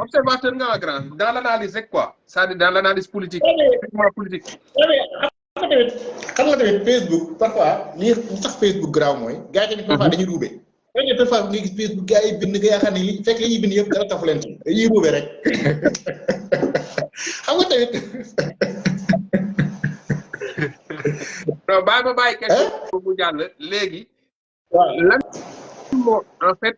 observateur nga grand dans l'analyse rek quoi c'est-à-dire dans l'analyse politique. politique. xam nga tamit Facebook parfois li tax Facebook graaw mooy. gars yi tamit parfois dañuy ruube. parfois nga gis Facebook gars yi bind nga yaakaar ne li fekk li ñuy bind yëpp dara tafu leen ci dañuy ruube rek xam nga tamit. non bàyyi question bu jàll léegi. waaw lan moo en fait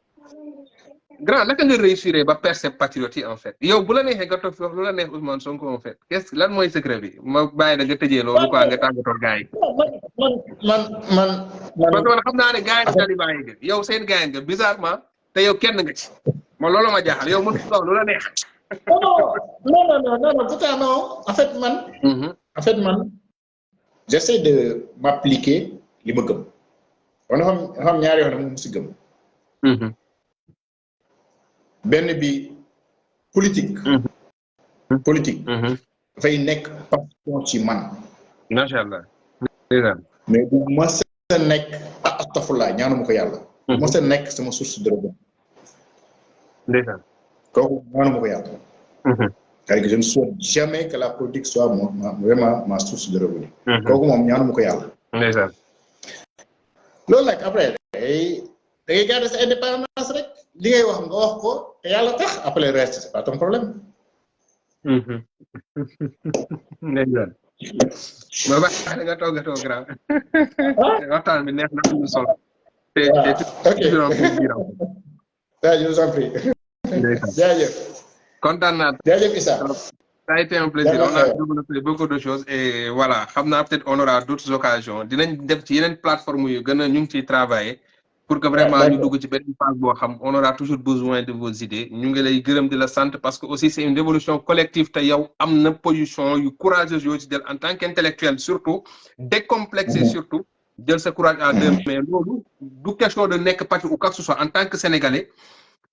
grand naka nga réussir ba percer patriote yi en fait yow bu la neexee nga toog fi wax lu la neex Ousmane Sonko en fait qu'est-ce lan mooy secret bi ma bàyyi la nga tëjee loolu quoi nga tàggatoo gars yi. man. parce que man xam naa ne gars yi taliban yi nga yow seen gars yi nga bizarrement te yow kenn nga ci ma loolu ma jaaxal yow mën nga lu la neex. non pourtant non en fait man. J'essaie de m'appliquer li ma gëm. kon dafa am ñaari yoon dama si gëm. benn bi politique. politique. dafay nekk passion ci man. macha allah. mais bu ma sa nekk astafurlah ñaanu ma ko yàlla. bu ma sa nekk sama source de revenu. ndeysaan. kooku ñaanu ma ko yàlla. c'est-à-dire que je ne souhaite jamais que la politique soit vraiment ma source de revenu. kooku moom ñaanu ma ko yàlla. ndeysaan. loolu nag après da ngay garder sa indépendance rek li ngay wax nga wax ko te yàlla tax après le reste c'est pas ton problème. ndeysaan. ma baax nga toogatoo grand. waxtaan bi neex na am na solo. ok je vous en prie. jaajëf. kontaan naa. jaajëf Issa. Ça a été un plaisir. On a développé beaucoup de choses et voilà xam naa peut-être on aura d'autres occasions dinañ def ci yeneen plateforme yu gën a ñu ngi ciy travailler pour que vraiment ñu dugg ci benn phase boo xam on aura toujours besoin de vos idées ñu ngi lay gërëm di la sant parce que aussi c'est une révolution collective te yow am na position yu courageuse yoo ci jël en tant qu'intellectuel surtout décomplexé surtout jël sa courage à deux mais loolu du question de nekk parti ou quoi que ce soit en tant que sénégalais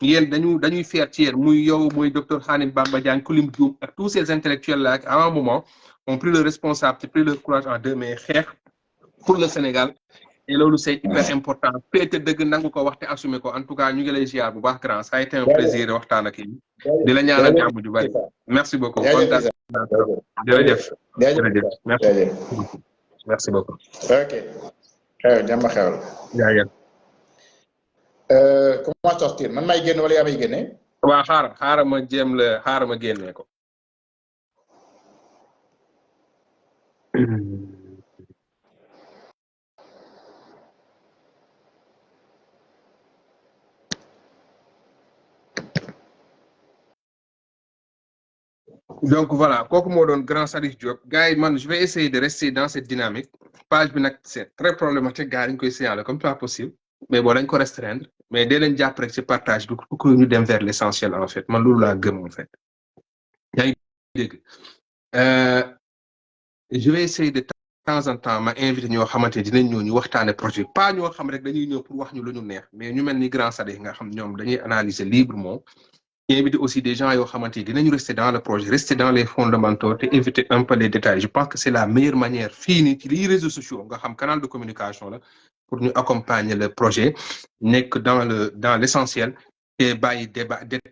yéen dañuy fier ci yéen muy yow muy docteur Khadim Bamba Diagne Kulim Dioum ak tous ces intellectuels là à un moment ont pris le responsable pris leur courage en deux mais xeex pour le Sénégal et loolu c'est hyper important péete dëgg nangu ko wax te assumer ko en tout cas ñu ngi lay ziar bu baax grand ça a été un plaisir waxtaan ak yéen di la ñaanal jàmm ju bari merci beaucoup kontaan jërëjëf merci beaucoup ok jàmm xewal jaajëf comment sortir man may génn wala yaa may génne. waaw xaaral ma jéem la xaaral ma génne ko. donc voilà kooku moo doon grand Sadikh Diop gars yi man je vais essayer de rester dans cette dynamique page bi nag c'est très problématique gars yi dañu koy signaler comme pas possible mais bon dañ ko restreindre mais dee leen jàpp rek ci partage bi pour que ñu dem vers l'essentiel en fait man loolu laa gëm en fait yaa ngi dégg je vais essayer de temps en temps ma invité ñoo xamante ne dinañ ñëw ñu waxtaane projet pas ñoo xam rek dañuy ñëw pour wax ñu lu ñu neex mais ñu mel ni grand Sadikh nga xam ñoom dañuy analyser librement inviter aussi des gens yoo xamante ni dinañu rester dans le projet rester dans les fondamentaux te éviter un peu les détails je pense que c'est la meilleure manière fii nii ci lii réseaux sociaux nga xam canal de communication la pour ñu accompagner le projet nekk dans l'essentiel te bàyyi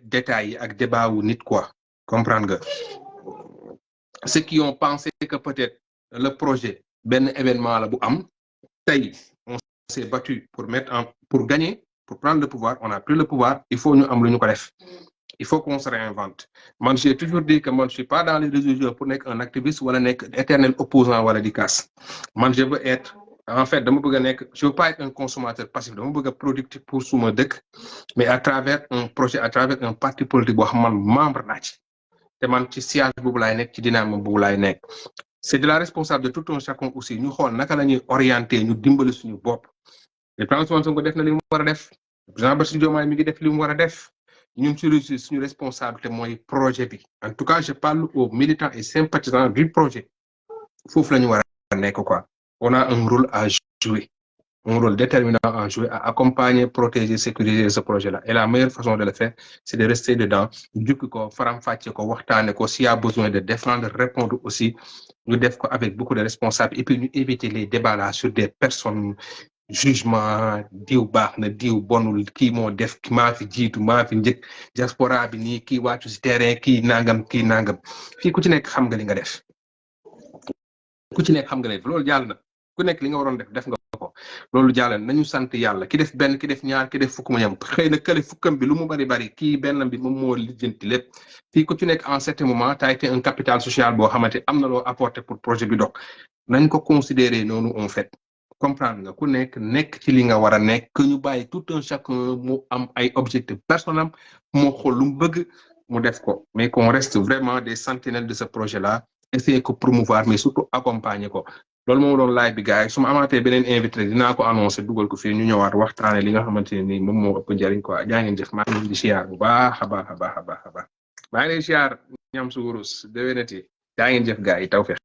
détails yi ak débat wu nit quoi comprendre nga ceux qui ont pensé que peut-être le projet benn événement la bu am tey on s'est battu pour gagner pour prendre le pouvoir on a pris le pouvoir il faut ñu am lu ñu ko def il faut qu'on se réinvente man j'ai toujours dit que man je suis pas dans les réseaux sociaux pour nekk un activiste wala nekk éternel opposant wala di casse man je veux être en fait dama bëgg a nekk je veux pas être un consommateur passif dama bëgg a productif pour suma dëkk mais à travers un projet à travers un parti politique boo xam man membre naa ci te man ci siège boobu laay nekk ci dynamique boobu laay nekk c'est de la responsable de tout un chacun aussi ñu xool naka la ñuy orienter ñu dimbali suñu bopp le président Ousmane Sonko def na li mu war a def Jean Baptiste Diomaye mi ngi def li mu war a def ñun suñu responsabilité mooy projet bi en tout cas je parle aux militants et sympathisants du projet foofu la ñu war a nekk quoi on a un rôle à jouer, un rôle déterminant à jouer, à accompagner, protéger, sécuriser ce projet-là. Et la meilleure façon de le faire, c'est de rester dedans, jukki ko faram-fàcce ko waxtaane ko s'il y a besoin de défendre, répondre aussi, ñu def ko avec beaucoup de responsabilité et puis ñu éviter les débats là sur des personnes jugement diw baax na diw bonul kii moo def maa fi jiitu maa fi njëkk diaspora bi nii kii wàccu si terrain kii nangam fii ku ci nekk xam nga li nga def ku ci nekk xam nga ne loolu jàll na ku nekk li nga waroon def nga ko loolu jàll na nañu sant yàlla ki def benn ki def ñaar ki def fukk mu ñam xëy na kële fukkam bi lu mu bari kii benn bi moom moo lijjanti lépp fii ku ci nekk en certain moment t'as été un capital social boo xamante am na loo apporté pour projet bi dox nañ ko considérer noonu en fait comprendre nga ku nekk ci li nga war a nekk que ñu bàyyi tout un chacun mu am ay objectifs personnels moo xool lu mu bëgg mu def ko mais qu'on reste vraiment des sentinelles de ce projet là essayer ko promouvoir mais surtout accompagner ko loolu moom doon live bi gars yi su ma amaatee beneen invité dinaa ko annoncé dugal ko fii ñu ñëwaat waxtaane li nga xamante ne nii moom moo ëpp njëriñ quoi jaa ngeen jëf maa ngi leen di siyaar bu baax a baax maa ngi leen di siyaar ñam su wurus déwénati jaa ngeen jëf gars yi taw feex